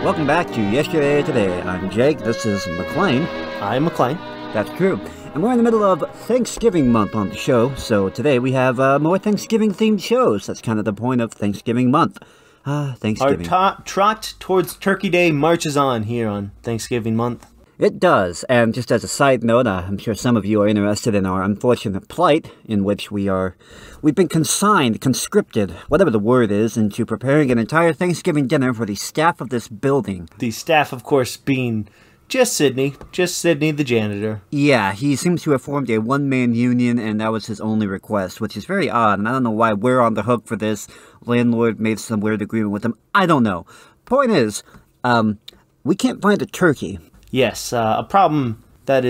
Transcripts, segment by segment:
Welcome back to Yesterday Today. I'm Jake. This is McLean. I'm McLean. That's true. And we're in the middle of Thanksgiving month on the show, so today we have more Thanksgiving-themed shows. That's kind of the point of Thanksgiving month. Thanksgiving. Our trot towards Turkey Day marches on here on Thanksgiving month. It does, and just as a side note, I'm sure some of you are interested in our unfortunate plight, in which we've been conscripted, whatever the word is, into preparing an entire Thanksgiving dinner for the staff of this building. The staff, of course, being just Sydney the janitor. Yeah, he seems to have formed a one-man union, and that was his only request, which is very odd, and I don't know why we're on the hook for this. Landlord made some weird agreement with him. I don't know. Point is, we can't find a turkey. Yes, a problem that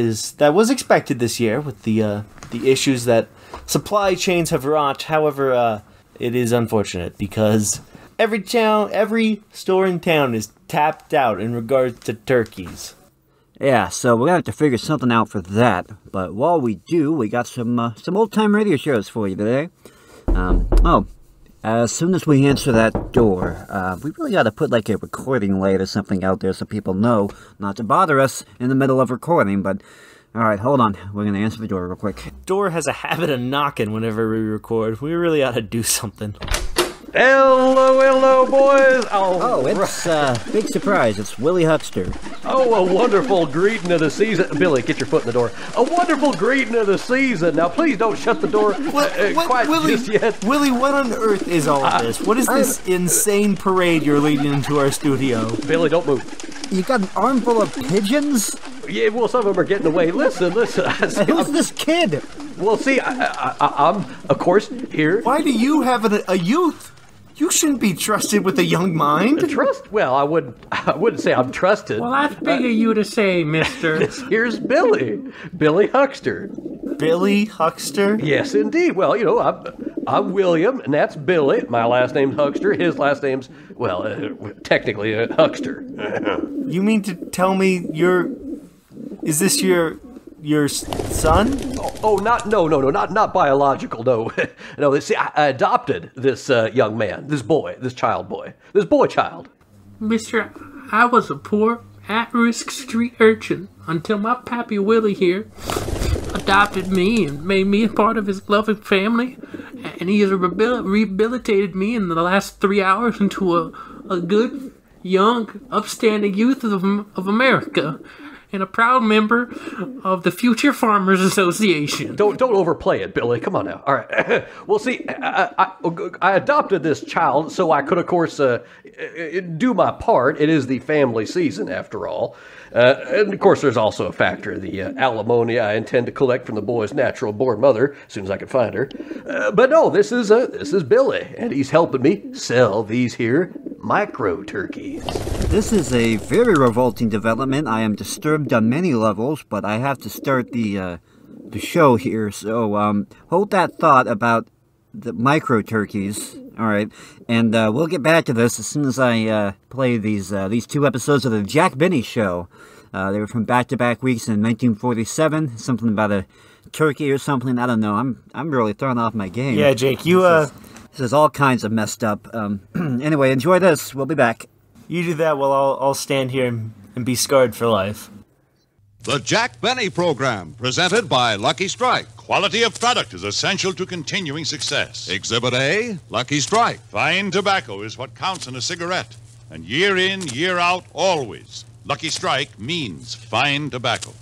was expected this year with the issues that supply chains have wrought. However, it is unfortunate because every store in town is tapped out in regards to turkeys. Yeah, so we're gonna have to figure something out for that. But while we do, we got some old-time radio shows for you today. As soon as we answer that door, we really ought to put like a recording light or something out there so people know not to bother us in the middle of recording, but alright, hold on. We're going to answer the door real quick. Door has a habit of knocking whenever we record. We really ought to do something. Hello, boys. Oh, it's big surprise. It's Willie Huckster. Oh, a wonderful greeting of the season. Billy, get your foot in the door. A wonderful greeting of the season. Now, please don't shut the door quite Willie, just yet. Willie, what on earth is all of this? What is this insane parade you're leading into our studio? Billy, don't move. You got an armful of pigeons? Yeah, well, some of them are getting away. Listen. Who's this kid? Well, see, I'm, of course, here. Why do you have a youth? You shouldn't be trusted with a young mind. Trust? Well, I wouldn't say I'm trusted. Well, that's big of you to say, mister. Here's Billy Huckster. Billy Huckster? Yes, indeed. Well, you know, I'm William, and that's Billy. My last name's Huckster. His last name's, well, technically Huckster. You mean to tell me is this your son? Oh, not biological, no. No, see, I adopted this young man, this boy child. Mister, I was a poor, at-risk street urchin until my pappy Willie here adopted me and made me a part of his loving family, and he has rehabilitated me in the last 3 hours into a good, young, upstanding youth of America. And a proud member of the Future Farmers Association. Don't overplay it, Billy. Come on now. All right. Well, see, I adopted this child so I could, of course, do my part. It is the family season, after all. And, of course, there's also a factor, the alimony I intend to collect from the boy's natural-born mother as soon as I can find her. But no, this is Billy, and he's helping me sell these here micro-turkeys. This is a very revolting development. I am disturbed on many levels, but I have to start the show here, so hold that thought about the micro-turkeys. All right, and we'll get back to this as soon as I play these 2 episodes of the Jack Benny Show. They were from back-to-back weeks in 1947. Something about a turkey or something. I don't know. I'm really throwing off my game. Yeah, Jake, This is all kinds of messed up. Anyway, enjoy this. We'll be back. You do that while I'll stand here and be scarred for life. The Jack Benny Program, presented by Lucky Strike. Quality of product is essential to continuing success. Exhibit A, Lucky Strike. Fine tobacco is what counts in a cigarette. And year in, year out, always. Lucky Strike means fine tobacco.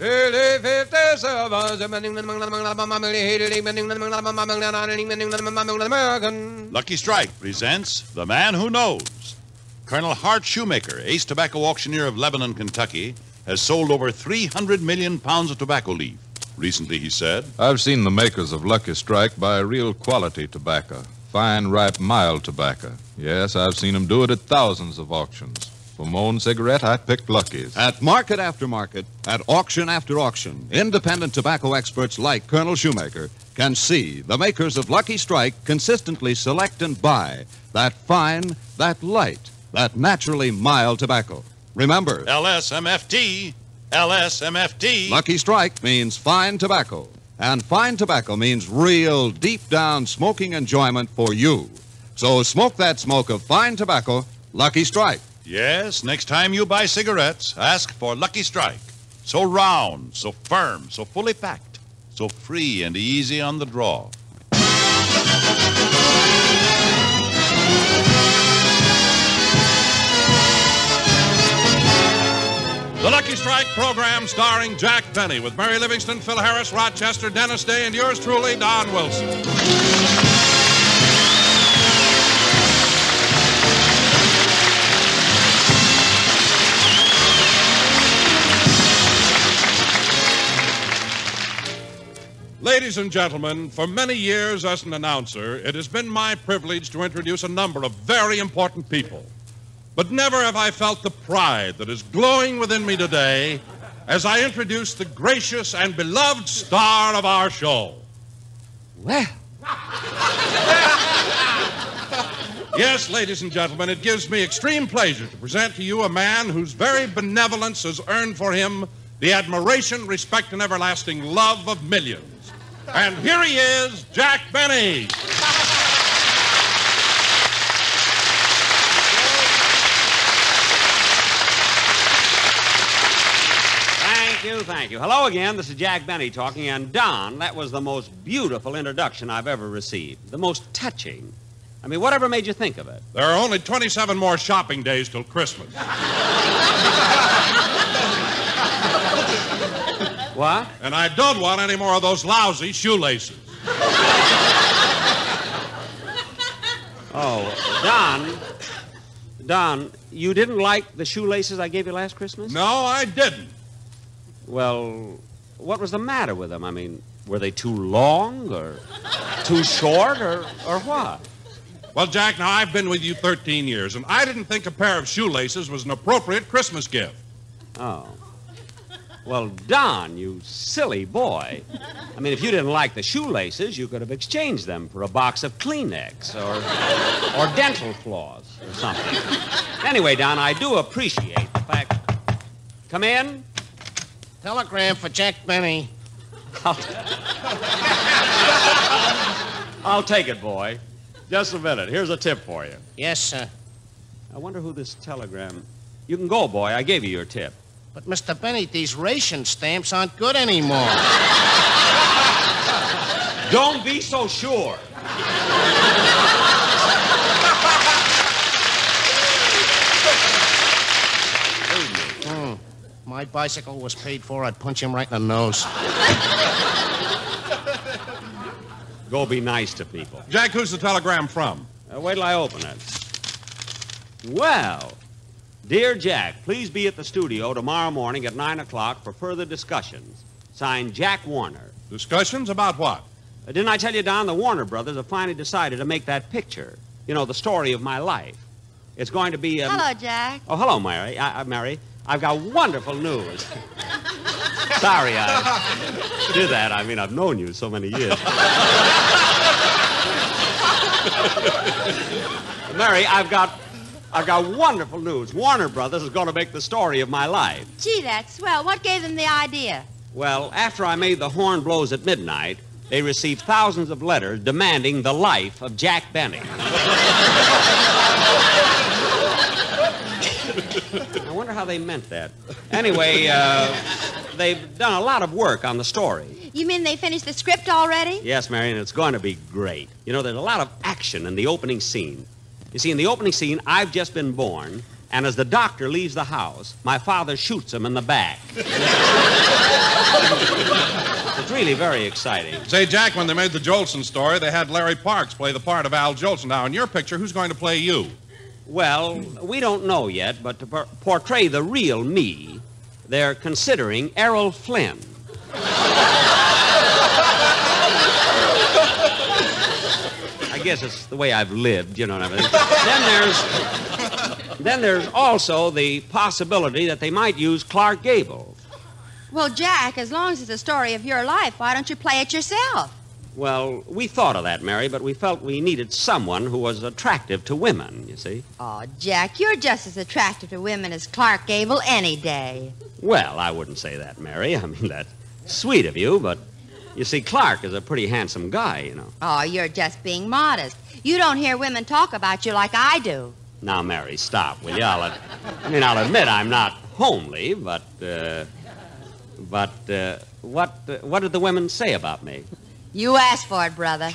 Lucky Strike presents The Man Who Knows. Colonel Hart Shoemaker, ace tobacco auctioneer of Lebanon, Kentucky, has sold over 300 million pounds of tobacco leaf. Recently, he said, I've seen the makers of Lucky Strike buy real quality tobacco, fine, ripe, mild tobacco. Yes, I've seen them do it at thousands of auctions. For my own cigarette, I picked Lucky's. At market after market, at auction after auction, independent tobacco experts like Colonel Shoemaker can see the makers of Lucky Strike consistently select and buy that fine, that light, that naturally mild tobacco. Remember, LSMFT, LSMFT. Lucky Strike means fine tobacco. And fine tobacco means real, deep-down smoking enjoyment for you. So smoke that smoke of fine tobacco, Lucky Strike. Yes, next time you buy cigarettes, ask for Lucky Strike. So round, so firm, so fully packed, so free and easy on the draw. The Lucky Strike program starring Jack Benny with Mary Livingston, Phil Harris, Rochester, Dennis Day, and yours truly, Don Wilson. Ladies and gentlemen, for many years as an announcer, it has been my privilege to introduce a number of very important people. But never have I felt the pride that is glowing within me today as I introduce the gracious and beloved star of our show. Well. Yes, ladies and gentlemen, it gives me extreme pleasure to present to you a man whose very benevolence has earned for him the admiration, respect, and everlasting love of millions. And here he is, Jack Benny. Thank you. Hello again. This is Jack Benny talking. And Don, that was the most beautiful introduction I've ever received. The most touching. I mean, whatever made you think of it? There are only 27 more shopping days till Christmas. What? And I don't want any more of those lousy shoelaces. Oh, Don, you didn't like the shoelaces I gave you last Christmas? No, I didn't. Well, what was the matter with them? I mean, were they too long or too short or what? Well, Jack, now I've been with you 13 years, and I didn't think a pair of shoelaces was an appropriate Christmas gift. Oh. Well, Don, you silly boy. I mean, if you didn't like the shoelaces, you could have exchanged them for a box of Kleenex or dental floss or something. Anyway, Don, I do appreciate the fact... Come in. Telegram for Jack Benny. I'll take it, boy. Just a minute. Here's a tip for you. Yes, sir. I wonder who this telegram... You can go, boy. I gave you your tip. But, Mr. Benny, these ration stamps aren't good anymore. Don't be so sure. My bicycle was paid for. I'd punch him right in the nose. Go be nice to people. Jack, who's the telegram from? Wait till I open it. Well, dear Jack, please be at the studio tomorrow morning at 9 o'clock for further discussions. Signed, Jack Warner. Discussions about what? Didn't I tell you, Don, the Warner brothers have finally decided to make that picture. You know, the story of my life. It's going to be... Hello, Jack. Oh, hello, Mary. Mary, I've got wonderful news. Sorry, I did that. I mean, I've known you so many years. Mary, I've got wonderful news. Warner Brothers is going to make the story of my life. Gee, that's swell. What gave them the idea? Well, after I made The Horn Blows at Midnight, they received thousands of letters demanding the life of Jack Benny. I wonder how they meant that. Anyway, they've done a lot of work on the story. You mean they finished the script already? Yes, Marion, it's going to be great. You know, there's a lot of action in the opening scene. You see, in the opening scene, I've just been born, and as the doctor leaves the house, my father shoots him in the back. It's really very exciting. Say, Jack, when they made the Jolson story, they had Larry Parks play the part of Al Jolson. Now, in your picture, who's going to play you? Well, we don't know yet, but to portray the real me, they're considering Errol Flynn. I guess it's the way I've lived, you know what I mean? Then there's also the possibility that they might use Clark Gable. Well, Jack, as long as it's a story of your life, why don't you play it yourself? Well, we thought of that, Mary, but we felt we needed someone who was attractive to women, you see. Oh, Jack, you're just as attractive to women as Clark Gable any day. Well, I wouldn't say that, Mary. I mean, that's sweet of you, but you see, Clark is a pretty handsome guy, you know. Oh, you're just being modest. You don't hear women talk about you like I do. Now, Mary, stop, will you? I'll admit I'm not homely, but what did the women say about me? You asked for it, brother.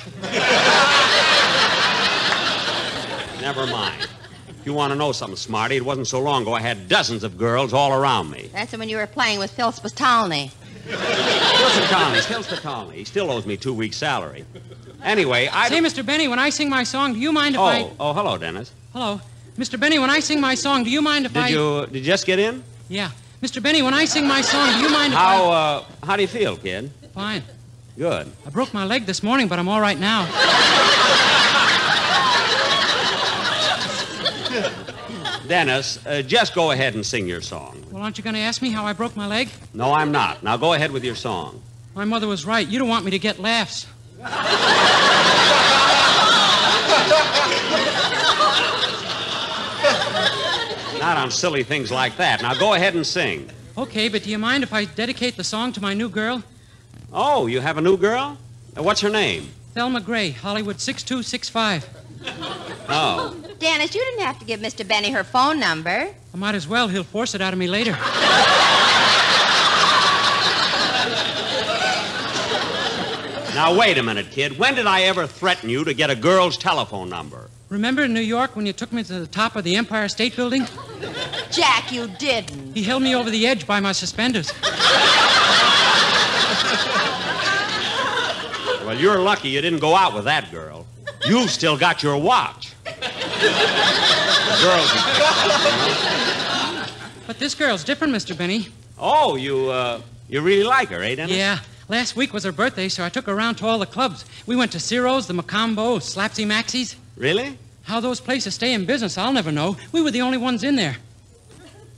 Never mind. If you want to know something, Smarty, it wasn't so long ago I had dozens of girls all around me. That's when you were playing with Phil Spitolny. Phil Spitolny. He still owes me 2 weeks' salary. Anyway, Say, Mr. Benny, when I sing my song, do you mind if I... Oh, hello, Dennis. Hello. Mr. Benny, when I sing my song, do you mind if Did you just get in? Yeah. Mr. Benny, when I sing my song, do you mind if I... How do you feel, kid? Fine. Good. I broke my leg this morning, but I'm all right now. Dennis, just go ahead and sing your song. Well, aren't you going to ask me how I broke my leg? No, I'm not. Now go ahead with your song. My mother was right. You don't want me to get laughs. Not on silly things like that. Now go ahead and sing. Okay, but do you mind if I dedicate the song to my new girl? Oh, you have a new girl? What's her name? Thelma Gray, Hollywood 6265. Oh. Dennis, you didn't have to give Mr. Benny her phone number. I might as well. He'll force it out of me later. Now, wait a minute, kid. When did I ever threaten you to get a girl's telephone number? Remember in New York when you took me to the top of the Empire State Building? Jack, you didn't. He held me over the edge by my suspenders. Well, you're lucky you didn't go out with that girl. You've still got your watch. Girls. But this girl's different, Mr. Benny. Oh, you really like her, eh, Dennis? Yeah. Last week was her birthday, so I took her around to all the clubs. We went to Ciro's, the Macombo, Slapsy Maxie's. Really? How those places stay in business, I'll never know. We were the only ones in there.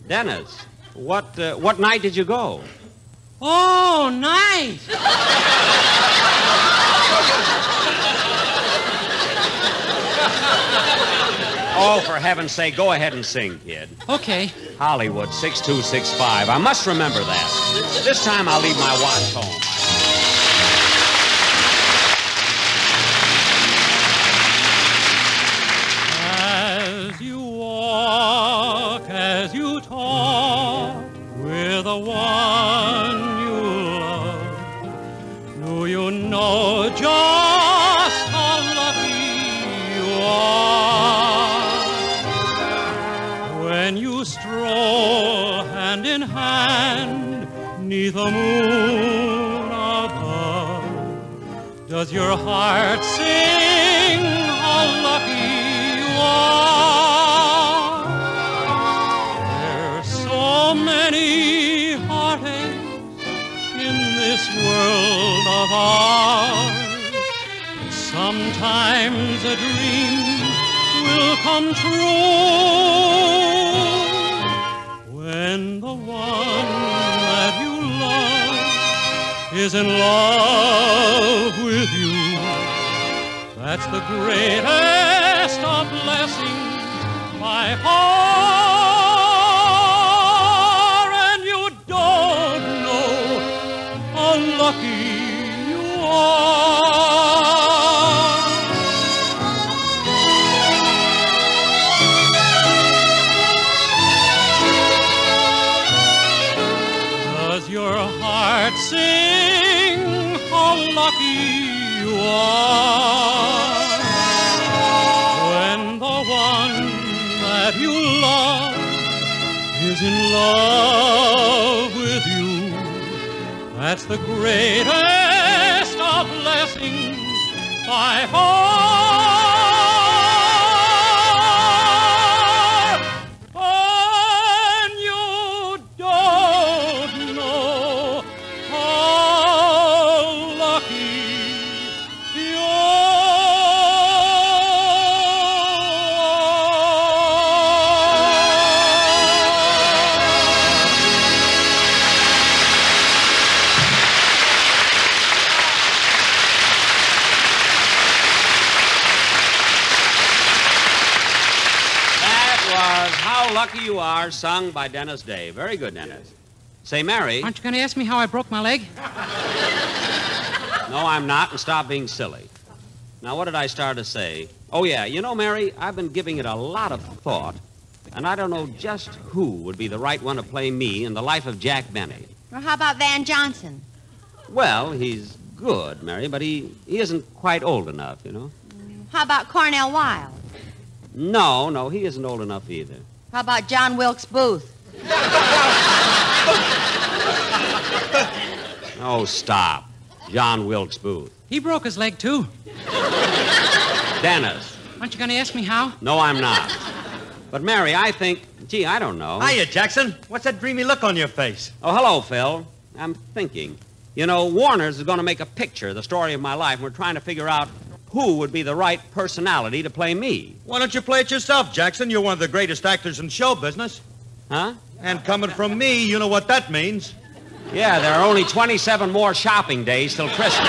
Dennis, what night did you go? Oh, night! Oh, for heaven's sake, go ahead and sing, kid. Okay. Hollywood 6265. I must remember that. This time I'll leave my watch home. As you walk, as you talk with the one you love, do you know just how lucky you are when you stroll hand in hand 'neath the moon above? Does your heart sing how lucky you are? There's so many heartaches in this world of ours. Sometimes a dream will come true when the one that you love is in love with you. That's the greatest of blessings by far, and you don't know how lucky you are. Does your heart sing how lucky you are when the one that you love is in love with you? That's the greatest of blessings by far. And you don't know how lucky you How Lucky You Are, sung by Dennis Day. Very good, Dennis. Say, Mary. Aren't you going to ask me how I broke my leg? No, I'm not, and stop being silly. Now, what did I start to say? Oh, yeah, you know, Mary, I've been giving it a lot of thought, and I don't know just who would be the right one to play me in The Life of Jack Benny. Or how about Van Johnson? Well, he's good, Mary, but he isn't quite old enough, you know. How about Cornell Wilde? No, he isn't old enough either. How about John Wilkes Booth? Oh, stop. John Wilkes Booth. He broke his leg, too. Dennis. Aren't you going to ask me how? No, I'm not. But, Mary, I think... Gee, I don't know. Hiya, Jackson. What's that dreamy look on your face? Oh, hello, Phil. I'm thinking. You know, Warner's is going to make a picture, the story of my life, and we're trying to figure out who would be the right personality to play me. Why don't you play it yourself, Jackson? You're one of the greatest actors in show business. Huh? And coming from me, you know what that means. Yeah, there are only 27 more shopping days till Christmas.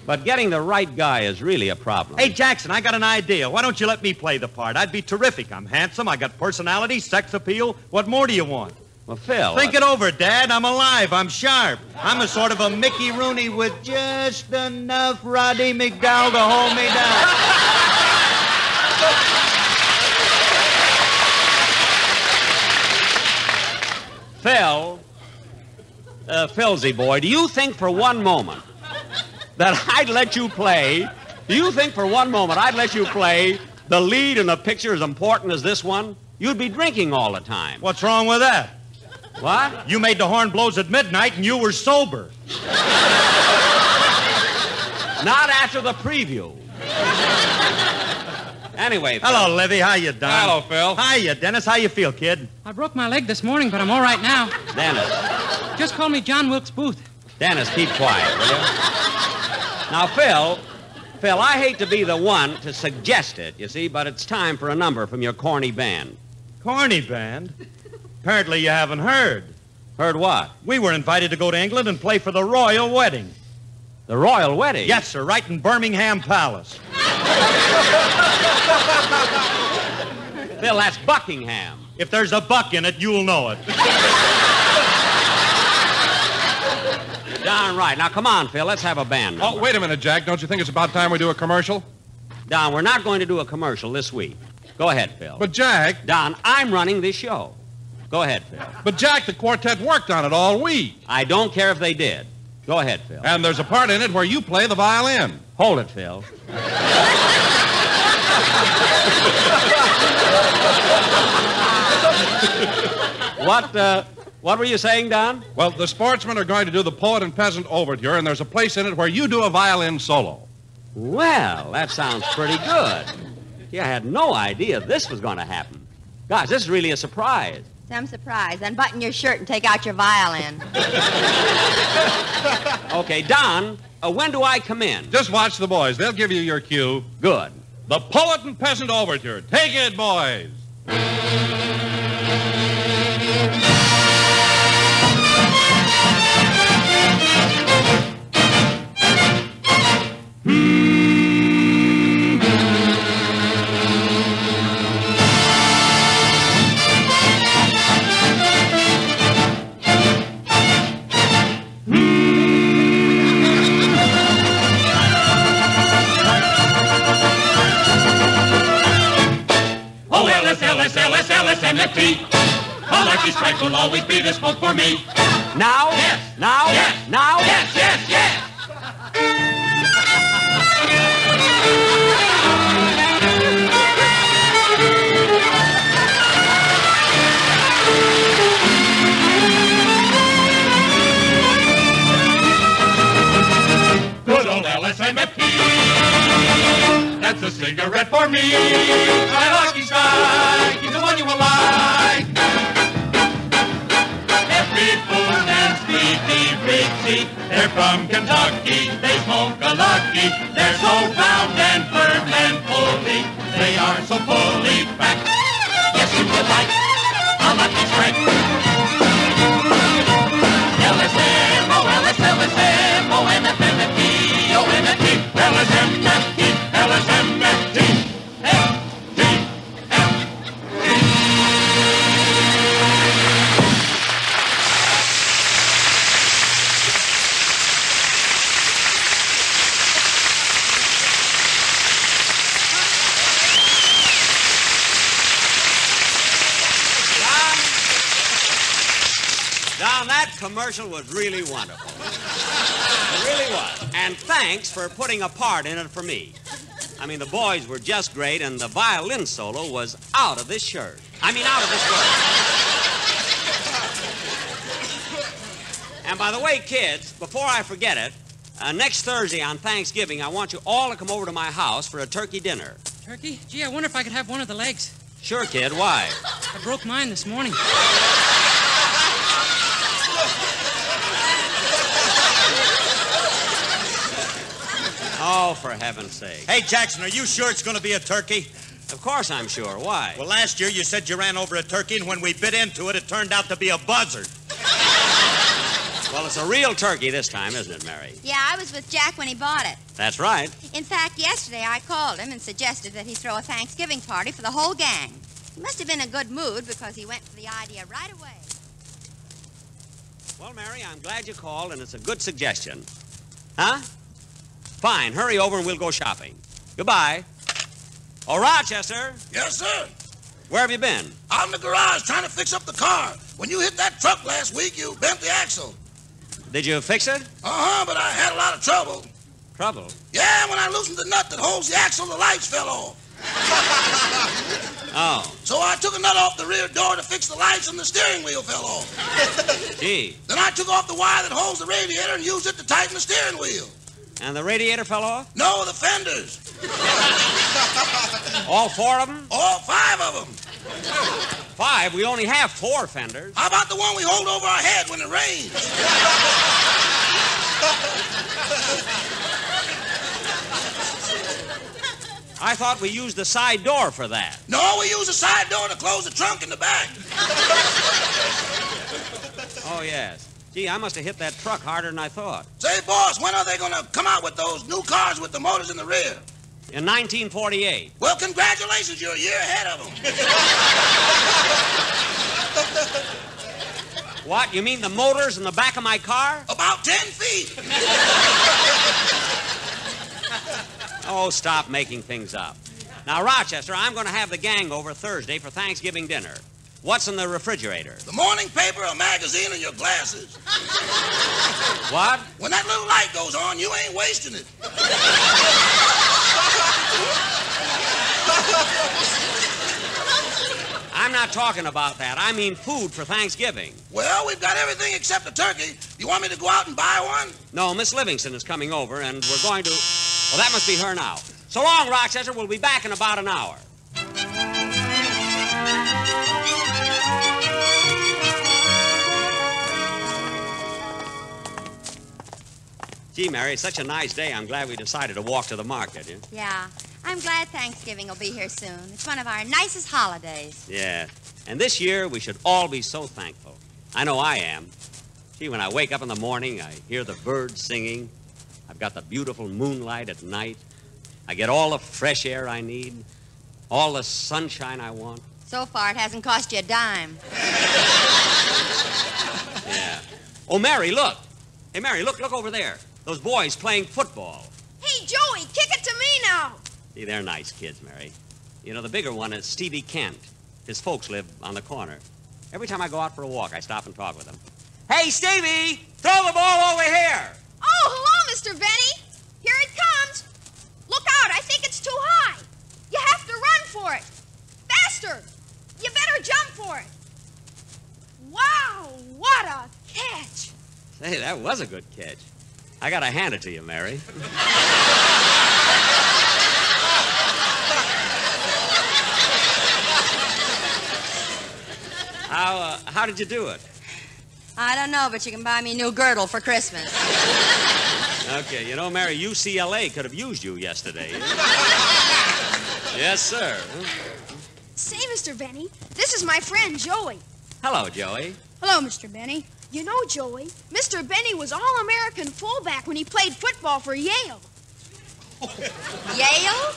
But getting the right guy is really a problem. Hey, Jackson, I got an idea. Why don't you let me play the part? I'd be terrific. I'm handsome, I got personality, sex appeal. What more do you want? Well, Phil... Think it over, Dad. I'm alive. I'm sharp. I'm a sort of a Mickey Rooney with just enough Roddy McDowell to hold me down. Philsy boy, do you think for one moment that I'd let you play... Do you think for one moment I'd let you play the lead in a picture as important as this one? You'd be drinking all the time. What's wrong with that? What? You made the horn blows at midnight and you were sober. Not after the preview. Anyway, Phil. Hello, Livy. How you, Don? Hello, Phil. Hiya, Dennis. How you feel, kid? I broke my leg this morning, but I'm all right now. Dennis. Just call me John Wilkes Booth. Dennis, keep quiet, will you? Now, Phil, I hate to be the one to suggest it, you see, but it's time for a number from your corny band. Corny band? Apparently you haven't heard. Heard what? We were invited to go to England and play for the royal wedding. The royal wedding? Yes, sir, right in Birmingham Palace. Phil, that's Buckingham. If there's a buck in it, you'll know it. Darn right. Now, come on, Phil. Let's have a band number. Oh, wait a minute, Jack. Don't you think it's about time we do a commercial? Don, we're not going to do a commercial this week. Go ahead, Phil. But, Jack... Don, I'm running this show. Go ahead, Phil. But, Jack, the quartet worked on it all week. I don't care if they did. Go ahead, Phil. And there's a part in it where you play the violin. Hold it, Phil. What were you saying, Don? Well, the Sportsmen are going to do the Poet and Peasant Overture, and there's a place in it where you do a violin solo. Well, that sounds pretty good. Yeah, I had no idea this was going to happen. Gosh, this is really a surprise. Some surprise. Unbutton your shirt and take out your violin. Okay, Don, when do I come in? Just watch the boys. They'll give you your cue. Good. The Poet and Peasant Overture. Take it, boys. LSMFT. A lucky strike will always be the smoke for me. Now? Yes. Now? Yes. Now? Yes, yes, yes. Good old LSMFT. That's a cigarette for me. My lucky strike is the one you will like. Every fool and Sleepy Rixie, they're from Kentucky. They smoke a lucky. They're so round and firm and fully. They are so fully packed. Yes, you would like a lucky strike. LSM, oh LSM, oh NFMFT, oh NFT, LSMFT, LSMFT, commercial was really wonderful. It really was. And thanks for putting a part in it for me. I mean, the boys were just great, and the violin solo was out of this shirt. I mean, out of this world. And by the way, kids, before I forget it, next Thursday on Thanksgiving, I want you all to come over to my house for a turkey dinner. Turkey? Gee, I wonder if I could have one of the legs. Sure, kid. Why? I broke mine this morning. Oh, for heaven's sake. Hey, Jackson, are you sure it's going to be a turkey? Of course I'm sure. Why? Well, last year you said you ran over a turkey, and when we bit into it, it turned out to be a buzzard. Well, it's a real turkey this time, isn't it, Mary? Yeah, I was with Jack when he bought it. That's right. In fact, yesterday I called him and suggested that he throw a Thanksgiving party for the whole gang. He must have been in a good mood because he went for the idea right away. Well, Mary, I'm glad you called, and it's a good suggestion. Huh? Fine. Hurry over and we'll go shopping. Goodbye. Oh, Rochester. Yes, sir. Where have you been? Out in the garage trying to fix up the car. When you hit that truck last week, you bent the axle. Did you fix it? Uh-huh, but I had a lot of trouble. Trouble? Yeah, when I loosened the nut that holds the axle, the lights fell off. Oh. So I took a nut off the rear door to fix the lights, and the steering wheel fell off. Gee. Then I took off the wire that holds the radiator and used it to tighten the steering wheel. And the radiator fell off? No, the fenders. All four of them? All five of them. 5? We only have 4 fenders. How about the one we hold over our head when it rains? I thought we used the side door for that. No, we use the side door to close the trunk in the back. Oh, yes. Gee, I must have hit that truck harder than I thought. Say, boss, when are they going to come out with those new cars with the motors in the rear? In 1948. Well, congratulations, you're a year ahead of them. What? You mean the motors in the back of my car? About 10 feet. Oh, stop making things up. Now, Rochester, I'm going to have the gang over Thursday for Thanksgiving dinner. What's in the refrigerator? The morning paper, a magazine, and your glasses. What? When that little light goes on, you ain't wasting it. I'm not talking about that. I mean food for Thanksgiving. Well, we've got everything except a turkey. You want me to go out and buy one? No, Miss Livingston is coming over, and we're going to... Well, that must be her now. So long, Rochester. We'll be back in about an hour. Gee, Mary, it's such a nice day. I'm glad we decided to walk to the market. Yeah. I'm glad Thanksgiving will be here soon. It's one of our nicest holidays. Yeah. And this year, we should all be so thankful. I know I am. Gee, when I wake up in the morning, I hear the birds singing. I've got the beautiful moonlight at night. I get all the fresh air I need, all the sunshine I want. So far, it hasn't cost you a dime. Yeah. Oh, Mary, look. Hey, Mary, look over there. Those boys playing football. Hey, Joey, kick it to me now. See, they're nice kids, Mary. You know, the bigger one is Stevie Kent. His folks live on the corner. Every time I go out for a walk, I stop and talk with them. Hey, Stevie, throw the ball over here. Oh, hello, Mr. Benny. Here it comes. Look out, I think it's too high. You have to run for it. Faster. You better jump for it. Wow, what a catch. Say, that was a good catch. I gotta hand it to you, Mary. How did you do it? I don't know, but you can buy me a new girdle for Christmas. Okay, you know, Mary, UCLA could have used you yesterday. Yes, sir. Say, Mr. Benny, this is my friend, Joey. Hello, Joey. Hello, Mr. Benny. You know, Joey, Mr. Benny was All-American fullback when he played football for Yale. Yale?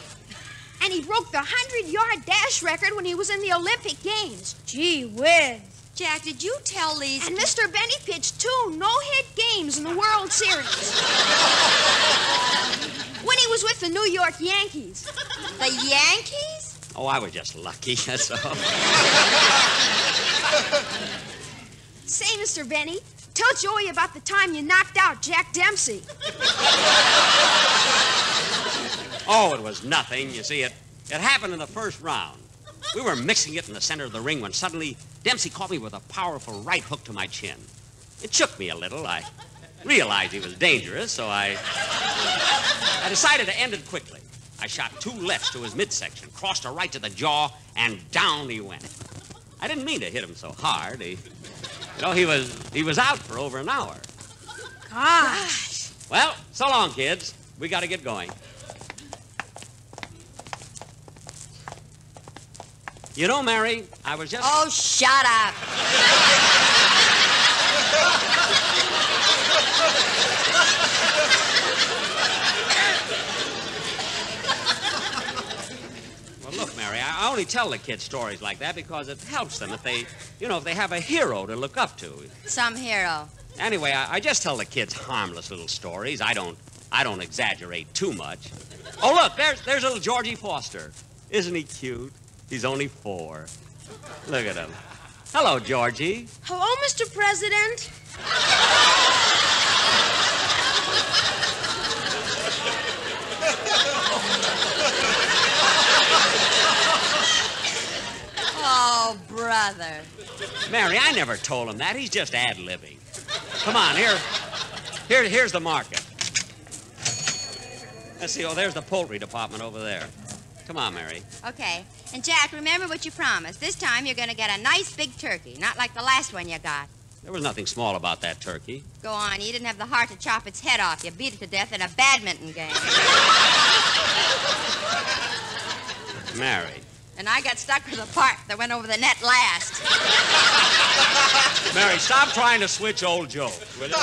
And he broke the 100-yard dash record when he was in the Olympic Games. Gee whiz. Jack, did you tell these... And Mr. Benny pitched 2 no-hit games in the World Series. When he was with the New York Yankees. The Yankees? Oh, I was just lucky, that's all. Say, Mr. Benny, Tell Joey about the time you knocked out Jack Dempsey. Oh, it was nothing. You see, it happened in the first round. We were mixing it in the center of the ring when suddenly Dempsey caught me with a powerful right hook to my chin. It shook me a little. I realized he was dangerous, so I decided to end it quickly. I shot 2 lefts to his midsection, crossed a right to the jaw, and down he went. I didn't mean to hit him so hard. He was out for over an hour. Gosh. Well, so long, kids. We got to get going. You know, Mary, I was just... Oh, shut up. Well, look, Mary, I only tell the kids stories like that because it helps them if they have a hero to look up to. Some hero. Anyway, I just tell the kids harmless little stories. I don't exaggerate too much. Oh, look, there's little Georgie Foster. Isn't he cute? He's only 4. Look at him. Hello, Georgie. Hello, Mr. President. Oh, brother. Mary, I never told him that. He's just ad-libbing. Come on, here's the market. Let's see. Oh, there's the poultry department over there. Come on, Mary. Okay. And, Jack, remember what you promised. This time you're going to get a nice big turkey, not like the last one you got. There was nothing small about that turkey. Go on. You didn't have the heart to chop its head off. You beat it to death in a badminton game. Mary. And I got stuck with the part that went over the net last. Mary, stop trying to switch old jokes, will you?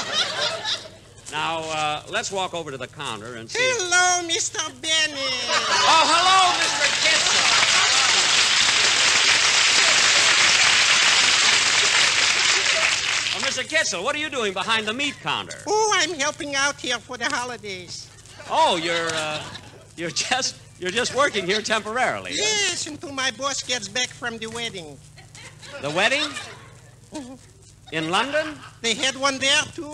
Now, let's walk over to the counter and see... Hello, Mr. Benny. Oh, hello, Mr. Kitzel. Oh, Mr. Kitzel, what are you doing behind the meat counter? Oh, I'm helping out here for the holidays. Oh, you're just working here temporarily. Yes, until my boss gets back from the wedding. The wedding? In London? They had one there, too?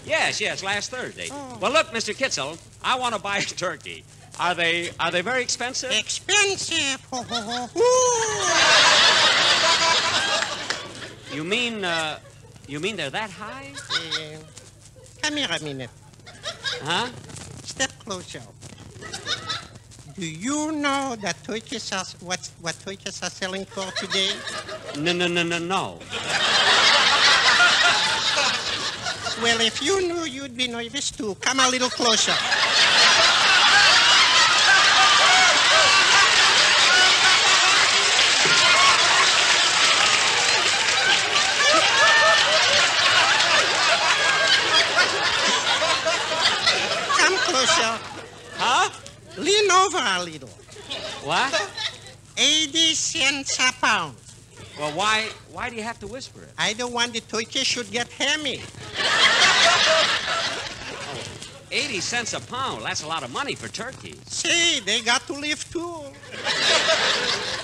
Yes, last Thursday. Oh. Well, look, Mr. Kitzel, I want to buy a turkey. Are they very expensive? Expensive? You mean they're that high? Come here a minute. Huh? Step closer. Do you know that turkeys are what turkeys are selling for today? No. Well, if you knew, you'd be nervous too. Come a little closer. Come closer. Huh? Lean over a little. What? 80 cents a pound. Well, why do you have to whisper it? I don't want the turkey should get hammy. 80 cents a pound. That's a lot of money for turkeys. See, they got to live too.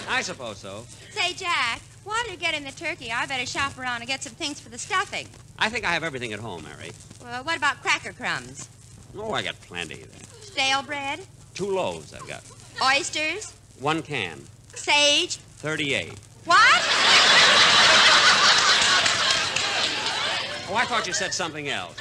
I suppose so. Say, Jack, while you're getting the turkey, I better shop around and get some things for the stuffing. I think I have everything at home, Mary. Well, what about cracker crumbs? Oh, I got plenty. Stale bread? 2 loaves I've got. Oysters? 1 can. Sage? 38. What? Oh, I thought you said something else.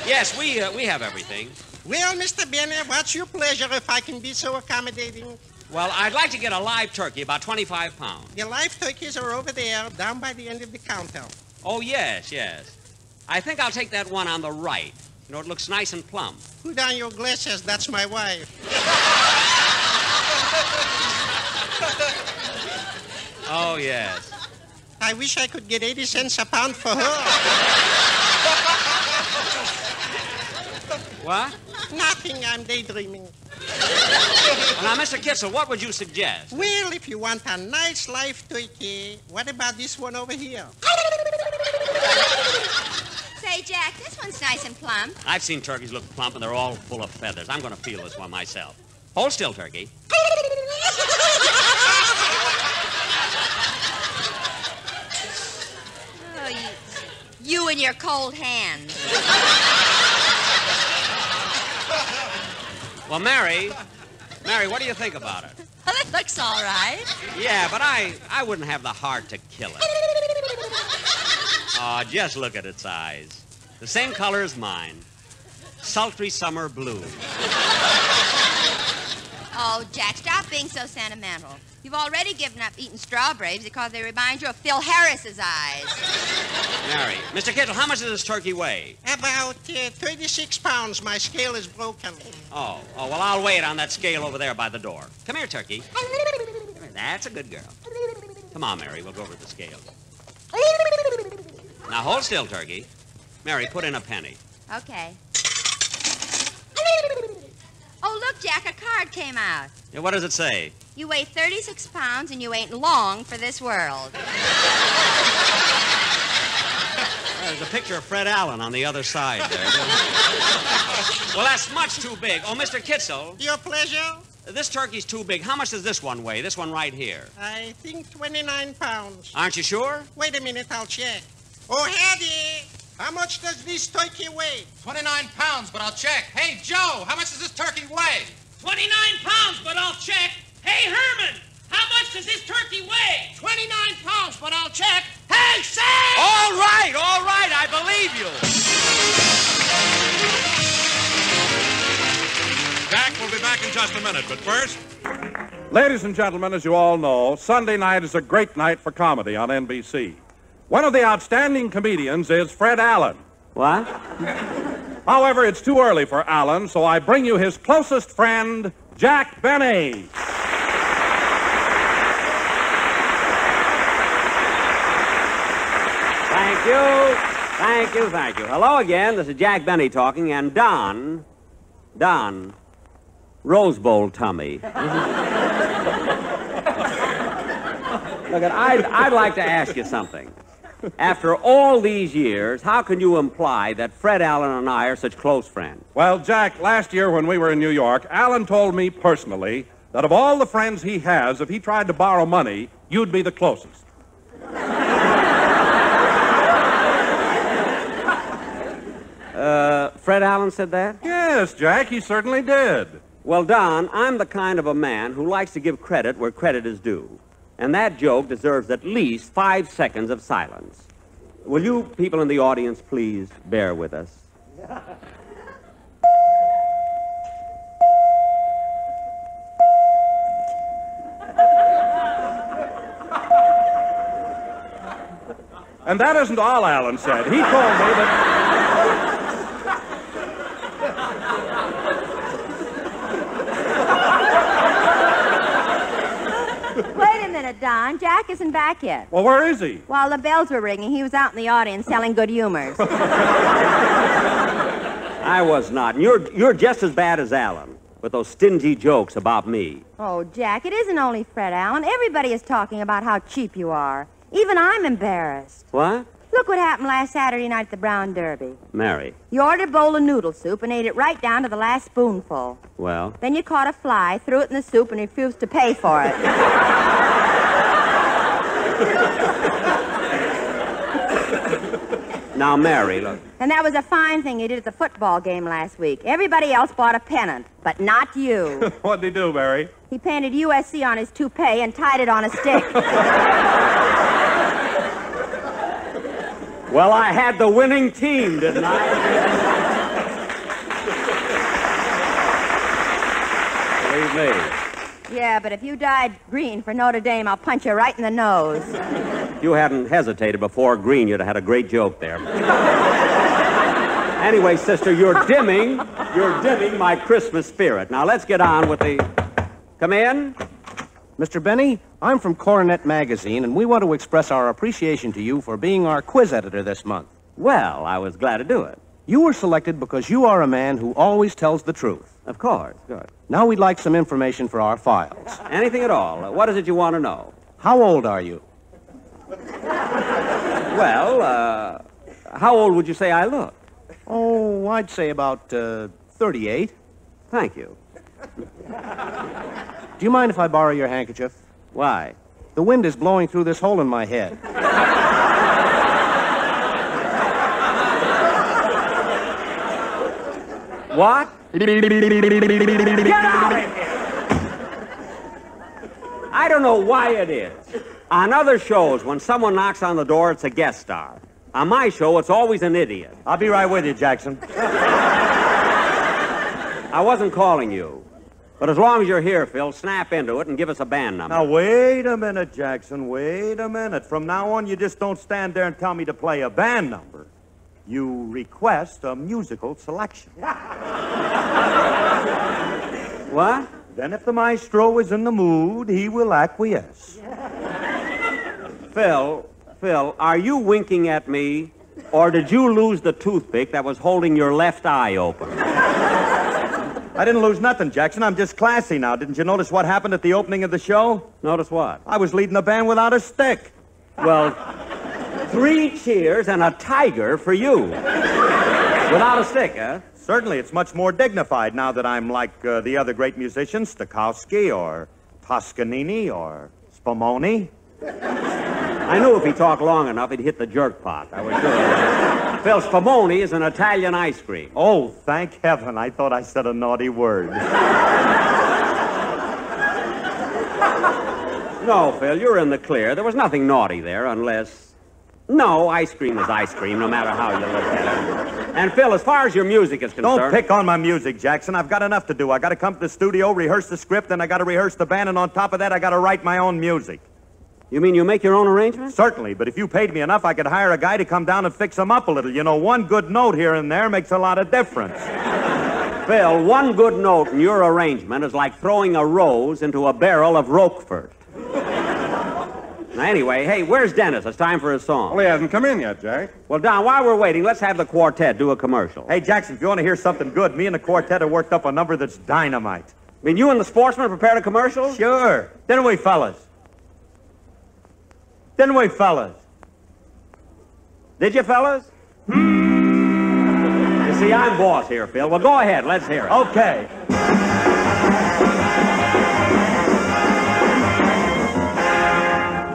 Yes, we have everything. Well, Mr. Bennett, what's your pleasure if I can be so accommodating? Well, I'd like to get a live turkey, about 25 pounds. The live turkeys are over there, down by the end of the counter. Oh, yes. I think I'll take that one on the right. You know, it looks nice and plump. Put down your glasses, that's my wife. Oh, yes. I wish I could get 80 cents a pound for her. What? Nothing, I'm daydreaming. Well, now, Mr. Kitzel, what would you suggest? Well, if you want a nice live turkey, what about this one over here? Say, Jack, this one's nice and plump. I've seen turkeys look plump, and they're all full of feathers. I'm going to feel this one myself. Hold still, turkey. You and your cold hands. Well, Mary, what do you think about it? Well, it looks all right. Yeah, but I wouldn't have the heart to kill it. Oh, just look at its eyes. The same color as mine. Sultry summer blue. Oh, Jack, stop being so sentimental. You've already given up eating strawberries because they remind you of Phil Harris's eyes. Mary, Mr. Kittle, how much does this turkey weigh? About 36 pounds. My scale is broken. Oh, well, I'll weigh it on that scale over there by the door. Come here, turkey. Come here. That's a good girl. Come on, Mary, we'll go over the scales. Now, hold still, turkey. Mary, put in a penny. Okay. Oh, look, Jack, a card came out. Yeah, what does it say? You weigh 36 pounds and you ain't long for this world. There's a picture of Fred Allen on the other side there. Well, that's much too big. Oh, Mr. Kitzel. Your pleasure. This turkey's too big. How much does this one weigh? This one right here. I think 29 pounds. Aren't you sure? Wait a minute, I'll check. Oh, Hattie, how much does this turkey weigh? 29 pounds, but I'll check. Hey, Joe, how much does this turkey weigh? 29 pounds, but I'll check. Hey, Herman, how much does this turkey weigh? 29 pounds, but I'll check. Hey, Sam! All right, I believe you. Jack will be back in just a minute, but first... Ladies and gentlemen, as you all know, Sunday night is a great night for comedy on NBC. One of the outstanding comedians is Fred Allen. What? However, it's too early for Allen, so I bring you his closest friend, Jack Benny. Thank you. Hello again. This is Jack Benny talking, and Don, Rose Bowl tummy. Look, I'd like to ask you something. After all these years, how can you imply that Fred Allen and I are such close friends? Well, Jack, last year when we were in New York, Allen told me personally that of all the friends he has, if he tried to borrow money, you'd be the closest. Fred Allen said that? Yes, Jack, he certainly did. Well, Don, I'm the kind of a man who likes to give credit where credit is due. And that joke deserves at least 5 seconds of silence. Will you people in the audience please bear with us? And that isn't all Allen said. He told me that... Wait a minute, Don. Jack isn't back yet. Well, where is he? While the bells were ringing, he was out in the audience telling good humors. I was not. And you're just as bad as Allen with those stingy jokes about me. Oh, Jack, it isn't only Fred Allen. Everybody is talking about how cheap you are. Even I'm embarrassed. What? Look what happened last Saturday night at the Brown Derby. Mary. You ordered a bowl of noodle soup and ate it right down to the last spoonful. Well? Then you caught a fly, threw it in the soup, and refused to pay for it. Now, Mary, look. And that was a fine thing you did at the football game last week. Everybody else bought a pennant, but not you. What'd he do, Mary? He painted USC on his toupee and tied it on a stick. Well, I had the winning team, didn't I? Believe me. Yeah, but if you dyed green for Notre Dame, I'll punch you right in the nose. If you hadn't hesitated before green, you'd have had a great joke there. Anyway, sister, you're dimming my Christmas spirit. Now, let's get on with the... Come in. Mr. Benny, I'm from Coronet Magazine, and we want to express our appreciation to you for being our quiz editor this month. Well, I was glad to do it. You were selected because you are a man who always tells the truth. Of course, good. Now we'd like some information for our files. Anything at all. What is it you want to know? How old are you? Well, how old would you say I look? Oh, I'd say about 38. Thank you. Do you mind if I borrow your handkerchief? Why? The wind is blowing through this hole in my head. What? Get out of here! I don't know why it is. On other shows, when someone knocks on the door, it's a guest star. On my show, it's always an idiot. I'll be right with you, Jackson. I wasn't calling you. But as long as you're here, Phil, snap into it and give us a band number. Now, wait a minute, Jackson. Wait a minute. From now on, you just don't stand there and tell me to play a band number. You request a musical selection. What? Then if the maestro is in the mood, he will acquiesce. Phil, are you winking at me, or did you lose the toothpick that was holding your left eye open? I didn't lose nothing, Jackson. I'm just classy now. Didn't you notice what happened at the opening of the show? Notice what? I was leading the band without a stick. Well, 3 cheers and a tiger for you. Without a stick, huh? Certainly, it's much more dignified now that I'm like the other great musicians, Stokowski or Toscanini or Spumoni. I knew if he talked long enough, he'd hit the jerk pot. I was sure. Phil, Spumoni is an Italian ice cream. Oh, thank heaven. I thought I said a naughty word. No, Phil, you're in the clear. There was nothing naughty there unless... No, ice cream is ice cream, no matter how you look at it. And, Phil, as far as your music is concerned... Don't pick on my music, Jackson. I've got enough to do. I got to come to the studio, rehearse the script, then I got to rehearse the band, and on top of that, I got to write my own music. You mean you make your own arrangements? Certainly, but if you paid me enough, I could hire a guy to come down and fix them up a little. You know, one good note here and there makes a lot of difference. Phil, one good note in your arrangement is like throwing a rose into a barrel of Roquefort. Now, anyway, hey, where's Dennis? It's time for his song. Well, he hasn't come in yet, Jack. Well, Don, while we're waiting, let's have the quartet do a commercial. Hey, Jackson, if you want to hear something good, me and the quartet have worked up a number that's dynamite. I mean, you and the Sportsman prepared a commercial? Sure. Didn't we, fellas? Didn't we, fellas? Did you, fellas? You see, I'm boss here, Phil. Well, go ahead. Let's hear it. Okay.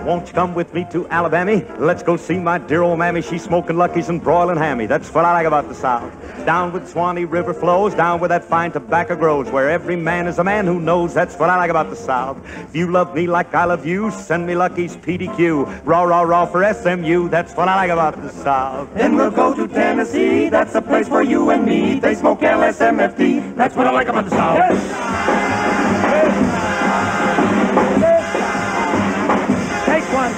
Won't you come with me to Alabama? Let's go see my dear old mammy. She's smoking Luckies and broiling hammy. That's what I like about the South. Down where the Swanee River flows, down where that fine tobacco grows, where every man is a man who knows. That's what I like about the South. If you love me like I love you, send me Lucky's PDQ. Raw, raw, raw for SMU. That's what I like about the South. Then we'll go to Tennessee. That's the place for you and me. They smoke LSMFT. That's what I like about the South.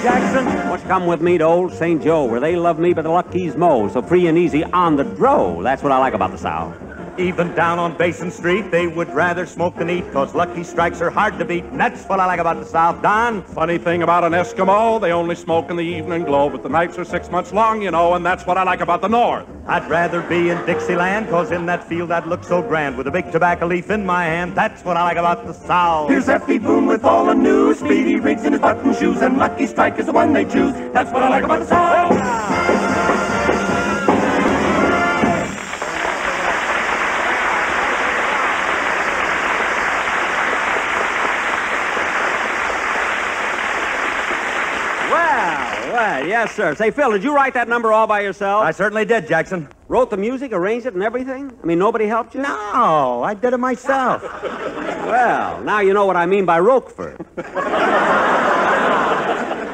Jackson, why don't you come with me to Old St. Joe, where they love me but the Lucky's Mo, so free and easy on the dro. That's what I like about the South. Even down on Basin Street, they would rather smoke than eat, 'cause Lucky Strikes are hard to beat, and that's what I like about the South. Don? Funny thing about an Eskimo, they only smoke in the evening glow, but the nights are 6 months long, you know, and that's what I like about the North. I'd rather be in Dixieland, 'cause in that field I'd look so grand, with a big tobacco leaf in my hand. That's what I like about the South. Here's F.B. Boone with all the news. Speedy Riggs in his button shoes, and Lucky Strike is the one they choose. That's what I like about the South. Yes, sir. Say, Phil, did you write that number all by yourself? I certainly did, Jackson. Wrote the music, arranged it, and everything? I mean, nobody helped you? No, I did it myself. Well, now you know what I mean by Roquefort.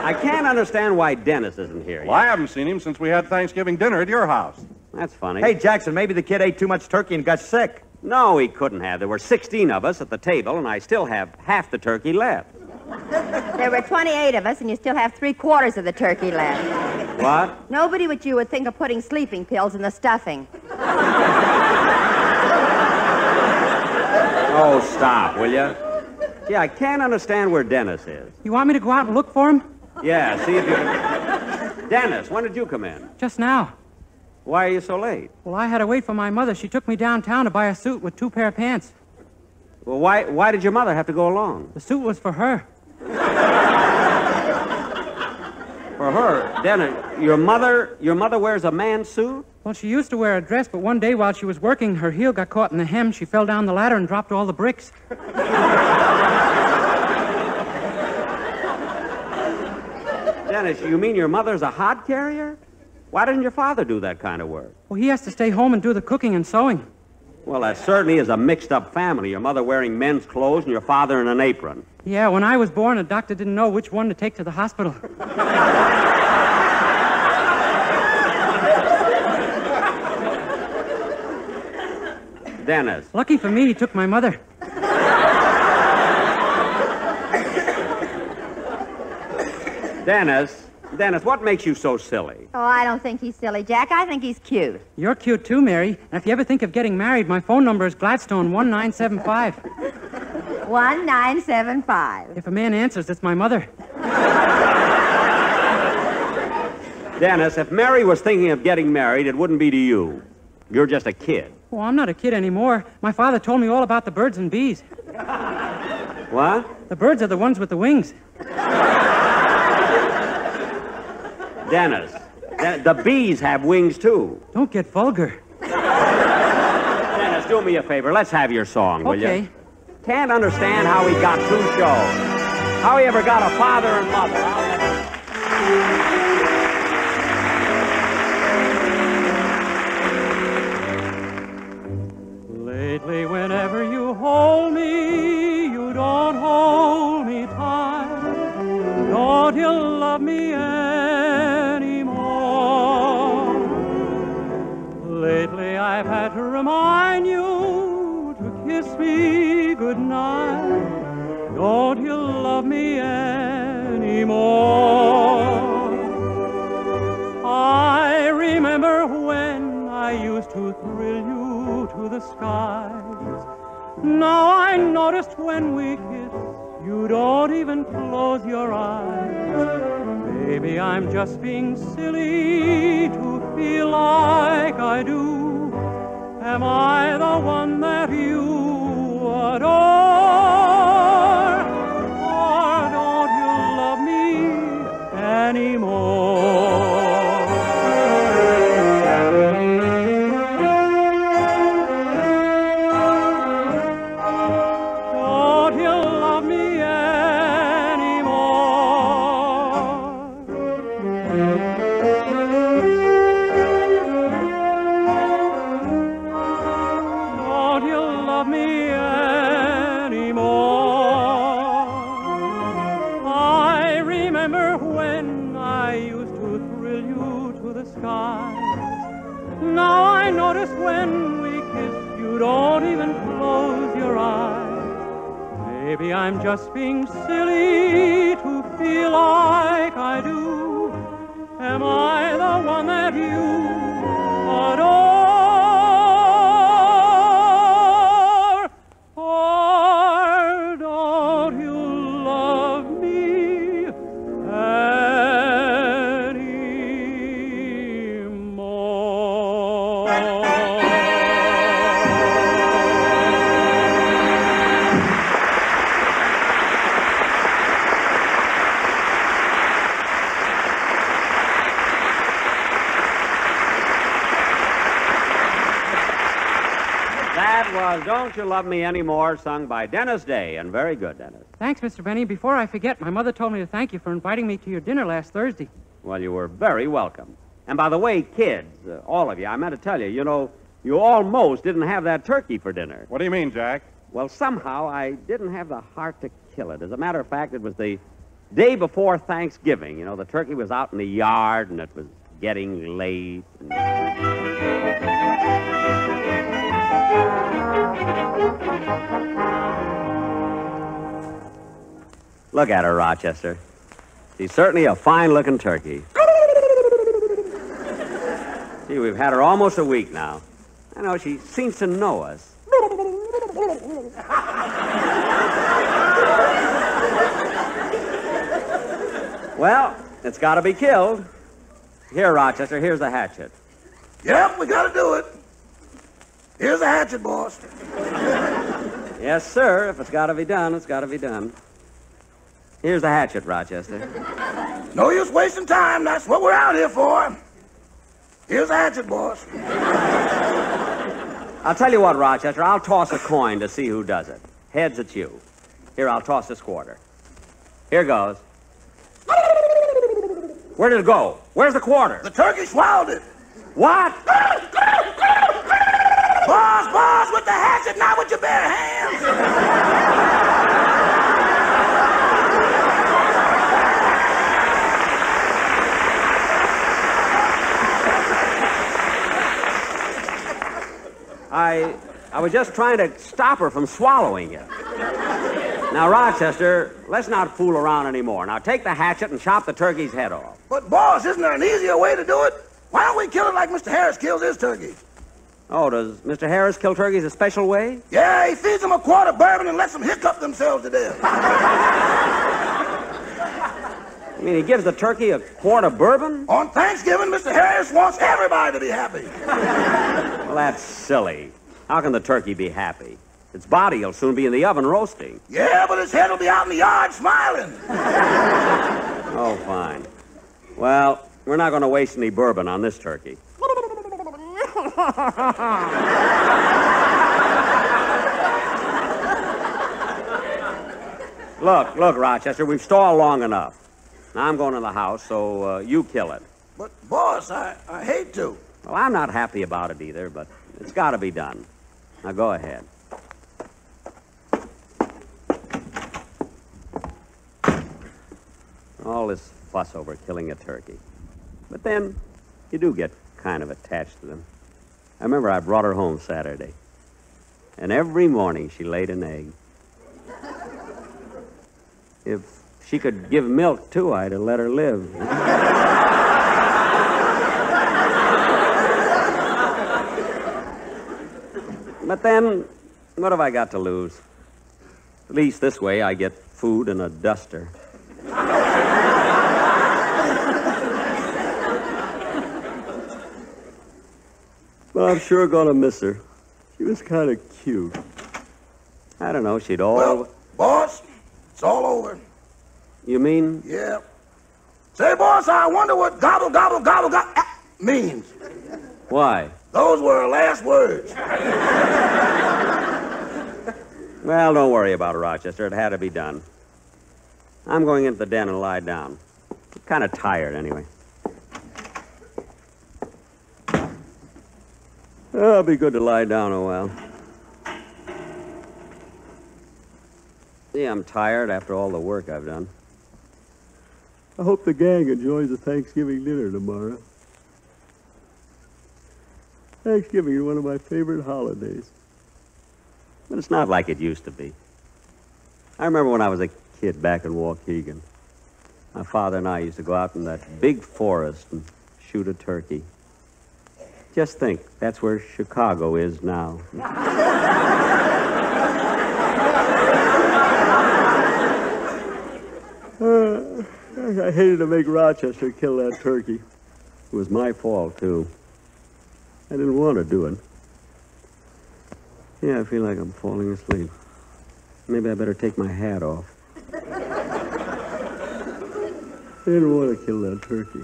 I can't understand why Dennis isn't here. Well, I haven't seen him since we had Thanksgiving dinner at your house. That's funny. Hey, Jackson, maybe the kid ate too much turkey and got sick. No, he couldn't have. There were 16 of us at the table, and I still have half the turkey left. There were 28 of us, and you still have 3/4 of the turkey left. What? Nobody but you would think of putting sleeping pills in the stuffing. Oh, stop, will you? Gee, I can't understand where Dennis is. You want me to go out and look for him? Yeah, see if you can... Dennis, when did you come in? Just now. Why are you so late? Well, I had to wait for my mother. She took me downtown to buy a suit with 2 pair of pants. Well, why did your mother have to go along? The suit was for her. For her? Dennis, your mother wears a man's suit? Well, she used to wear a dress, but one day while she was working, her heel got caught in the hem. She fell down the ladder and dropped all the bricks. Dennis, you mean your mother's a hod carrier? Why didn't your father do that kind of work? Well, he has to stay home and do the cooking and sewing. Well, that certainly is a mixed-up family. Your mother wearing men's clothes and your father in an apron. Yeah, when I was born, a doctor didn't know which one to take to the hospital. Dennis. Lucky for me, he took my mother. Dennis, what makes you so silly? Oh, I don't think he's silly, Jack. I think he's cute. You're cute too, Mary. And if you ever think of getting married, my phone number is Gladstone 1975. 1975. If a man answers, it's my mother. Dennis, if Mary was thinking of getting married, it wouldn't be to you. You're just a kid. Oh, I'm not a kid anymore. My father told me all about the birds and bees. What? The birds are the ones with the wings. Dennis, the bees have wings, too. Don't get vulgar. Dennis, do me a favor. Let's have your song, will you? Okay. Can't understand how he got two shows. How he ever got a father and mother. Lately, whenever you hold me, you don't hold me tight. Don't you love me anymore? Lately, I've had to remind you to kiss me goodnight. Don't you love me anymore? I remember when I used to thrill you to the skies. Now I noticed when we kiss, you don't even close your eyes. Maybe I'm just being silly to feel like I do. Am I the one that you adore? Or don't you love me anymore? Maybe I'm just being silly to feel like I do. Am I the one that you adore? Or don't you love me anymore? Don't You Love Me Anymore, sung by Dennis Day, and very good, Dennis. Thanks, Mr. Benny. Before I forget, my mother told me to thank you for inviting me to your dinner last Thursday. Well, you were very welcome. And by the way, kids, all of you, I meant to tell you, you almost didn't have that turkey for dinner. What do you mean, Jack? Well, somehow I didn't have the heart to kill it. As a matter of fact, it was the day before Thanksgiving. The turkey was out in the yard, and it was getting late. Look at her, Rochester. She's certainly a fine-looking turkey. See, we've had her almost a week now. I know, she seems to know us. Well, it's got to be killed. Here, Rochester, here's the hatchet. Yep, we got to do it. Here's the hatchet, boss. Yes, sir. If it's got to be done, it's got to be done. Here's the hatchet, Rochester. No use wasting time. That's what we're out here for. Here's the hatchet, boss. I'll tell you what, Rochester. I'll toss a coin to see who does it. Heads, it's you. Here, I'll toss this quarter. Here goes. Where did it go? Where's the quarter? The turkey swallowed it. What? Boss, hatchet, not with your bare hands. I was just trying to stop her from swallowing it. Now, Rochester, let's not fool around anymore. Now, take the hatchet and chop the turkey's head off. But, boss, isn't there an easier way to do it? Why don't we kill it like Mr. Harris kills his turkey? Oh, does Mr. Harris kill turkeys a special way? Yeah, he feeds them a quart of bourbon and lets them hiccup themselves to death. You mean he gives the turkey a quart of bourbon? On Thanksgiving, Mr. Harris wants everybody to be happy. Well, that's silly. How can the turkey be happy? Its body will soon be in the oven roasting. Yeah, but his head will be out in the yard smiling. Oh, fine. Well, we're not going to waste any bourbon on this turkey. Look, Rochester, we've stalled long enough. Now I'm going to the house, so you kill it. But, boss, I hate to. Well, I'm not happy about it either, but it's got to be done. Now go ahead. All this fuss over killing a turkey. But then, you do get kind of attached to them. I remember I brought her home Saturday. And every morning she laid an egg. If she could give milk, too, I'd have let her live. But then, what have I got to lose? At least this way I get food and a duster. Well, I'm sure gonna miss her. She was kind of cute. I don't know, she'd all... Well, boss, it's all over. You mean? Yeah. Say, boss, I wonder what gobble, gobble, gobble, gobble means. Why? Those were her last words. Well, don't worry about it, Rochester. It had to be done. I'm going into the den and lie down. I'm kind of tired, anyway. It'll be good to lie down a while. See, I'm tired after all the work I've done. I hope the gang enjoys the Thanksgiving dinner tomorrow. Thanksgiving is one of my favorite holidays. But it's not like it used to be. I remember when I was a kid back in Waukegan. My father and I used to go out in that big forest and shoot a turkey. Just think, that's where Chicago is now. I hated to make Rochester kill that turkey. It was my fault, too. I didn't want to do it. Yeah, I feel like I'm falling asleep. Maybe I better take my hat off. I didn't want to kill that turkey.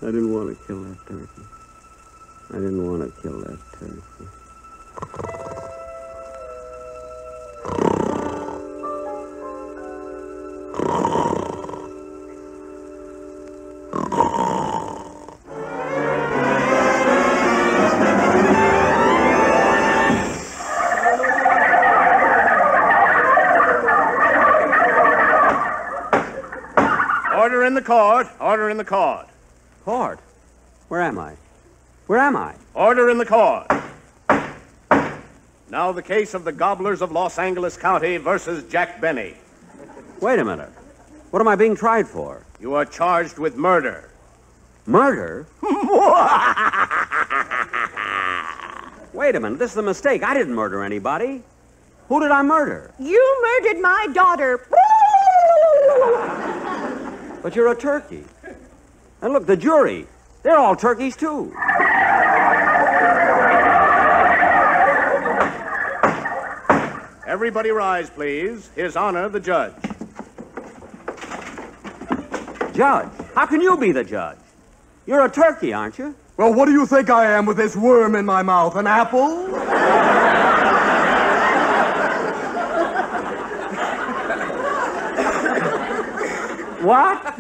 I didn't want to kill that turkey. I didn't want to kill that turkey. Order in the court. Order in the court. Court? Where am I? Where am I? Order in the court. Now the case of the Gobblers of Los Angeles County versus Jack Benny. Wait a minute. What am I being tried for? You are charged with murder. Murder? Wait a minute. This is a mistake. I didn't murder anybody. Who did I murder? You murdered my daughter. But you're a turkey. And look, the jury. They're all turkeys, too. Everybody rise, please. His Honor, the judge. Judge? How can you be the judge? You're a turkey, aren't you? Well, what do you think I am with this worm in my mouth? An apple? What?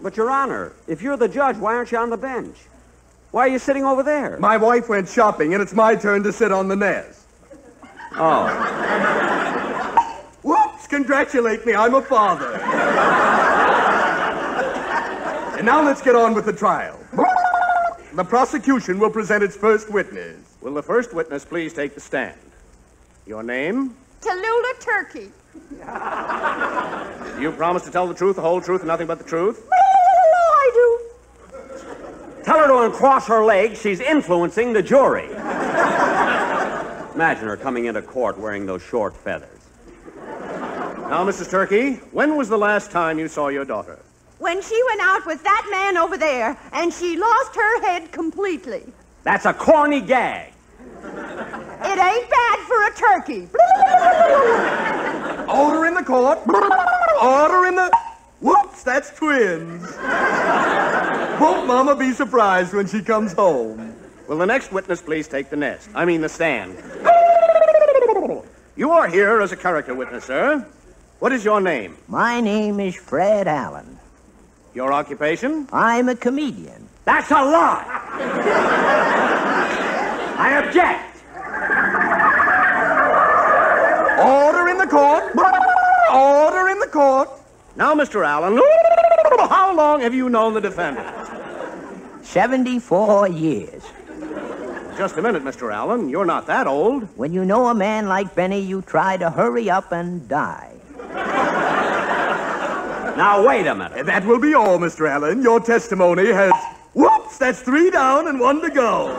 But, Your Honor, if you're the judge, why aren't you on the bench? Why are you sitting over there? My wife went shopping, and it's my turn to sit on the nest. Oh. Whoops! Congratulate me, I'm a father. And now let's get on with the trial. The prosecution will present its first witness. Will the first witness please take the stand? Your name? Tallulah Turkey. You promise to tell the truth, the whole truth, and nothing but the truth? I do. Tell her to uncross her legs. She's influencing the jury. Imagine her coming into court wearing those short feathers. Now, Mrs. Turkey, when was the last time you saw your daughter? When she went out with that man over there, and she lost her head completely. That's a corny gag. It ain't bad for a turkey. Order in the court. Order in the... Whoops, that's twins. Won't Mama be surprised when she comes home? Will the next witness please take the stand? You are here as a character witness, sir. What is your name? My name is Fred Allen. Your occupation? I'm a comedian. That's a lie! I object! Order in the court. Order in the court. Now, Mr. Allen, how long have you known the defendant? 74 years. Just a minute, Mr. Allen. You're not that old. When you know a man like Benny, you try to hurry up and die. Now, wait a minute. That will be all, Mr. Allen. Your testimony has... Whoops! That's 3 down and 1 to go.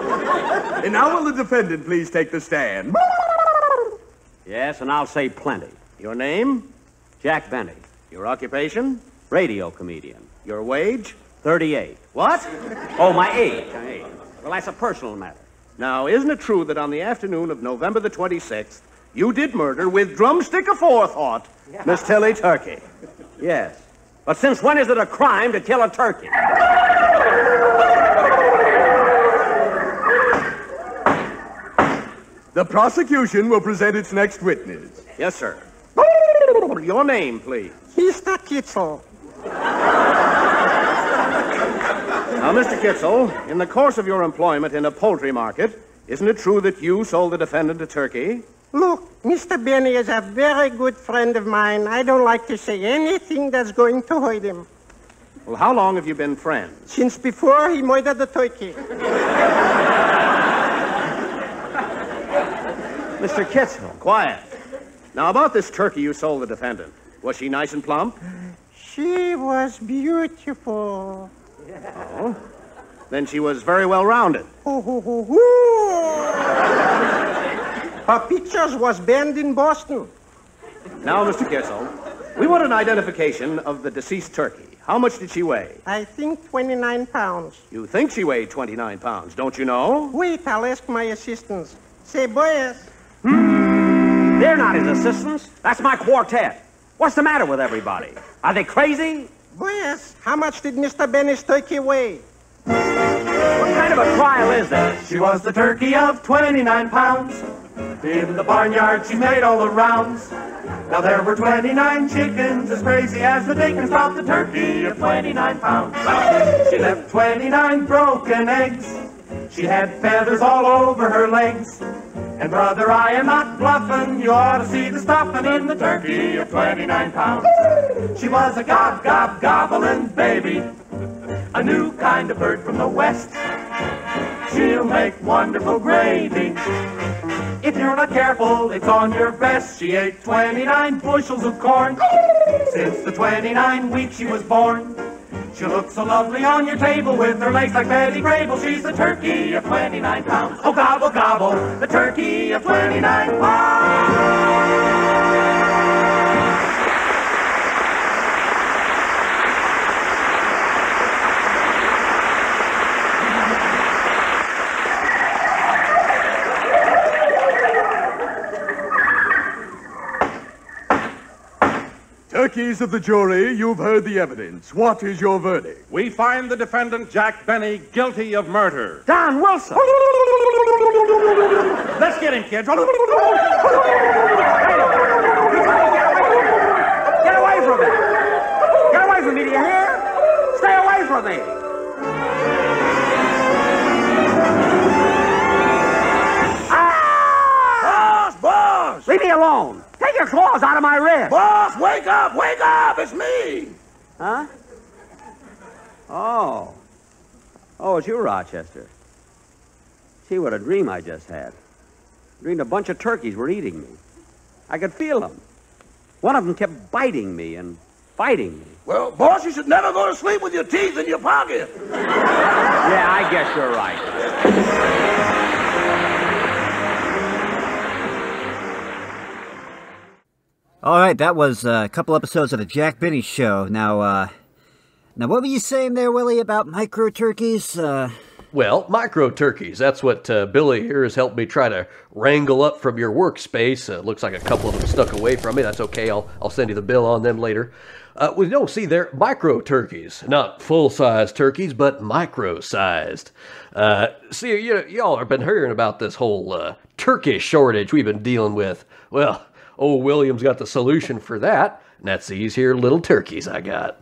And now will the defendant please take the stand? Yes, and I'll say plenty. Your name? Jack Benny. Your occupation? Radio comedian. Your wage? 38. What? Oh, my age. Well, that's a personal matter. Now, isn't it true that on the afternoon of November the 26th, you did murder with drumstick aforethought Miss Tilly Turkey? Yes. But since when is it a crime to kill a turkey? The prosecution will present its next witness. Yes, sir. Your name, please. Mr. Kitzel. Now, Mr. Kitzel, in the course of your employment in a poultry market, isn't it true that you sold the defendant a turkey? Look, Mr. Benny is a very good friend of mine. I don't like to say anything that's going to hurt him. Well, how long have you been friends? Since before he murdered the turkey. Mr. Kitzel, quiet. Now, about this turkey you sold the defendant, was she nice and plump? She was beautiful. Oh? Then she was very well-rounded. Her pictures was banned in Boston. Now, Mr. Kitzel, we want an identification of the deceased turkey. How much did she weigh? I think 29 pounds. You think she weighed 29 pounds, don't you know? Wait, I'll ask my assistants. Say, boys. They're not his assistants. That's my quartet. What's the matter with everybody? Are they crazy? Boys, how much did Mr. Benny's turkey weigh? What kind of a trial is this? She was the turkey of 29 pounds. In the barnyard, she made all the rounds. Now there were 29 chickens, as crazy as the Dickens brought the turkey of 29 pounds. She left 29 broken eggs. She had feathers all over her legs. And brother, I am not bluffing. You ought to see the stuffing in the turkey of 29 pounds. She was a gobbling baby, a new kind of bird from the west. She'll make wonderful gravy. If you're not careful, it's on your vest. She ate 29 bushels of corn since the 29 weeks she was born. She'll look so lovely on your table with her legs like Betty Grable. She's the turkey of 29 pounds. Oh, gobble, gobble, the turkey of 29 pounds. Turkeys of the jury, you've heard the evidence. What is your verdict? We find the defendant, Jack Benny, guilty of murder. Don Wilson! Let's get him, kids. Get away from me! Get away from me, do you hear? Stay away from me! alone. Take your claws out of my wrist. Boss, wake up, wake up. It's me. Huh? Oh. Oh, it's you, Rochester. See what a dream I just had. Dreamed a bunch of turkeys were eating me. I could feel them. One of them kept biting me and fighting me. Well, boss, you should never go to sleep with your teeth in your pocket. Yeah, I guess you're right. All right, that was a couple episodes of the Jack Benny Show. Now what were you saying there, Willie, about micro turkeys? Well, micro turkeys. That's what Billy here has helped me try to wrangle up from your workspace. Looks like a couple of them stuck away from me. That's okay. I'll send you the bill on them later. Well, no, see, they're micro turkeys. Not full-sized turkeys, but micro-sized. See, y'all have been hearing about this whole turkey shortage we've been dealing with. Well, old William's got the solution for that, and that's these here little turkeys I got.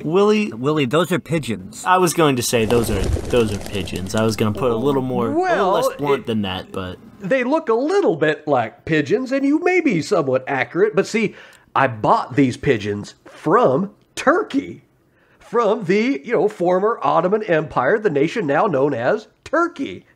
Willie, those are pigeons. I was going to say those are pigeons. I was going to put a little less blunt than that, but they look a little bit like pigeons, and you may be somewhat accurate. But see, I bought these pigeons from Turkey, from the former Ottoman Empire, the nation now known as Turkey.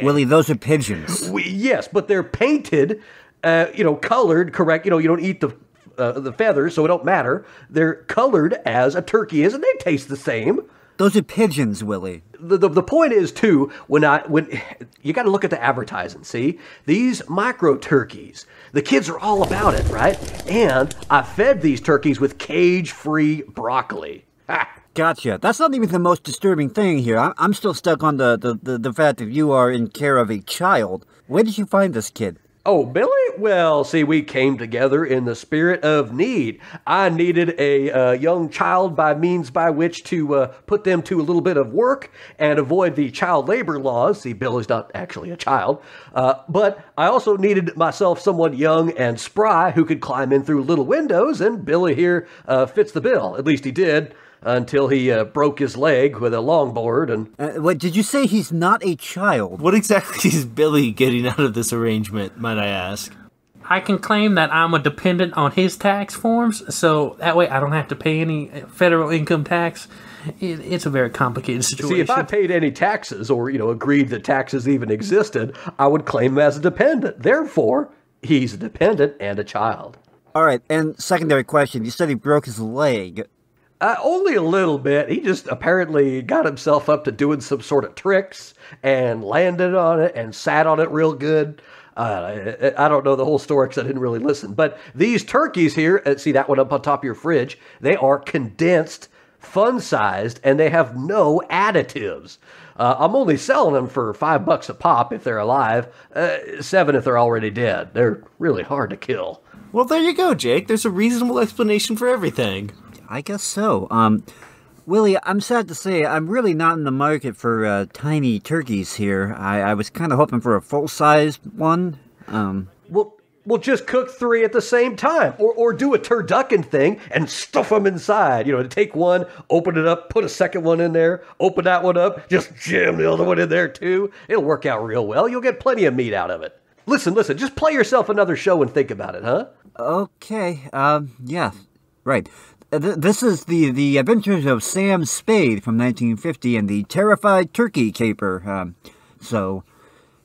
Willie, those are pigeons. Yes, but they're painted, colored correct. You don't eat the feathers, so it don't matter. They're colored as a turkey is, and they taste the same. Those are pigeons, Willie. The point is, too, when you got to look at the advertising, see? These micro turkeys, the kids are all about it, right? And I fed these turkeys with cage-free broccoli. Ha! Gotcha. That's not even the most disturbing thing here. I'm still stuck on the fact that you are in care of a child. Where did you find this kid? Oh, Billy? Well, see, we came together in the spirit of need. I needed a young child by means by which to put them to a little bit of work and avoid the child labor laws. See, Billy's not actually a child. But I also needed myself someone young and spry who could climb in through little windows, and Billy here fits the bill. At least he did. Until he broke his leg with a longboard and... What, did you say he's not a child? What exactly is Billy getting out of this arrangement, might I ask? I can claim that I'm a dependent on his tax forms, so that way I don't have to pay any federal income tax. It's a very complicated situation. See, if I paid any taxes or, agreed that taxes even existed, I would claim him as a dependent. Therefore, he's a dependent and a child. All right, and secondary question. You said he broke his leg. Only a little bit. He just apparently got himself up to doing some sort of tricks and landed on it and sat on it real good. I don't know the whole story because I didn't really listen. But these turkeys here, see that one up on top of your fridge, they are condensed, fun-sized, and they have no additives. I'm only selling them for $5 a pop if they're alive, $7 if they're already dead. They're really hard to kill. Well, there you go, Jake. There's a reasonable explanation for everything. I guess so. Willie, I'm sad to say I'm really not in the market for tiny turkeys here. I was kind of hoping for a full-sized one. We'll just cook 3 at the same time, or do a turducken thing and stuff them inside. To take one, open it up, put a second one in there, open that one up, just jam the other one in there too. It'll work out real well. You'll get plenty of meat out of it. Listen, just play yourself another show and think about it, huh? Okay, yeah, right. This is the Adventures of Sam Spade from 1950 and the Terrified Turkey Caper. So,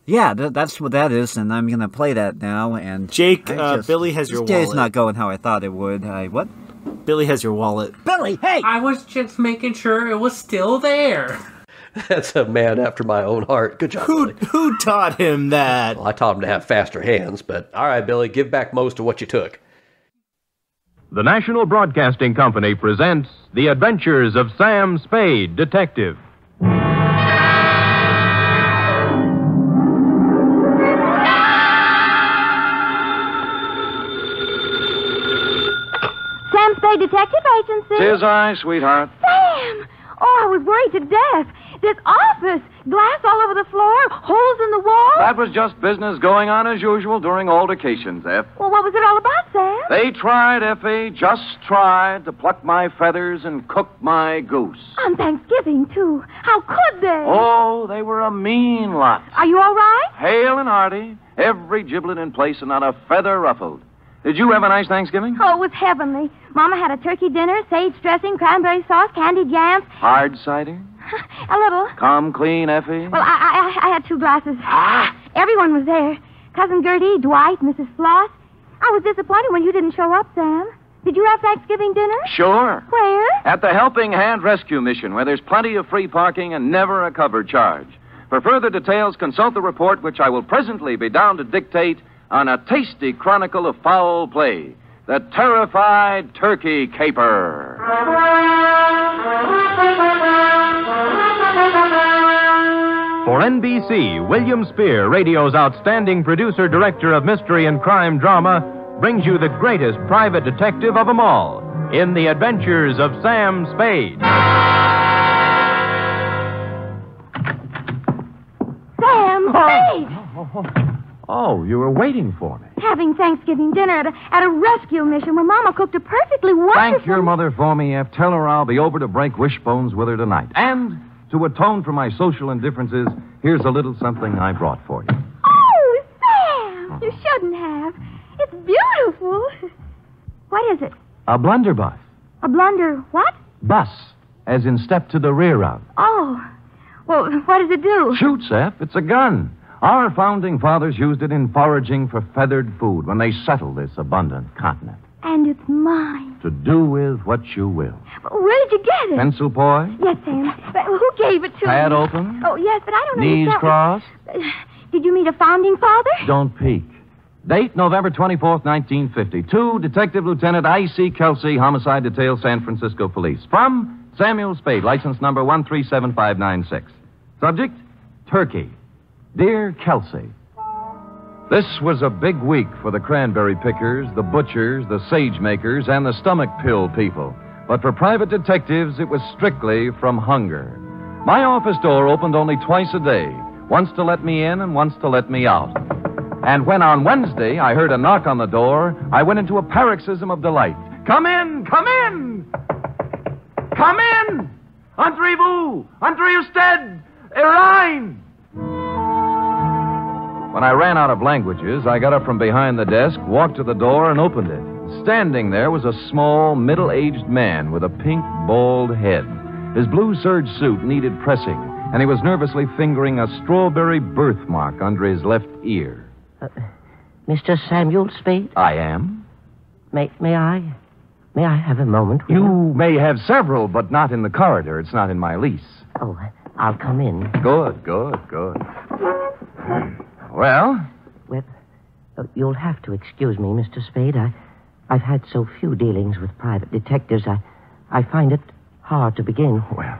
yeah, that's what that is, and I'm gonna play that now. And Jake, Billy has your wallet. This day's not going how I thought it would. What? Billy has your wallet. Billy, hey! I was just making sure it was still there. That's a man after my own heart. Good job, Billy. Who taught him that? Well, I taught him to have faster hands, but all right, Billy, give back most of what you took. The National Broadcasting Company presents The Adventures of Sam Spade, Detective. Sam Spade Detective Agency. 'Tis I, sweetheart. Sam! Oh, I was worried to death. This office, glass all over the floor, holes in the wall. That was just business going on as usual during altercations, F. Well, what was it all about, Sam? They tried, Effie, just tried to pluck my feathers and cook my goose. On Thanksgiving, too. How could they? Oh, they were a mean lot. Are you all right? Hale and hearty. Every giblet in place and not a feather ruffled. Did you have a nice Thanksgiving? Oh, it was heavenly. Mama had a turkey dinner, sage dressing, cranberry sauce, candied yams. Hard cider? A little. Come clean, Effie? Well, I had 2 glasses. Everyone was there. Cousin Gertie, Dwight, Mrs. Floss. I was disappointed when you didn't show up, Sam. Did you have Thanksgiving dinner? Sure. Where? At the Helping Hand Rescue Mission, where there's plenty of free parking and never a cover charge. For further details, consult the report, which I will presently be down to dictate on a tasty chronicle of foul play, The Terrified Turkey Caper. For NBC, William Spear, radio's outstanding producer-director of mystery and crime drama, brings you the greatest private detective of them all in The Adventures of Sam Spade. Sam Spade! Oh, you were waiting for me. Having Thanksgiving dinner at a rescue mission where Mama cooked a perfectly wonderful... Thank your mother for me, F. Tell her I'll be over to break wishbones with her tonight. And to atone for my social indifferences, here's a little something I brought for you. Oh, Sam! You shouldn't have. It's beautiful. What is it? A blunderbuss. A blunder what? Bus, as in step to the rear of. Oh. Well, what does it do? Shoots, F. It's a gun. Our founding fathers used it in foraging for feathered food when they settled this abundant continent. And it's mine. To do with what you will. Where did you get it? Pencil boy? Yes, Sam. But who gave it to Pad me? open? Oh, yes, but I don't know. Knees crossed? Did you meet a founding father? Don't peek. Date, November 24th, 1950. To Detective Lieutenant I.C. Kelsey, Homicide Detail, San Francisco Police. From Samuel Spade, license number 137596. Subject, Turkey. Dear Kelsey, this was a big week for the cranberry pickers, the butchers, the sage makers, and the stomach pill people. But for private detectives, it was strictly from hunger. My office door opened only twice a day, once to let me in and once to let me out. And when on Wednesday I heard a knock on the door, I went into a paroxysm of delight. Come in! Come in! Come in! Entrez-vous! Entrez usted! Erine! When I ran out of languages, I got up from behind the desk, walked to the door, and opened it. Standing there was a small, middle-aged man with a pink, bald head. His blue serge suit needed pressing, and he was nervously fingering a strawberry birthmark under his left ear. Mr. Samuel Spade? I am. May I have a moment? You may have several, but not in the corridor. It's not in my lease. Oh, I'll come in. Good. Well? Well, you'll have to excuse me, Mr. Spade. I've had so few dealings with private detectives. I find it hard to begin. Well.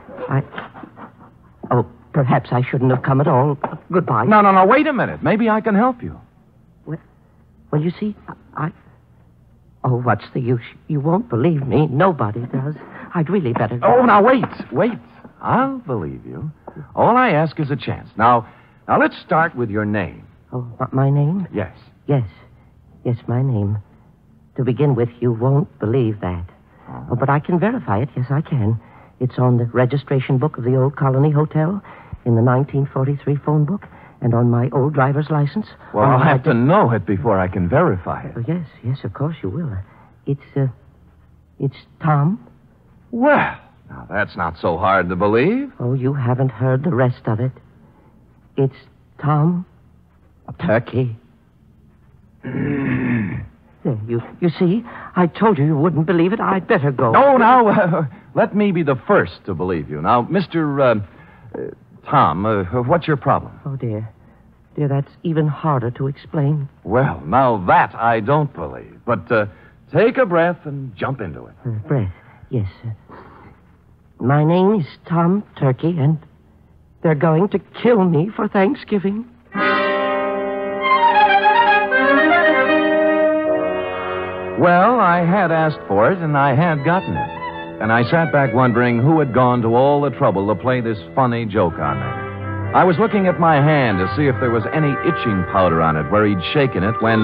Oh, perhaps I shouldn't have come at all. Goodbye. No, wait a minute. Maybe I can help you. Well, you see, Oh, what's the use? You won't believe me. Nobody does. I'd really better... Oh, now, wait. I'll believe you. All I ask is a chance. Now, let's start with your name. Oh, my name? Yes. Yes, my name. To begin with, you won't believe that. Oh, but I can verify it. Yes, I can. It's on the registration book of the Old Colony Hotel, in the 1943 phone book, and on my old driver's license. Well, I'll have to know it before I can verify it. Oh, yes, of course you will. It's Tom. Well, now that's not so hard to believe. Oh, you haven't heard the rest of it. It's Tom Turkey. You see, I told you wouldn't believe it. I'd better go. No, now, let me be the first to believe you. Now, Mr. Tom, what's your problem? Oh, dear, that's even harder to explain. Well, now that I don't believe. But take a breath and jump into it. Breath, yes. My name is Tom Turkey, and they're going to kill me for Thanksgiving. Well, I had asked for it, and I had gotten it. And I sat back wondering who had gone to all the trouble to play this funny joke on me. I was looking at my hand to see if there was any itching powder on it where he'd shaken it when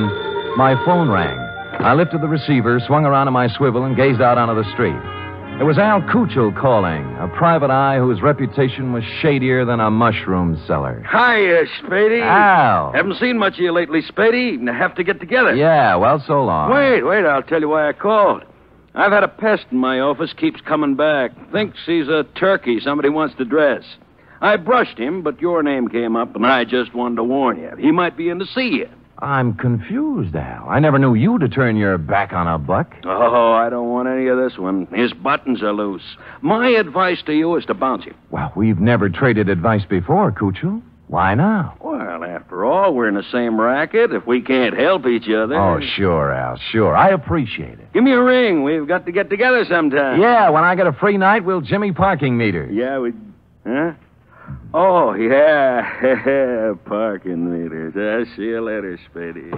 my phone rang. I lifted the receiver, swung around on my swivel, and gazed out onto the street. It was Al Kuchel calling, a private eye whose reputation was shadier than a mushroom cellar. Hiya, Spady. Al. Haven't seen much of you lately, Spady. Have to get together. Yeah, well, so long. Wait, I'll tell you why I called. I've had a pest in my office, keeps coming back. Thinks he's a turkey somebody wants to dress. I brushed him, but your name came up, and I just wanted to warn you. He might be in to see you. I'm confused, Al. I never knew you to turn your back on a buck. Oh, I don't want any of this one. His buttons are loose. My advice to you is to bounce him. Well, we've never traded advice before, Kuchel. Why now? Well, after all, we're in the same racket. If we can't help each other... Oh, sure, Al, sure. I appreciate it. Give me a ring. We've got to get together sometime. Yeah, when I get a free night, we'll Jimmy parking meters. Yeah, we... Huh? Oh, yeah. Parking meters. I'll see you later, Spady.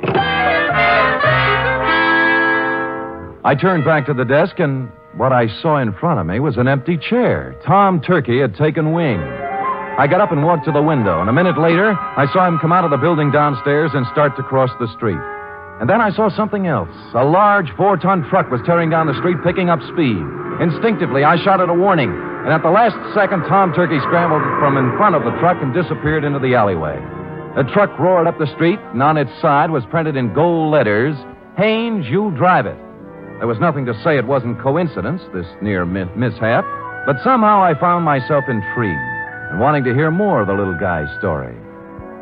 I turned back to the desk, and what I saw in front of me was an empty chair. Tom Turkey had taken wing. I got up and walked to the window, and a minute later, I saw him come out of the building downstairs and start to cross the street. And then I saw something else. A large 4-ton truck was tearing down the street, picking up speed. Instinctively, I shouted a warning, and at the last second, Tom Turkey scrambled from in front of the truck and disappeared into the alleyway. The truck roared up the street, and on its side was printed in gold letters, "Haynes, you drive it." There was nothing to say it wasn't coincidence, this near mishap, but somehow I found myself intrigued and wanting to hear more of the little guy's story.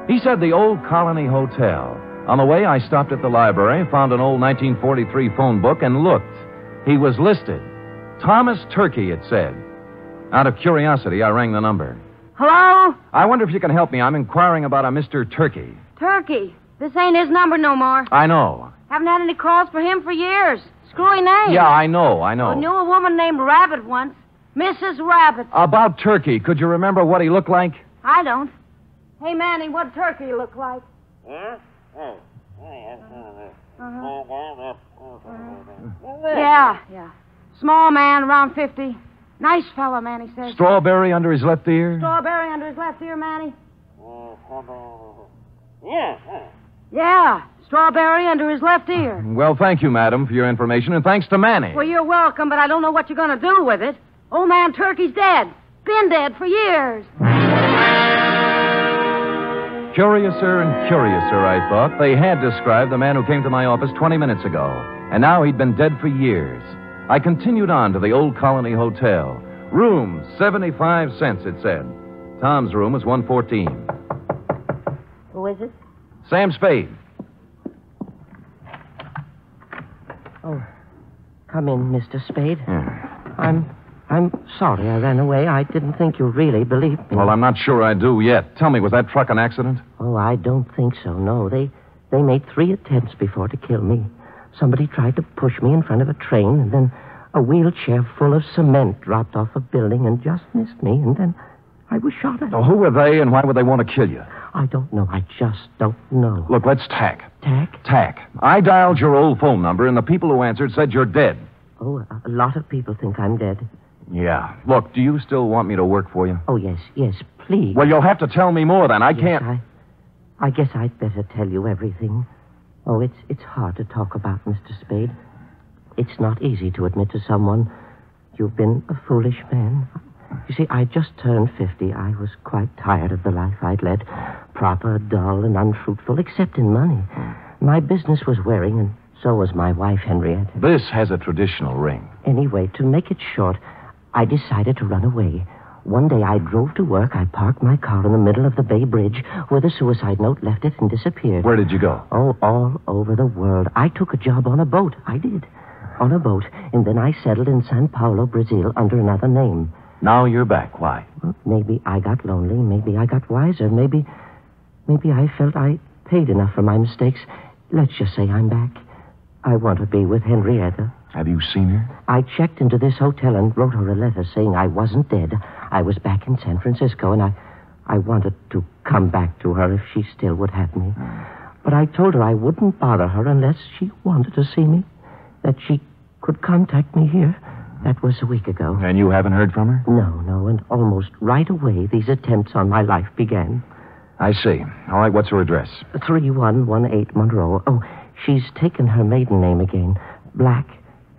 He said the Old Colony Hotel. On the way, I stopped at the library, found an old 1943 phone book, and looked. He was listed. Thomas Turkey, it said. Out of curiosity, I rang the number. Hello? I wonder if you can help me. I'm inquiring about a Mr. Turkey. Turkey. This ain't his number no more. I know. Haven't had any calls for him for years. Screwy name. Yeah, I know. I knew a woman named Rabbit once. Mrs. Rabbit. About Turkey, could you remember what he looked like? I don't. Hey, Manny, what Turkey look like? Yeah. Small man, around 50. Nice fella, Manny says. Strawberry under his left ear? Strawberry under his left ear, Manny? Yeah, strawberry under his left ear. Well, thank you, madam, for your information, and thanks to Manny. Well, you're welcome, but I don't know what you're going to do with it. Old man Turkey's dead. Been dead for years. Curiouser and curiouser, I thought. They had described the man who came to my office 20 minutes ago, and now he'd been dead for years. I continued on to the Old Colony Hotel. Room, 75 cents, it said. Tom's room was 114. Who is it? Sam Spade. Oh, come in, Mr. Spade. Yeah. I'm sorry I ran away. I didn't think you really believed me. Well, I'm not sure I do yet. Tell me, was that truck an accident? Oh, I don't think so, no. They made 3 attempts before to kill me. Somebody tried to push me in front of a train, and then a wheelchair full of cement dropped off a building and just missed me, and then I was shot at. Oh, who were they, and why would they want to kill you? I don't know. I just don't know. Look, let's tack. Tack? Tack. I dialed your old phone number, and the people who answered said you're dead. Oh, a lot of people think I'm dead. Yeah. Look, do you still want me to work for you? Oh, yes, please. Well, you'll have to tell me more then. I can't... I guess I'd better tell you everything. Oh, it's hard to talk about, Mr. Spade. It's not easy to admit to someone you've been a foolish man. You see, I just turned 50. I was quite tired of the life I'd led. Proper, dull, and unfruitful, except in money. My business was wearing, and so was my wife, Henrietta. This has a traditional ring. Anyway, to make it short, I decided to run away. One day I drove to work. I parked my car in the middle of the Bay Bridge where the suicide note left it and disappeared. Where did you go? Oh, all over the world. I took a job on a boat. I did. On a boat. And then I settled in Sao Paulo, Brazil, under another name. Now you're back. Why? Well, maybe I got lonely. Maybe I got wiser. Maybe I felt I paid enough for my mistakes. Let's just say I'm back. I want to be with Henrietta. Have you seen her? I checked into this hotel and wrote her a letter saying I wasn't dead. I was back in San Francisco, and I wanted to come back to her if she still would have me. But I told her I wouldn't bother her unless she wanted to see me, that she could contact me here. That was a week ago. And you haven't heard from her? No, and almost right away these attempts on my life began. I see. All right, what's her address? 3118 Monroe. Oh, she's taken her maiden name again. Black.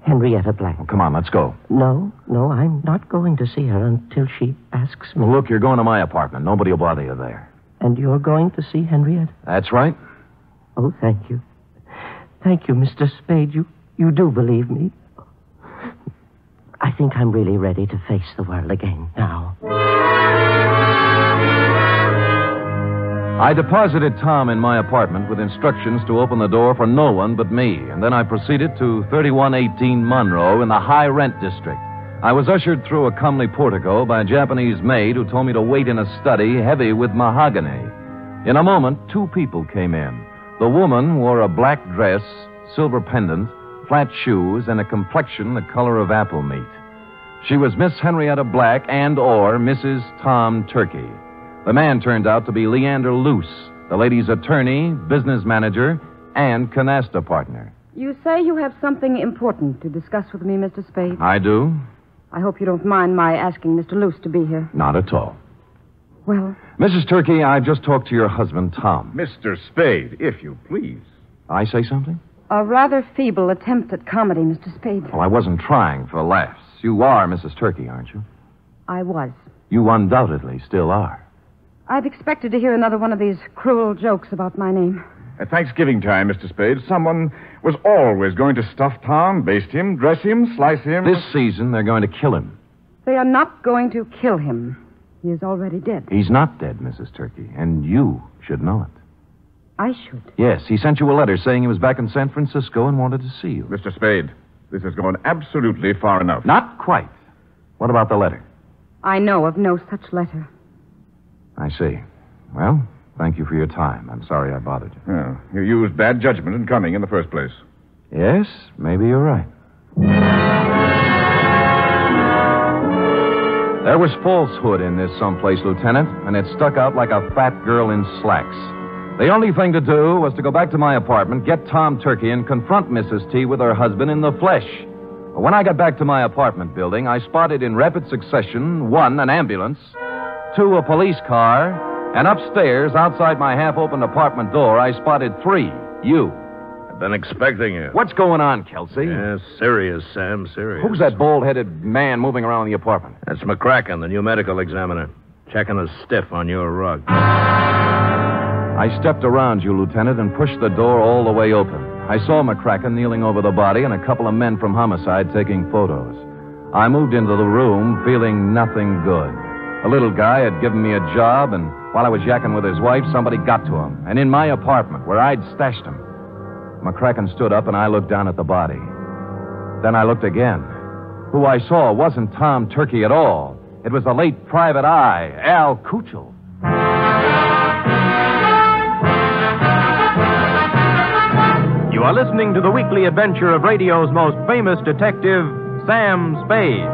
Henrietta Black. Well, come on, let's go. No, I'm not going to see her until she asks me. Look, you're going to my apartment. Nobody will bother you there. And you're going to see Henrietta? That's right. Oh, thank you. Thank you, Mr. Spade. You do believe me. I think I'm really ready to face the world again now. I deposited Tom in my apartment with instructions to open the door for no one but me, and then I proceeded to 3118 Monroe in the high-rent district. I was ushered through a comely portico by a Japanese maid who told me to wait in a study heavy with mahogany. In a moment, two people came in. The woman wore a black dress, silver pendant, flat shoes, and a complexion the color of apple meat. She was Miss Henrietta Black and/or Mrs. Tom Turkey. The man turned out to be Leander Luce, the lady's attorney, business manager, and canasta partner. You say you have something important to discuss with me, Mr. Spade. I do? I hope you don't mind my asking Mr. Luce to be here. Not at all. Well, Mrs. Turkey, I just talked to your husband, Tom. Mr. Spade, if you please. I say something? a rather feeble attempt at comedy, Mr. Spade. Well, I wasn't trying for laughs. You are Mrs. Turkey, aren't you? I was. You undoubtedly still are. I've expected to hear another one of these cruel jokes about my name. At Thanksgiving time, Mr. Spade, someone was always going to stuff Tom, baste him, dress him, slice him. This season, they're going to kill him. They are not going to kill him. He is already dead. He's not dead, Mrs. Turkey, and you should know it. I should. Yes, he sent you a letter saying he was back in San Francisco and wanted to see you. Mr. Spade, this has gone absolutely far enough. Not quite. What about the letter? I know of no such letter. I see. Well, thank you for your time. I'm sorry I bothered you. Yeah, you used bad judgment in coming in the first place. Yes, maybe you're right. There was falsehood in this someplace, Lieutenant, and it stuck out like a fat girl in slacks. The only thing to do was to go back to my apartment, get Tom Turkey, and confront Mrs. T with her husband in the flesh. But when I got back to my apartment building, I spotted in rapid succession, 1, an ambulance, 2, a police car, and upstairs, outside my half-opened apartment door, I spotted 3, you. I've been expecting you. What's going on, Kelsey? Yes, serious, Sam, serious. Who's that bald-headed man moving around the apartment? That's McCracken, the new medical examiner. Checking a stiff on your rug. I stepped around you, Lieutenant, and pushed the door all the way open. I saw McCracken kneeling over the body and a couple of men from Homicide taking photos. I moved into the room feeling nothing good. A little guy had given me a job, and while I was yakking with his wife, somebody got to him. And in my apartment, where I'd stashed him. McCracken stood up, and I looked down at the body. Then I looked again. Who I saw wasn't Tom Turkey at all. It was the late Private Eye, Al Kuchel. You are listening to the weekly adventure of radio's most famous detective, Sam Spade.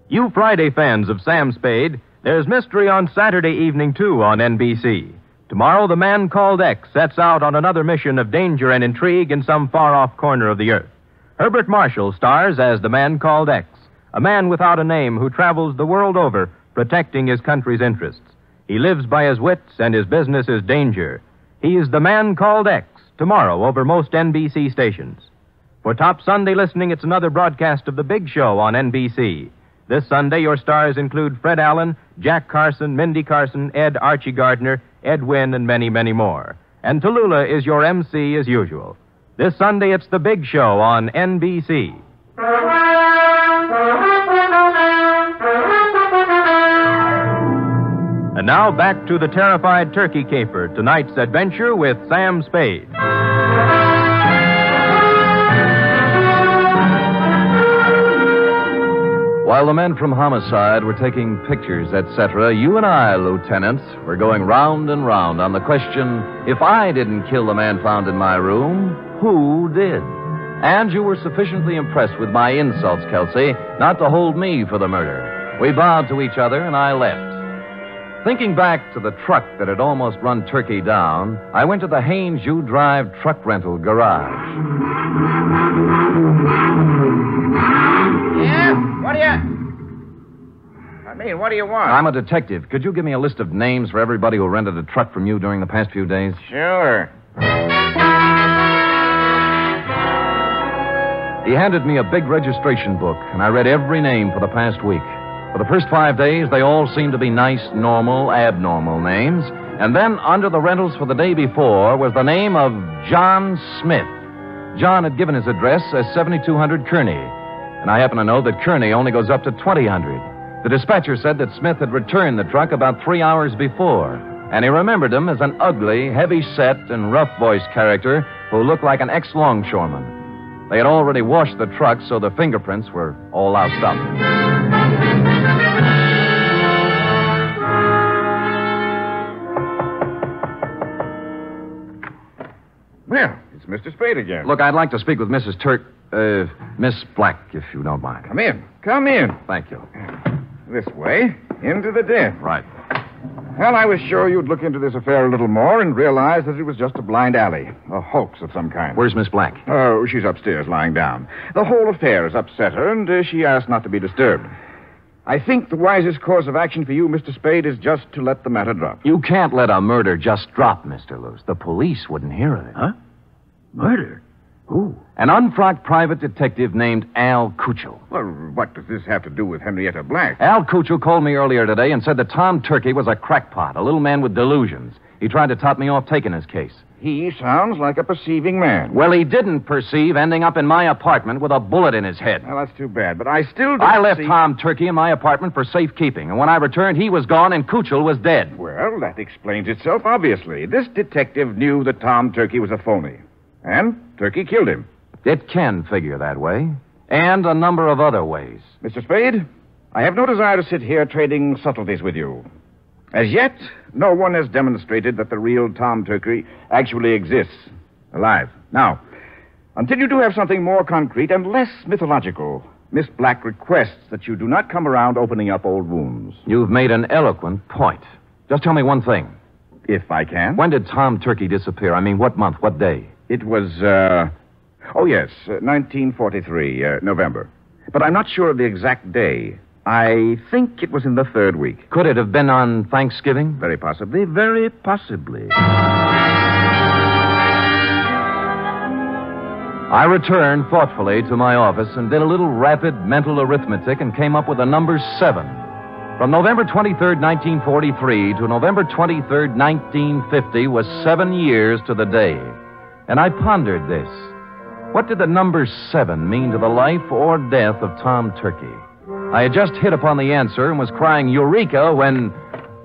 You Friday fans of Sam Spade, there's mystery on Saturday evening, too, on NBC. Tomorrow, the man called X sets out on another mission of danger and intrigue in some far-off corner of the earth. Herbert Marshall stars as the man called X, a man without a name who travels the world over protecting his country's interests. He lives by his wits, and his business is danger. He's the man called X, tomorrow over most NBC stations. For top Sunday listening, it's another broadcast of The Big Show on NBC. This Sunday, your stars include Fred Allen, Jack Carson, Mindy Carson, Ed Archie Gardner, Ed Wynn, and many, many more. And Tallulah is your MC as usual. This Sunday, it's The Big Show on NBC. And now back to the terrified turkey caper, tonight's adventure with Sam Spade. While the men from Homicide were taking pictures, etc., you and I, Lieutenant, were going round and round on the question, if I didn't kill the man found in my room, who did? And you were sufficiently impressed with my insults, Kelsey, not to hold me for the murder. We bowed to each other, and I left. Thinking back to the truck that had almost run Turkey down, I went to the Haynes U Drive truck rental garage. Yeah? What do you want? I'm a detective. Could you give me a list of names for everybody who rented a truck from you during the past few days? Sure. He handed me a big registration book, and I read every name for the past week. For the first 5 days, they all seemed to be nice, normal, abnormal names. And then, under the rentals for the day before, was the name of John Smith. John had given his address as 7200 Kearney, and I happen to know that Kearney only goes up to 2000. The dispatcher said that Smith had returned the truck about 3 hours before, and he remembered him as an ugly, heavy-set, and rough-voiced character who looked like an ex-longshoreman. They had already washed the truck, so the fingerprints were all loused up. Well, it's Mr. Spade again. Look, I'd like to speak with Mrs. Miss Black, if you don't mind. Come in. Come in. Thank you. This way, into the den. Right. Well, I was sure you'd look into this affair a little more and realize that it was just a blind alley, a hoax of some kind. Where's Miss Black? Oh, she's upstairs lying down. The whole affair has upset her, and she asked not to be disturbed. I think the wisest course of action for you, Mr. Spade, is just to let the matter drop. You can't let a murder just drop, Mr. Luce. The police wouldn't hear of it. Huh? Murder? Who? An unfrocked private detective named Al Cuccio. Well, what does this have to do with Henrietta Black? Al Cuccio called me earlier today and said that Tom Turkey was a crackpot, a little man with delusions. He tried to top me off taking his case. He sounds like a perceiving man. Well, he didn't perceive ending up in my apartment with a bullet in his head. Well, that's too bad, but I still don't I left see... Tom Turkey in my apartment for safekeeping, and when I returned, he was gone and Cuccio was dead. Well, that explains itself, obviously. This detective knew that Tom Turkey was a phony, and Turkey killed him. It can figure that way, and a number of other ways. Mr. Spade, I have no desire to sit here trading subtleties with you. As yet, no one has demonstrated that the real Tom Turkey actually exists, alive. Now, until you do have something more concrete and less mythological, Miss Black requests that you do not come around opening up old wounds. You've made an eloquent point. Just tell me one thing. If I can. When did Tom Turkey disappear? I mean, what month, what day? It was, 1943, November. But I'm not sure of the exact day. I think it was in the third week. Could it have been on Thanksgiving? Very possibly, very possibly. I returned thoughtfully to my office and did a little rapid mental arithmetic and came up with the number 7. From November 23rd, 1943 to November 23rd, 1950 was 7 years to the day. And I pondered this. What did the number 7 mean to the life or death of Tom Turkey? I had just hit upon the answer and was crying Eureka when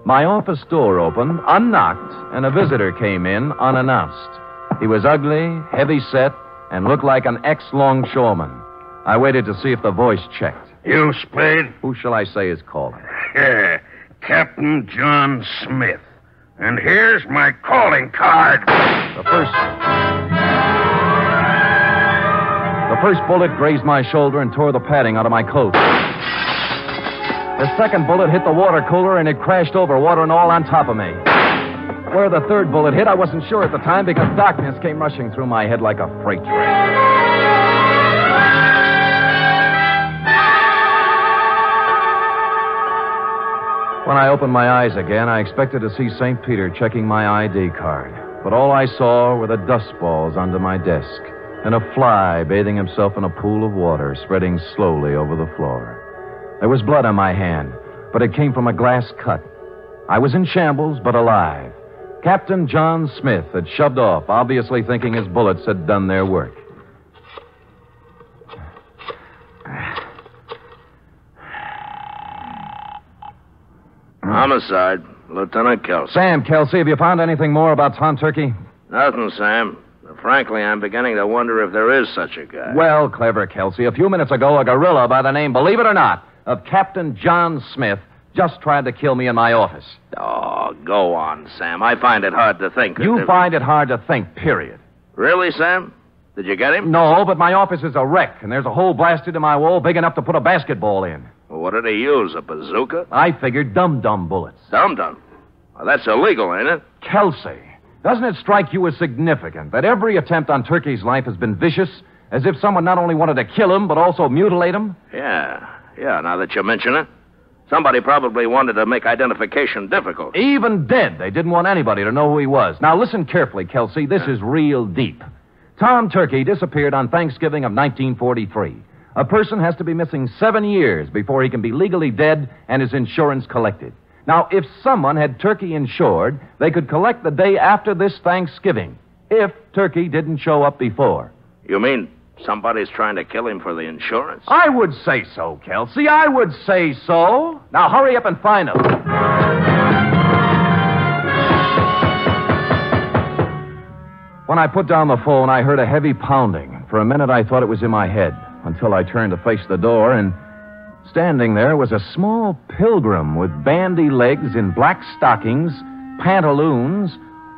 my office door opened, unknocked, and a visitor came in unannounced. He was ugly, heavy-set, and looked like an ex-longshoreman. I waited to see if the voice checked. You, Spade? Who shall I say is calling? Captain John Smith. And here's my calling card. The first bullet grazed my shoulder and tore the padding out of my coat. The second bullet hit the water cooler and it crashed over, water and all on top of me. Where the third bullet hit, I wasn't sure at the time because darkness came rushing through my head like a freight train. When I opened my eyes again, I expected to see St. Peter checking my ID card. But all I saw were the dust balls under my desk and a fly bathing himself in a pool of water spreading slowly over the floor. There was blood on my hand, but it came from a glass cut. I was in shambles, but alive. Captain John Smith had shoved off, obviously thinking his bullets had done their work. Homicide, Lieutenant Kelsey. Sam Kelsey, have you found anything more about Tom Turkey? Nothing, Sam. Frankly, I'm beginning to wonder if there is such a guy. Well, clever Kelsey, a few minutes ago, a gorilla by the name, believe it or not, of Captain John Smith just tried to kill me in my office. Oh, go on, Sam. I find it hard to think. You find it hard to think, period. Really, Sam? Did you get him? No, but my office is a wreck, and there's a hole blasted in my wall big enough to put a basketball in. Well, what did he use, a bazooka? I figured dum-dum bullets. Dum-dum? Well, that's illegal, ain't it? Kelsey, doesn't it strike you as significant that every attempt on Turkey's life has been vicious, as if someone not only wanted to kill him, but also mutilate him? Yeah, now that you mention it. Somebody probably wanted to make identification difficult. Even dead, they didn't want anybody to know who he was. Now, listen carefully, Kelsey. This is real deep. Tom Turkey disappeared on Thanksgiving of 1943. A person has to be missing 7 years before he can be legally dead and his insurance collected. Now, if someone had Turkey insured, they could collect the day after this Thanksgiving, if Turkey didn't show up before. You mean somebody's trying to kill him for the insurance? I would say so, Kelsey. I would say so. Now, hurry up and find him. When I put down the phone, I heard a heavy pounding. For a minute, I thought it was in my head, until I turned to face the door, and standing there was a small pilgrim with bandy legs in black stockings, pantaloons,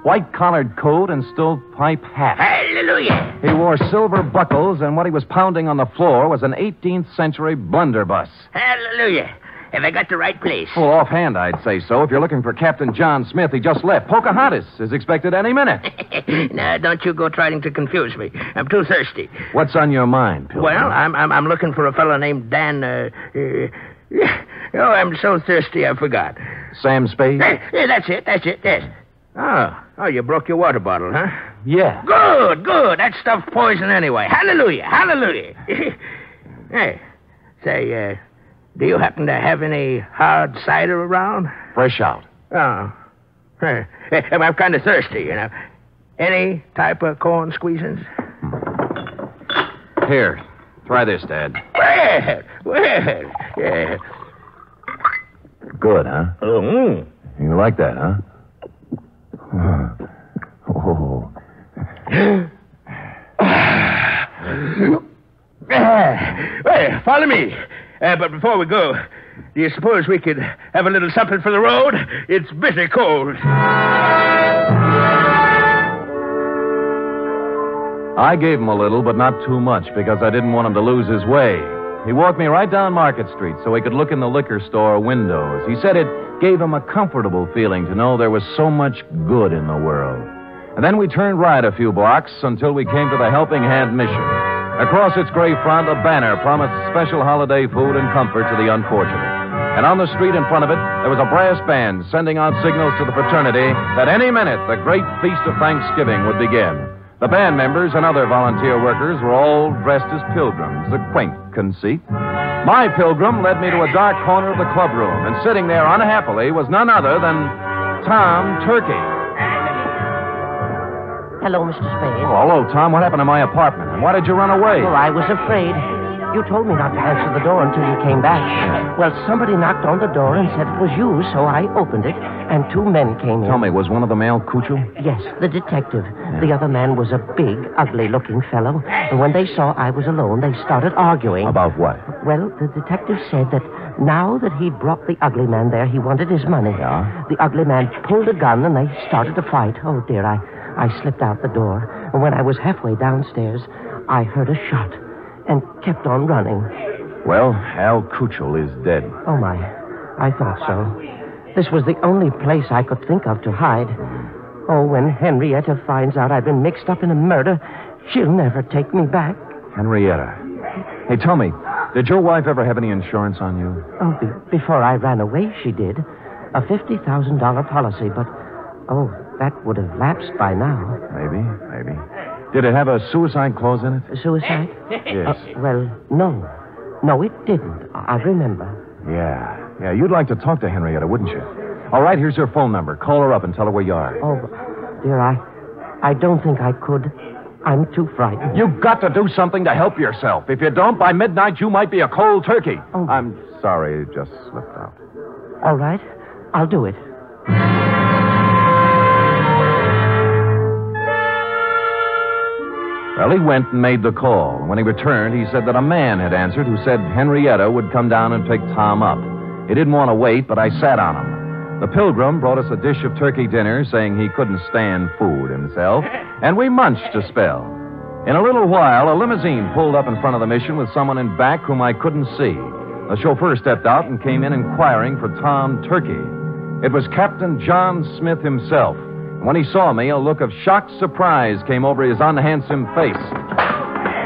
white-collared coat, and stovepipe hat. Hallelujah! He wore silver buckles, and what he was pounding on the floor was an 18th century blunderbuss. Hallelujah! Have I got the right place? Well, offhand, I'd say so. If you're looking for Captain John Smith, he just left. Pocahontas is expected any minute. Now, don't you go trying to confuse me. I'm too thirsty. What's on your mind, Pilgrim? Well, I'm looking for a fellow named Dan, I'm so thirsty I forgot. Sam Spade? That's it, yes. Oh, you broke your water bottle, huh? Yeah. Good. That stuff's poison anyway. Hallelujah. Hey, say, do you happen to have any hard cider around? Fresh out. Oh. I'm kind of thirsty, you know. Any type of corn squeezins? Here, try this, Dad. Well, yeah. Good, huh? Oh. You like that, huh? Oh. Well, follow me. But before we go, do you suppose we could have a little something for the road? It's bitter cold. I gave him a little, but not too much, because I didn't want him to lose his way. He walked me right down Market Street so he could look in the liquor store windows. He said it gave him a comfortable feeling to know there was so much good in the world. And then we turned right a few blocks until we came to the Helping Hand Mission. Across its gray front, a banner promised special holiday food and comfort to the unfortunate. And on the street in front of it, there was a brass band sending out signals to the fraternity that any minute the great feast of Thanksgiving would begin. The band members and other volunteer workers were all dressed as pilgrims, a quaint conceit. My pilgrim led me to a dark corner of the clubroom, and sitting there unhappily was none other than Tom Turkey. Hello, Mr. Spade. Oh, hello, Tom. What happened to my apartment? And why did you run away? Oh, I was afraid. You told me not to answer the door until you came back. Well, somebody knocked on the door and said it was you, so I opened it, and 2 men came in. Tell me, was one of them Al Cuccio? Yes, the detective. The other man was a big, ugly-looking fellow, and when they saw I was alone, they started arguing. About what? Well, the detective said that now that he'd brought the ugly man there, he wanted his money. Yeah? The ugly man pulled a gun, and they started to fight. Oh, dear, I slipped out the door, and when I was halfway downstairs, I heard a shot and kept on running. Well, Al Cuccio is dead. Oh, my. I thought so. This was the only place I could think of to hide. Oh, when Henrietta finds out I've been mixed up in a murder, she'll never take me back. Henrietta. Hey, tell me, did your wife ever have any insurance on you? Oh, before I ran away, she did. A $50,000 policy, but, oh, that would have lapsed by now. Maybe. Did it have a suicide clause in it? Suicide? Yes. Well, no. No, it didn't. I remember. Yeah, you'd like to talk to Henrietta, wouldn't you? All right, here's her phone number. Call her up and tell her where you are. Oh, dear, I don't think I could. I'm too frightened. You've got to do something to help yourself. If you don't, by midnight, you might be a cold turkey. Oh. I'm sorry, it just slipped out. All right, I'll do it. Well, he went and made the call. When he returned, he said that a man had answered who said Henrietta would come down and pick Tom up. He didn't want to wait, but I sat on him. The pilgrim brought us a dish of turkey dinner, saying he couldn't stand food himself, and we munched a spell. In a little while, a limousine pulled up in front of the mission with someone in back whom I couldn't see. The chauffeur stepped out and came in inquiring for Tom Turkey. It was Captain John Smith himself. When he saw me, a look of shocked surprise came over his unhandsome face.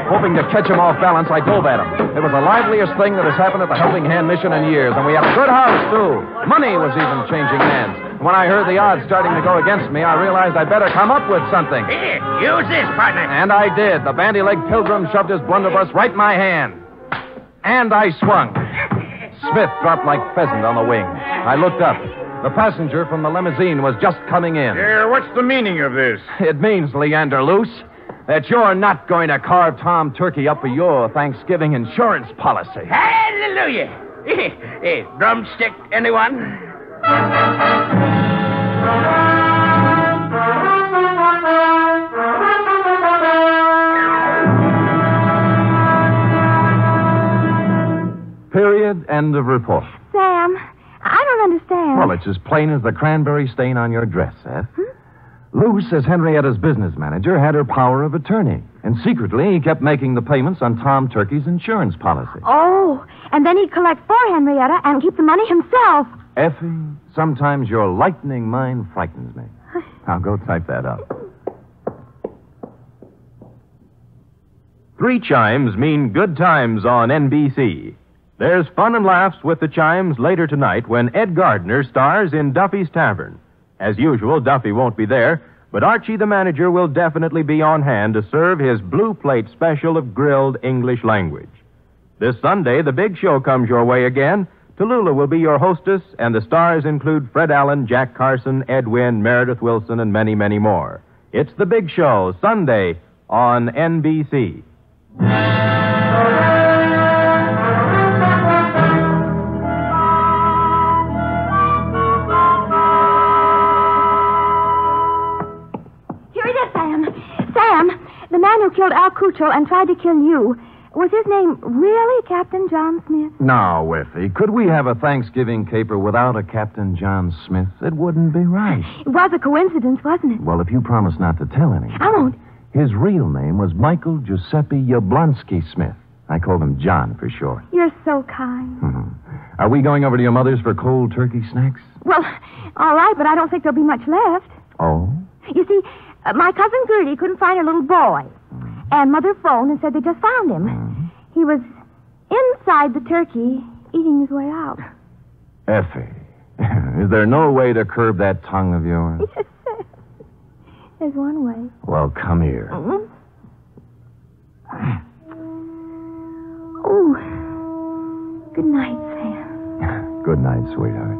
Hoping to catch him off balance, I dove at him. It was the liveliest thing that has happened at the Helping Hand Mission in years, and we had a good harvest, too. Money was even changing hands. When I heard the odds starting to go against me, I realized I'd better come up with something. Here, use this, partner. And I did. The bandy-legged pilgrim shoved his blunderbuss right in my hand. And I swung. Smith dropped like pheasant on the wing. I looked up. The passenger from the limousine was just coming in. What's the meaning of this? It means, Leander Luce, that you're not going to carve Tom Turkey up for your Thanksgiving insurance policy. Hallelujah. Drumstick, anyone? Period. End of report. Sam, I don't understand. Well, it's as plain as the cranberry stain on your dress, Seth. Luce, as Henrietta's business manager, had her power of attorney. And secretly, he kept making the payments on Tom Turkey's insurance policy. Oh, and then he'd collect for Henrietta and keep the money himself. Effie, sometimes your lightning mind frightens me. I'll go type that up. 3 chimes mean good times on NBC. There's fun and laughs with the chimes later tonight when Ed Gardner stars in Duffy's Tavern. As usual, Duffy won't be there, but Archie the manager will definitely be on hand to serve his blue plate special of grilled English language. This Sunday, the big show comes your way again. Tallulah will be your hostess, and the stars include Fred Allen, Jack Carson, Ed Wynn, Meredith Wilson, and many, many more. It's the big show, Sunday on NBC. Sam, the man who killed Al Cucho and tried to kill you, was his name really Captain John Smith? Now, Effie, could we have a Thanksgiving caper without a Captain John Smith? It wouldn't be right. It was a coincidence, wasn't it? Well, if you promise not to tell anyone. I won't. His real name was Michael Giuseppe Yablonsky Smith. I called him John for short. You're so kind. Are we going over to your mother's for cold turkey snacks? Well, all right, but I don't think there'll be much left. Oh? You see, my cousin Gertie couldn't find her little boy. And Mother phoned and said they just found him. He was inside the turkey, eating his way out. Effie, is there no way to curb that tongue of yours? Yes, sir. There's one way. Well, come here. Oh, good night, Sam. Good night, sweetheart.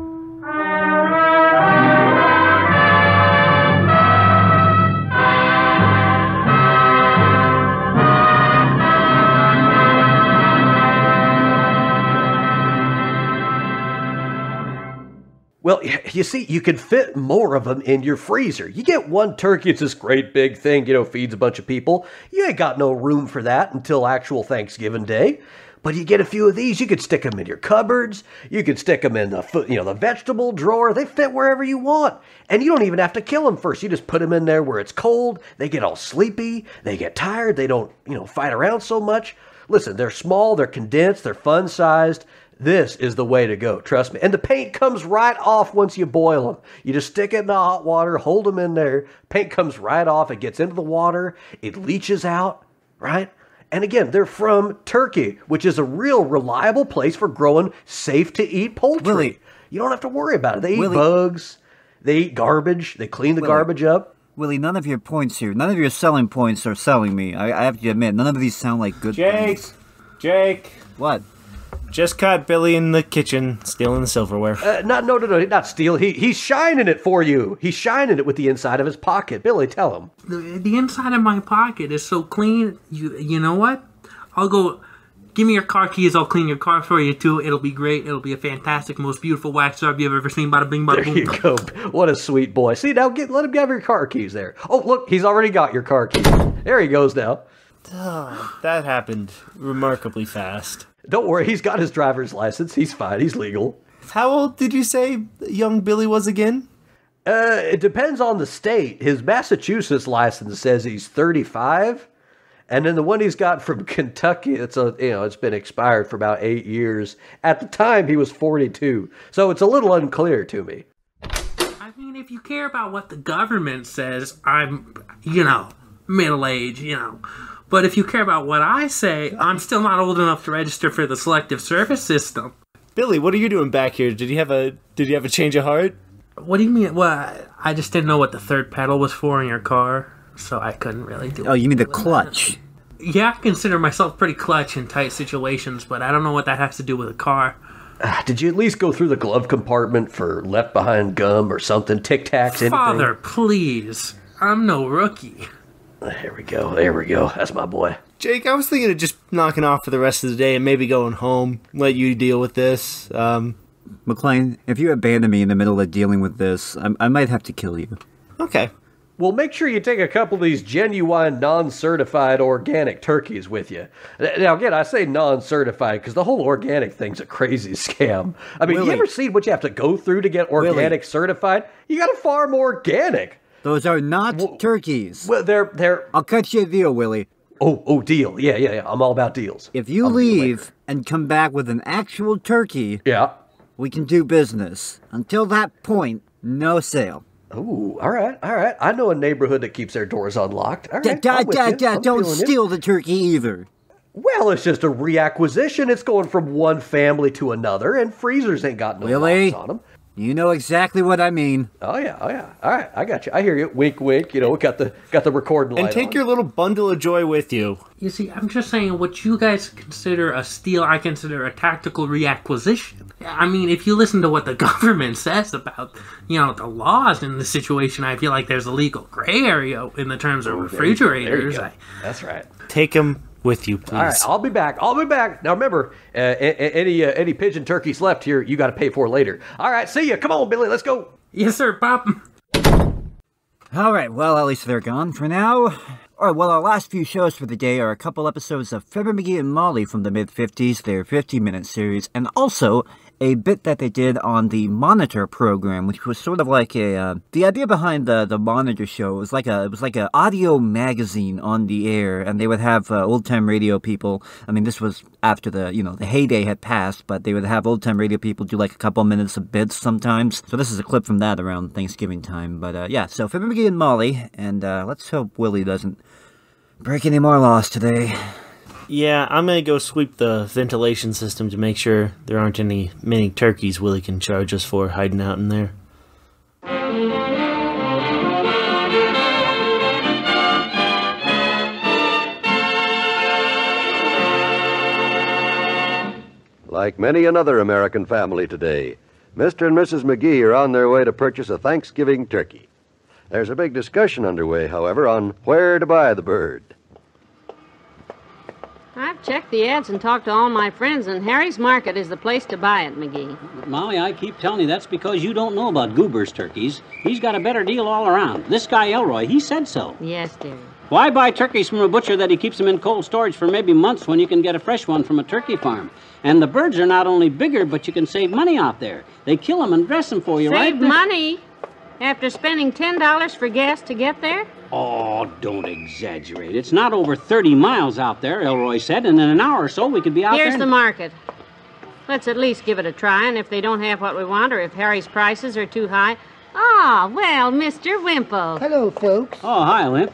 Well, you see, you can fit more of them in your freezer. You get one turkey, it's this great big thing, feeds a bunch of people. You ain't got no room for that until actual Thanksgiving Day. But you get a few of these, you could stick them in your cupboards. You could stick them in the vegetable drawer. They fit wherever you want. And you don't even have to kill them first. You just put them in there where it's cold. They get all sleepy. They get tired. They don't, fight around so much. Listen, they're small, they're condensed, they're fun-sized. This is the way to go, trust me. And the paint comes right off once you boil them. You just stick it in the hot water, hold them in there. Paint comes right off. It gets into the water. It leaches out, right? And again, they're from Turkey, which is a real reliable place for growing safe-to-eat poultry. Willie. You don't have to worry about it. They eat bugs. They eat garbage. They clean the garbage up. Willie, none of your points here, none of your selling points are selling me. I have to admit, none of these sound like good things. Jake. What? Just caught Billy in the kitchen stealing the silverware. No, not steal. He's shining it for you. He's shining it with the inside of his pocket. Billy, tell him. The inside of my pocket is so clean. You know what? I'll go. Give me your car keys. I'll clean your car for you too. It'll be great. It'll be a fantastic, most beautiful wax job you've ever seen. Bada bing, bada boom. There you go. What a sweet boy. See, now let him have your car keys there. Oh, look, he's already got your car keys. There he goes now. Oh, that happened remarkably fast. Don't worry, he's got his driver's license. He's fine. He's legal. How old did you say young Billy was again? It depends on the state. His Massachusetts license says he's 35, and then the one he's got from Kentucky, it's been expired for about 8 years. At the time, he was 42, so it's a little unclear to me. mean, if you care about what the government says, I'm, middle-aged, But if you care about what I say, I'm still not old enough to register for the Selective Service System. Billy, what are you doing back here? Did you have a change of heart? What do you mean? Well, I just didn't know what the third pedal was for in your car, so I couldn't really do it. Oh, you mean the clutch? Yeah, I consider myself pretty clutch in tight situations, but I don't know what that has to do with a car. Did you at least go through the glove compartment for left behind gum or something? Tic Tacs, anything? Father, please. I'm no rookie. There we go. That's my boy. Jake, I was thinking of just knocking off for the rest of the day and maybe going home. Let you deal with this. McLean, if you abandon me in the middle of dealing with this, I might have to kill you. Okay. Well, make sure you take a couple of these genuine, non-certified organic turkeys with you. Now, again, I say non-certified because the whole organic thing's a crazy scam. I mean, Willie. you ever seen what you have to go through to get organic certified? You got to farm organic. Those are not turkeys. Well, they're... I'll cut you a deal, Willie. Oh, deal. Yeah. I'm all about deals. If you leave and come back with an actual turkey, we can do business. Until that point, no sale. Oh, all right. I know a neighborhood that keeps their doors unlocked. All right, Don't steal the turkey either. Well, it's just a reacquisition. It's going from one family to another, and freezers ain't got no locks on them. You know exactly what I mean. Oh yeah. All right, I got you. I hear you. Wink, wink. We got the recording light And take on. your little bundle of joy with you. You see, I'm just saying what you guys consider a steal, I consider a tactical reacquisition. I mean, if you listen to what the government says about, the laws in the situation, I feel like there's a legal gray area in the terms of refrigerators. There you go. That's right. Take them with you, please. All right, I'll be back. Now remember, any pigeon turkeys left here, you got to pay for later. All right, see ya. Come on, Billy, let's go. Yes, sir, Pop. All right, well, at least they're gone for now. All right, well, our last few shows for the day are a couple episodes of Fibber McGee and Molly from the mid-50s, their 50-minute series, and also a bit that they did on the Monitor program, which was sort of like the idea behind the Monitor show was like a audio magazine on the air, and they would have old-time radio people. I mean, this was after the heyday had passed, but they would have old-time radio people do like a couple minutes of bits sometimes. So this is a clip from that around Thanksgiving time. But yeah, so Fibber McGee and Molly, and let's hope Willie doesn't break any more laws today. Yeah, I'm going to go sweep the ventilation system to make sure there aren't many turkeys Willie can charge us for hiding out in there. Like many another American family today, Mr. and Mrs. McGee are on their way to purchase a Thanksgiving turkey. There's a big discussion underway, however, on where to buy the bird. I've checked the ads and talked to all my friends, and Harry's Market is the place to buy it, McGee. Molly, I keep telling you that's because you don't know about Goober's turkeys. He's got a better deal all around. This guy, Elroy, he said so. Yes, dear. Why buy turkeys from a butcher that he keeps them in cold storage for maybe months when you can get a fresh one from a turkey farm? And the birds are not only bigger, but you can save money out there. They kill them and dress them for you, right? Save money? After spending $10 for gas to get there? Oh, don't exaggerate. It's not over 30 miles out there, Elroy said, and in an hour or so we could be out there. Here's the market. Let's at least give it a try, and if they don't have what we want, or if Harry's prices are too high... Ah, well, Mr. Wimple. Hello, folks. Oh, hi, Limp.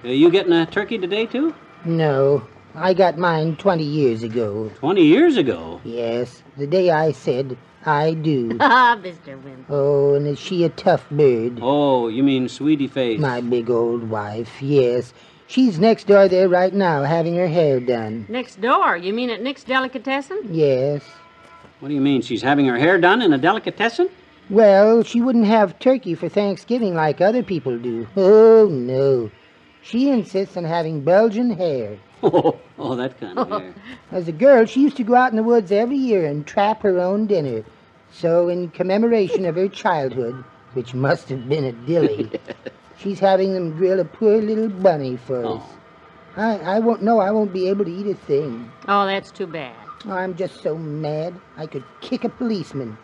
You getting a turkey today, too? No, I got mine 20 years ago. 20 years ago? Yes, the day I said I do. Ah, Mr. Wimple. Oh, and is she a tough bird? Oh, you mean Sweetie Face? My big old wife, yes. She's next door there right now, having her hair done. Next door? You mean at Nick's Delicatessen? Yes. What do you mean? She's having her hair done in a delicatessen? Well, she wouldn't have turkey for Thanksgiving like other people do. Oh, no. She insists on having Belgian hair. Oh, that kind of hair. As a girl, she used to go out in the woods every year and trap her own dinner. So, in commemoration of her childhood, which must have been a dilly, she's having them grill a poor little bunny for us. I won't be able to eat a thing. Oh, that's too bad. Oh, I'm just so mad, I could kick a policeman.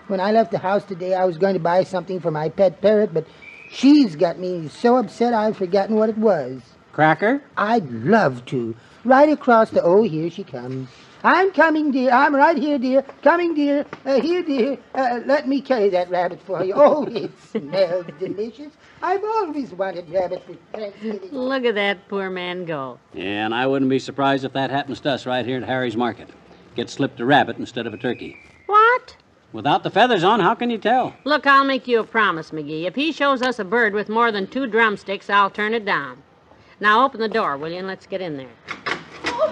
When I left the house today, I was going to buy something for my pet parrot, but she's got me so upset I've forgotten what it was. Cracker? I'd love to. Right across the... Oh, here she comes. I'm coming, dear. I'm right here, dear. Coming, dear. Here, dear. Let me carry that rabbit for you. Oh, it smells delicious. I've always wanted rabbit for Thanksgiving. Look at that poor man go. Yeah, and I wouldn't be surprised if that happens to us right here at Harry's Market. Get slipped a rabbit instead of a turkey. What? Without the feathers on, how can you tell? Look, I'll make you a promise, McGee. If he shows us a bird with more than 2 drumsticks, I'll turn it down. Now open the door, will you, and let's get in there.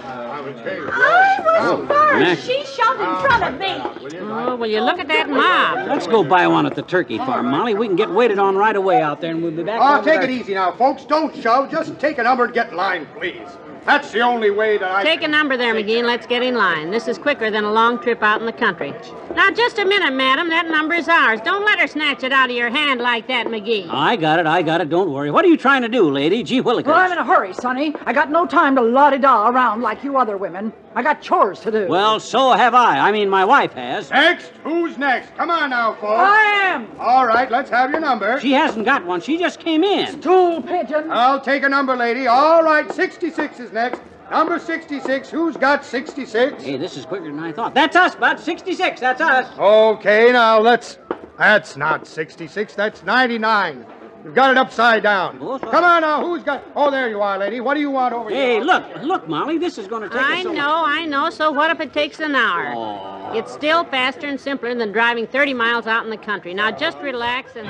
I was first. She shoved in front of me. Oh, will you look at that mob? Let's go buy one at the turkey farm, Molly. We can get waited on right away out there, and we'll be back. Oh, take it easy now, folks. Don't shove. Just take a number and get in line, please. That's the only way that I... Take a number there, McGee, and let's get in line. This is quicker than a long trip out in the country. Now, just a minute, madam. That number is ours. Don't let her snatch it out of your hand like that, McGee. I got it. Don't worry. What are you trying to do, lady? Gee willikers. Well, I'm in a hurry, Sonny. I got no time to la-di-da around like you other women. I got chores to do. Well, so have I. I mean, my wife has. Next? Who's next? Come on now, folks. I am. All right, let's have your number. She hasn't got one. She just came in. Stool pigeon. I'll take a number, lady. All right, 66 is next. Number 66. Who's got 66? Hey, this is quicker than I thought. That's us, Bud. 66. That's us. Okay, now let's... That's not 66. That's 99. You've got it upside down. Come on now. Who's got... Oh, there you are, lady. What do you want over here? Hey, look, Molly. This is going to take us... I know. So what if it takes an hour? Oh. It's still faster and simpler than driving 30 miles out in the country. Now, just relax and...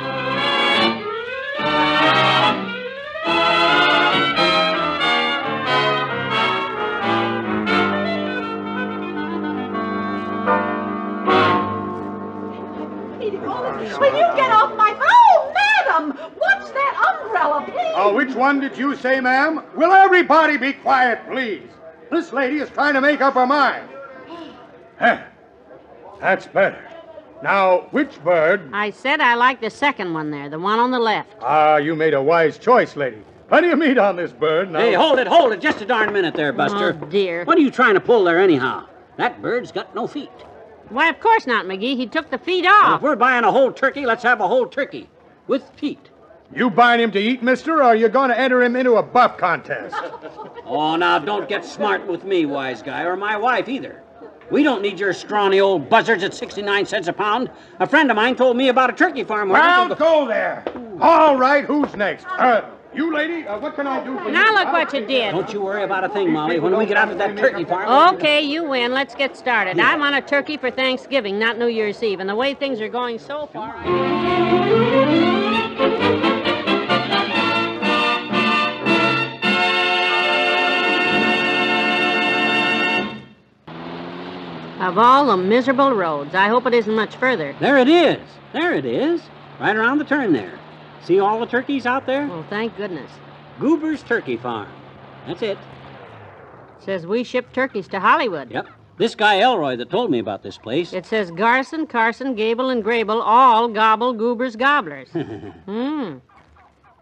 Will you get off my... Oh, madam! What's that umbrella, please? Oh, which one did you say, ma'am? Will everybody be quiet, please? This lady is trying to make up her mind. That's better. Now, which bird? I said I like the second one there, the one on the left. Ah, you made a wise choice, lady. Plenty of meat on this bird. Now... Hey, hold it. Just a darn minute there, Buster. Oh, dear. What are you trying to pull there anyhow? That bird's got no feet. Why, of course not, McGee. He took the feet off. Well, if we're buying a whole turkey, let's have a whole turkey with feet. You buying him to eat, mister, or are you going to enter him into a buff contest? Oh, now, don't get smart with me, wise guy, or my wife either. We don't need your scrawny old buzzards at 69 cents a pound. A friend of mine told me about a turkey farm where... Well, go there. All right, who's next? You, lady, what can I do for you? Now look what you did. Don't you worry about a thing, Molly. When we get out to that turkey farm... Okay, you win. Let's get started. Yeah. I want a turkey for Thanksgiving, not New Year's Eve. And the way things are going so far... Of all the miserable roads, I hope it isn't much further. There it is. Right around the turn there. See all the turkeys out there? Oh, thank goodness. Goober's Turkey Farm. That's it. Says we ship turkeys to Hollywood. Yep. This guy Elroy that told me about this place. It says Garson, Carson, Gable, and Grable all gobble Goober's gobblers.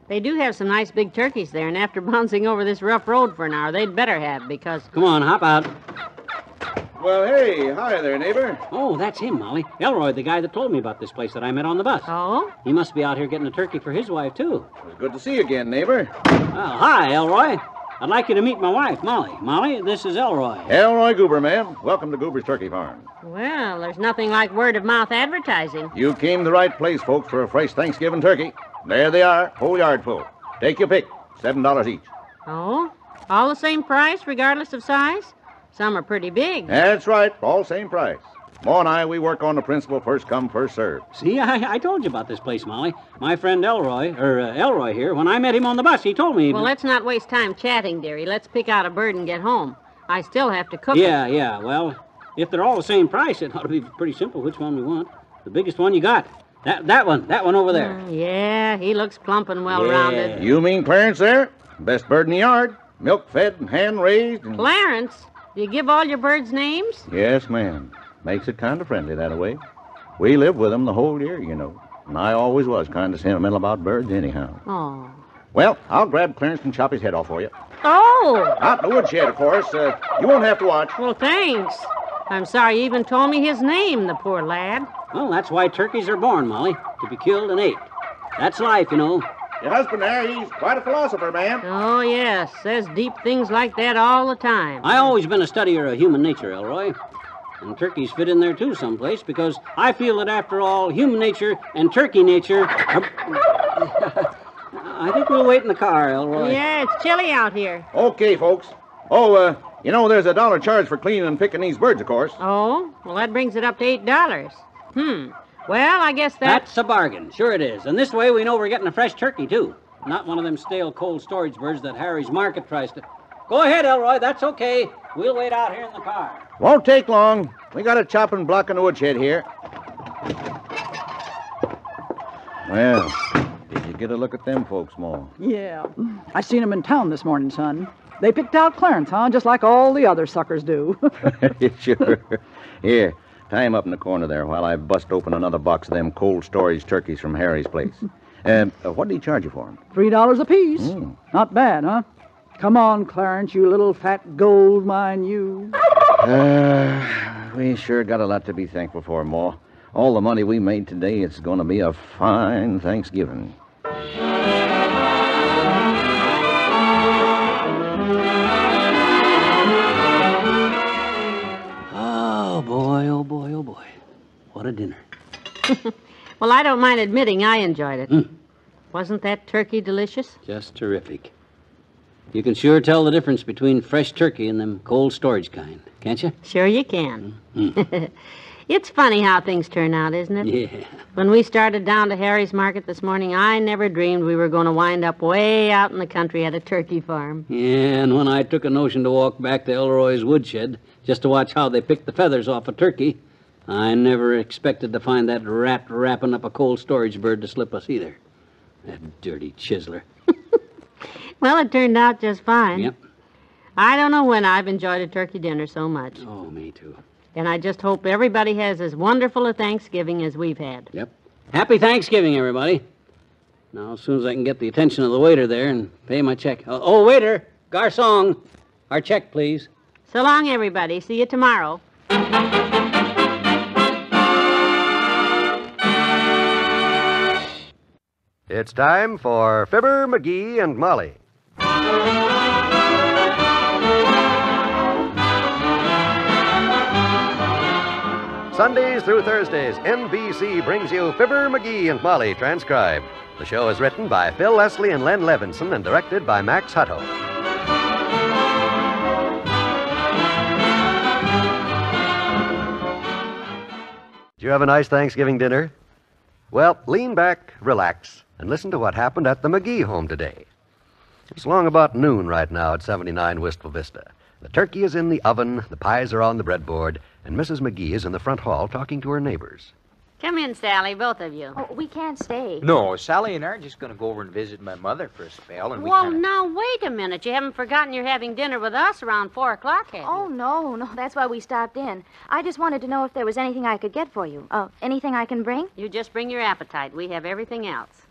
They do have some nice big turkeys there, and after bouncing over this rough road for an hour, they'd better have, because... Come on, hop out. Well, hey, hi there, neighbor. Oh, that's him, Molly. Elroy, the guy that told me about this place that I met on the bus. Oh? He must be out here getting a turkey for his wife, too. It's good to see you again, neighbor. Well, hi, Elroy. I'd like you to meet my wife, Molly. Molly, this is Elroy. Elroy Goober, ma'am. Welcome to Goober's Turkey Farm. Well, there's nothing like word-of-mouth advertising. You came to the right place, folks, for a fresh Thanksgiving turkey. There they are, whole yard full. Take your pick, $7 each. Oh? All the same price, regardless of size? Some are pretty big. That's right, all same price. Ma and I, we work on the principle first come, first served. See, I told you about this place, Molly. My friend Elroy here, when I met him on the bus, he told me... Well, let's not waste time chatting, dearie. Let's pick out a bird and get home. I still have to cook Yeah, well, if they're all the same price, it ought to be pretty simple which one we want. The biggest one you got. That one over there. Yeah, he looks plump and well-rounded. You mean Clarence there? Best bird in the yard. Milk-fed and hand-raised. And... Clarence? Do you give all your birds names? Yes, ma'am. Makes it kind of friendly that way. We live with them the whole year, you know. And I always was kind of sentimental about birds anyhow. Oh. Well, I'll grab Clarence and chop his head off for you. Oh! Out in the woodshed, of course. You won't have to watch. Well, thanks. I'm sorry you even told me his name, the poor lad. Well, that's why turkeys are born, Molly. To be killed and ate. That's life, you know. Your husband there, he's quite a philosopher, man. Oh, yes. Says deep things like that all the time. I always been a studier of human nature, Elroy. And turkeys fit in there, too, someplace, because I feel that, after all, human nature and turkey nature are... I think we'll wait in the car, Elroy. Yeah, it's chilly out here. Okay, folks. Oh, there's $1 charge for cleaning and picking these birds, of course. Oh? Well, that brings it up to $8. Well, I guess That's a bargain. Sure it is. And this way we know we're getting a fresh turkey, too. Not one of them stale cold storage birds that Harry's Market tries to... Go ahead, Elroy. That's okay. We'll wait out here in the car. Won't take long. We got a chopping block in the woodshed here. Well, did you get a look at them folks, Ma? Yeah. I seen them in town this morning, son. They picked out Clarence, huh? Just like all the other suckers do. Sure. Here, tie him up in the corner there while I bust open another box of them cold storage turkeys from Harry's place. What did he charge you for them? $3 apiece. Not bad, huh? Come on, Clarence, you little fat gold mine, you. We sure got a lot to be thankful for, Ma. All the money we made today, it's going to be a fine Thanksgiving. Oh, boy, oh, boy, oh, boy. What a dinner. Well, I don't mind admitting I enjoyed it. Wasn't that turkey delicious? Just terrific. You can sure tell the difference between fresh turkey and them cold storage kind, can't you? Sure you can. It's funny how things turn out, isn't it? Yeah. When we started down to Harry's Market this morning, I never dreamed we were going to wind up way out in the country at a turkey farm. Yeah, and when I took a notion to walk back to Elroy's woodshed just to watch how they picked the feathers off a turkey, I never expected to find that rat wrapping up a cold storage bird to slip us either. That dirty chiseler. Well, it turned out just fine. Yep. I don't know when I've enjoyed a turkey dinner so much. Oh, me too. And I just hope everybody has as wonderful a Thanksgiving as we've had. Yep. Happy Thanksgiving, everybody. Now, as soon as I can get the attention of the waiter there and pay my check. Oh, waiter! Garçon! Our check, please. So long, everybody. See you tomorrow. It's time for Fibber, McGee, and Molly. Sundays through Thursdays, NBC brings you Fibber, McGee, and Molly transcribed. The show is written by Phil Leslie and Len Levinson and directed by Max Hutto. Did you have a nice Thanksgiving dinner? Well, lean back, relax, and listen to what happened at the McGee home today. It's long about noon right now at 79 Wistful Vista. The turkey is in the oven, the pies are on the breadboard, and Mrs. McGee is in the front hall talking to her neighbors. Come in, Sally, both of you. Oh, we can't stay. No, Sally and I are just going to go over and visit my mother for a spell, and Well, now, wait a minute. You haven't forgotten you're having dinner with us around 4 o'clock, have you? Oh, no, that's why we stopped in. I just wanted to know if there was anything I could get for you. Anything I can bring? You just bring your appetite. We have everything else.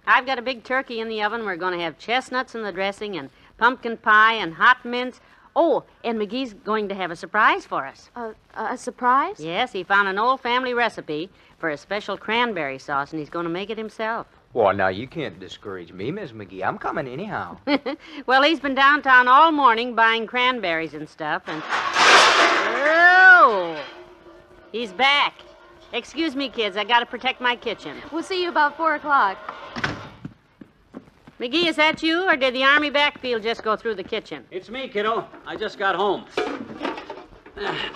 I've got a big turkey in the oven. We're going to have chestnuts in the dressing and pumpkin pie and hot mince. Oh, and McGee's going to have a surprise for us. A surprise? Yes, he found an old family recipe for a special cranberry sauce, and he's going to make it himself. Well, now, you can't discourage me, Miss McGee. I'm coming anyhow. Well, he's been downtown all morning buying cranberries and stuff, and... Oh! He's back. Excuse me, kids. I got to protect my kitchen. We'll see you about 4 o'clock. McGee, is that you, or did the Army backfield just go through the kitchen? It's me, kiddo. I just got home.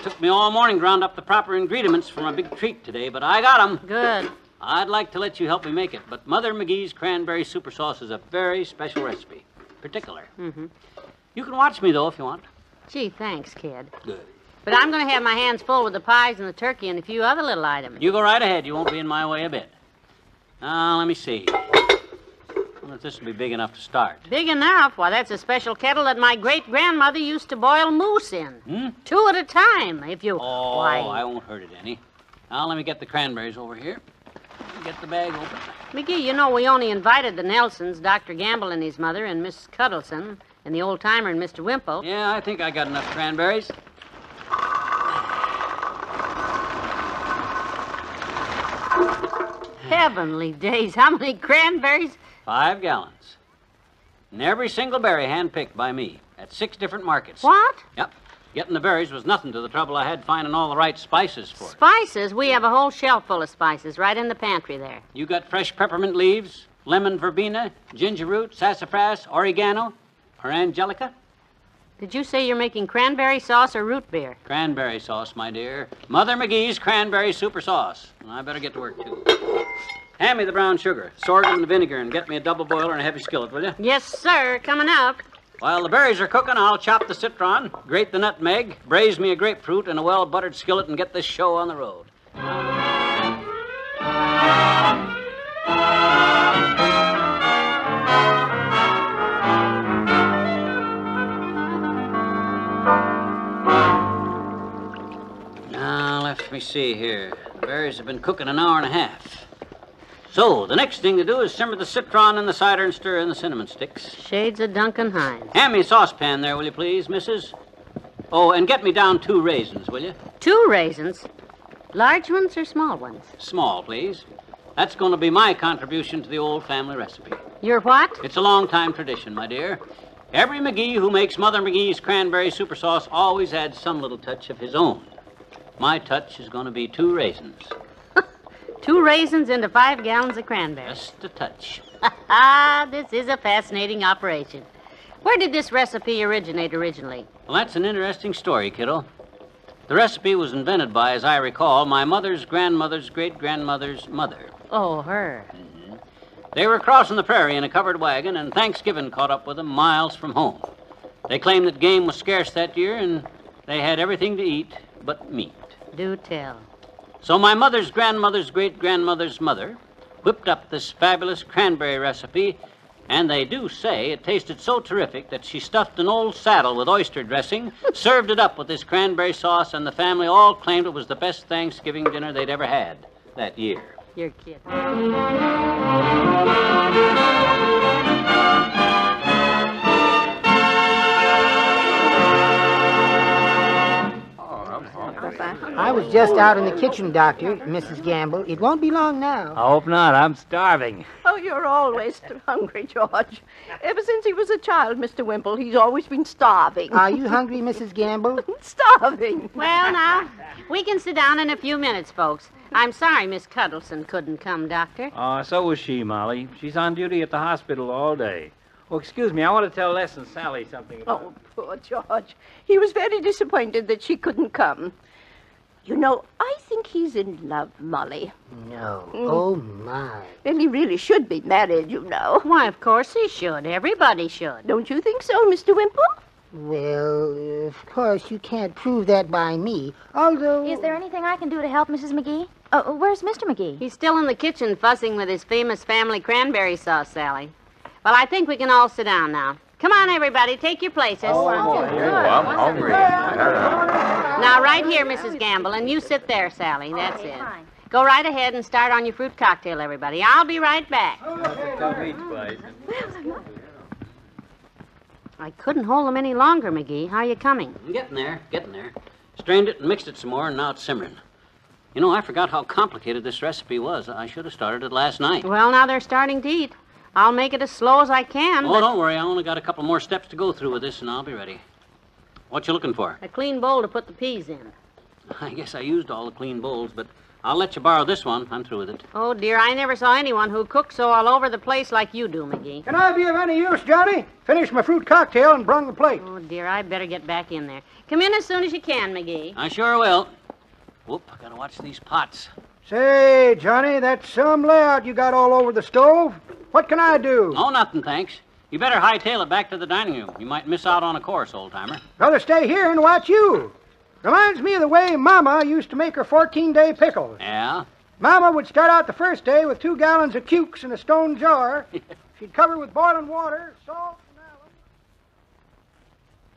Took me all morning to round up the proper ingredients for my big treat today, but I got 'em. Good. I'd like to let you help me make it, but Mother McGee's cranberry super sauce is a very special recipe. Particular. Mm-hmm. You can watch me, though, if you want. Gee, thanks, kid. Good. But I'm going to have my hands full with the pies and the turkey and a few other little items. You go right ahead. You won't be in my way a bit. Now, let me see. I wonder if this will be big enough to start. Big enough? Why, that's a special kettle that my great-grandmother used to boil moose in. 2 at a time, if you... Oh, Why... I won't hurt it any. Now, let me get the cranberries over here. Get the bag open. McGee, you know we only invited the Nelsons, Dr. Gamble and his mother, and Miss Cuddleson, and the old-timer and Mr. Wimple. Yeah, I think I got enough cranberries. Heavenly days, how many cranberries? 5 gallons. And every single berry hand-picked by me at 6 different markets. What? Yep. Getting the berries was nothing to the trouble I had finding all the right spices for it. Spices? We have a whole shelf full of spices right in the pantry there. You got fresh peppermint leaves, lemon verbena, ginger root, sassafras, oregano, or angelica? Did you say you're making cranberry sauce or root beer? Cranberry sauce, my dear. Mother McGee's cranberry super sauce. I better get to work, too. Hand me the brown sugar, sorghum and vinegar, and get me a double boiler and a heavy skillet, will you? Yes, sir. Coming up. While the berries are cooking, I'll chop the citron, grate the nutmeg, braise me a grapefruit in a well-buttered skillet, and get this show on the road. Now, let me see here. The berries have been cooking an hour and a half. So, the next thing to do is simmer the citron in the cider and stir in the cinnamon sticks. Shades of Duncan Hines. Hand me a saucepan there, will you please, missus? Oh, and get me down 2 raisins, will you? 2 raisins? Large ones or small ones? Small, please. That's going to be my contribution to the old family recipe. Your what? It's a long-time tradition, my dear. Every McGee who makes Mother McGee's cranberry super sauce always adds some little touch of his own. My touch is going to be 2 raisins. 2 raisins into 5 gallons of cranberry. Just a touch. This is a fascinating operation. Where did this recipe originate originally? Well, that's an interesting story, kiddo. The recipe was invented by, as I recall, my mother's grandmother's great-grandmother's mother. Oh, her. They were crossing the prairie in a covered wagon, and Thanksgiving caught up with them miles from home. They claimed that game was scarce that year, and they had everything to eat but meat. Do tell. So my mother's grandmother's great-grandmother's mother whipped up this fabulous cranberry recipe, and they do say it tasted so terrific that she stuffed an old saddle with oyster dressing, served it up with this cranberry sauce, and the family all claimed it was the best Thanksgiving dinner they'd ever had that year. You're kidding. I was just out in the kitchen, Doctor, Mrs. Gamble. It won't be long now. I hope not. I'm starving. Oh, you're always hungry, George. Ever since he was a child, Mr. Wimple, he's always been starving. Are you hungry, Mrs. Gamble? Starving. Well, now, we can sit down in a few minutes, folks. I'm sorry Miss Cuddleson couldn't come, Doctor. Oh, so was she, Molly. She's on duty at the hospital all day. Oh, excuse me. I want to tell Les and Sally something about... Oh, poor George. He was very disappointed that she couldn't come. You know, I think he's in love, Molly. No. Oh, my. Well, he really should be married, you know. Why, of course he should. Everybody should. Don't you think so, Mr. Wimple? Well, of course, you can't prove that by me, although... Is there anything I can do to help, Mrs. McGee? Oh, where's Mr. McGee? He's still in the kitchen fussing with his famous family cranberry sauce, Sally. Well, I think we can all sit down now. Come on, everybody. Take your places. I'm hungry. Now, right here, Mrs. Gamble, and you sit there, Sally. That's it. Fine. Go right ahead and start on your fruit cocktail, everybody. I'll be right back. I couldn't hold them any longer, McGee. How are you coming? I'm getting there. Strained it and mixed it some more, and now it's simmering. You know, I forgot how complicated this recipe was. I should have started it last night. Well, now they're starting to eat. I'll make it as slow as I can. Oh, don't worry. I only got a couple more steps to go through with this, and I'll be ready. What you looking for? A clean bowl to put the peas in. I guess I used all the clean bowls, but I'll let you borrow this one. I'm through with it. Oh, dear, I never saw anyone who cooked so all over the place like you do, McGee. Can I be of any use, Johnny? Finish my fruit cocktail and brung the plate. Oh, dear, I better get back in there. Come in as soon as you can, McGee. I sure will. Whoop, I gotta watch these pots. Say, Johnny, that's some layout you got all over the stove. What can I do? Oh, nothing, thanks. You better hightail it back to the dining room. You might miss out on a course, old-timer. Rather stay here and watch you. Reminds me of the way Mama used to make her 14-day pickles. Yeah? Mama would start out the first day with 2 gallons of cukes in a stone jar. She'd cover with boiling water, salt, and alum.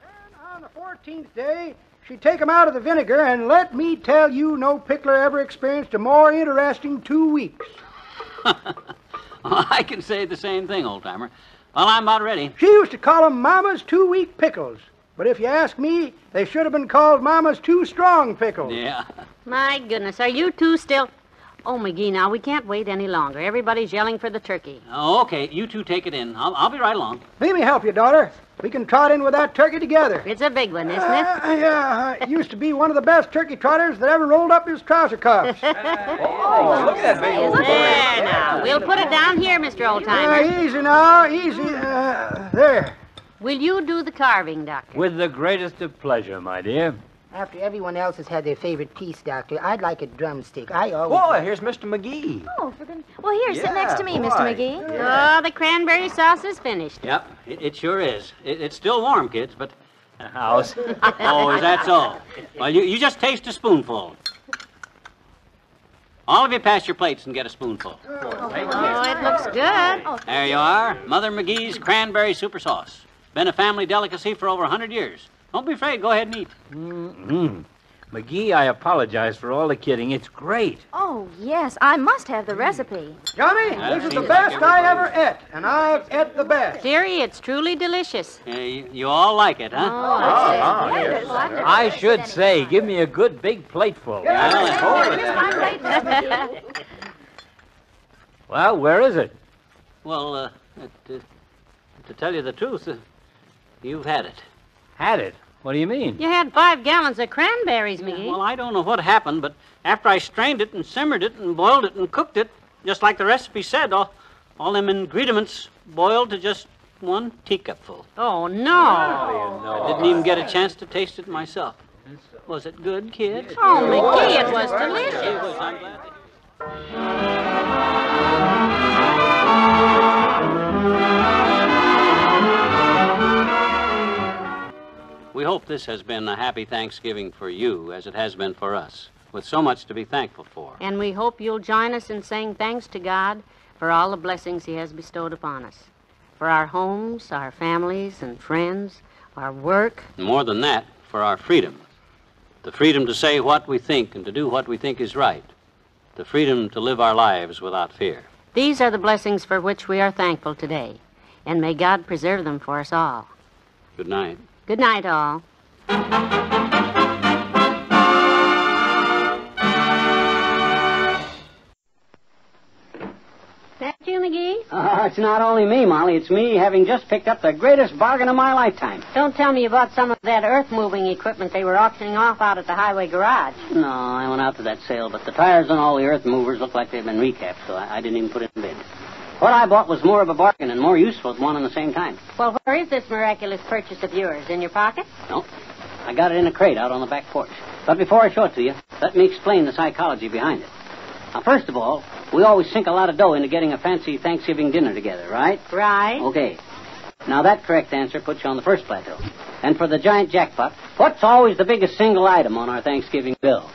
Then on the 14th day, she'd take them out of the vinegar, and let me tell you, no pickler ever experienced a more interesting 2 weeks. Well, I can say the same thing, old-timer. Well, I'm about ready. She used to call them Mama's 2-week pickles. But if you ask me, they should have been called Mama's 2 strong pickles. Yeah. My goodness, are you two still... Oh, McGee, now we can't wait any longer. Everybody's yelling for the turkey. Oh, okay. You two take it in. I'll be right along. Let me help you, daughter. We can trot in with that turkey together. It's a big one, isn't it? Yeah, used to be one of the best turkey trotters that ever rolled up his trouser cuffs. Look at that big old bird. There, now. We'll put it down here, Mr. Oldtimer. Easy now, easy. There. Will you do the carving, Doctor? With the greatest of pleasure, my dear. After everyone else has had their favorite piece, Doctor, I'd like a drumstick. I always... Whoa, here's Mr. McGee. Oh, for goodness. Well, here, sit next to me, boy. Mr. McGee. Oh, the cranberry sauce is finished. Yep, it sure is. It's still warm, kids, but... House. Oh, is that so? Well, you just taste a spoonful. All of you pass your plates and get a spoonful. Oh, it looks good. There you are. Mother McGee's cranberry super sauce. Been a family delicacy for over 100 years. Don't be afraid. Go ahead and eat. Mm-hmm. McGee, I apologize for all the kidding. It's great. Oh, yes. I must have the recipe. Johnny, this is the best I ever ate, and I've ate the best. Dearie, it's truly delicious. You all like it, huh? Yes. I should say, give me a good big plateful. Well, where is it? Well, to tell you the truth, you've had it. Had it? What do you mean? You had 5 gallons of cranberries, McGee. Well, I don't know what happened, but after I strained it and simmered it and boiled it and cooked it, just like the recipe said, all them ingredients boiled to just 1 teacupful. Oh, no. I didn't even get a chance to taste it myself. Was it good, kids? Oh, McGee, it was delicious. I'm glad. We hope this has been a happy Thanksgiving for you, as it has been for us, with so much to be thankful for. And we hope you'll join us in saying thanks to God for all the blessings He has bestowed upon us. For our homes, our families and friends, our work. And more than that, for our freedom. The freedom to say what we think and to do what we think is right. The freedom to live our lives without fear. These are the blessings for which we are thankful today, and may God preserve them for us all. Good night. Good night, all. That you, McGee? Oh, it's not only me, Molly. It's me having just picked up the greatest bargain of my lifetime. Don't tell me you bought some of that earth-moving equipment they were auctioning off out at the highway garage. No, I went out to that sale, but the tires on all the earth movers look like they've been recapped, so I didn't even put it in bid. What I bought was more of a bargain and more useful at one and the same time. Well, where is this miraculous purchase of yours? In your pocket? No. I got it in a crate out on the back porch. But before I show it to you, let me explain the psychology behind it. Now, first of all, we always sink a lot of dough into getting a fancy Thanksgiving dinner together, right? Right. Okay. Now, that correct answer puts you on the first plateau. And for the giant jackpot, what's always the biggest single item on our Thanksgiving bill?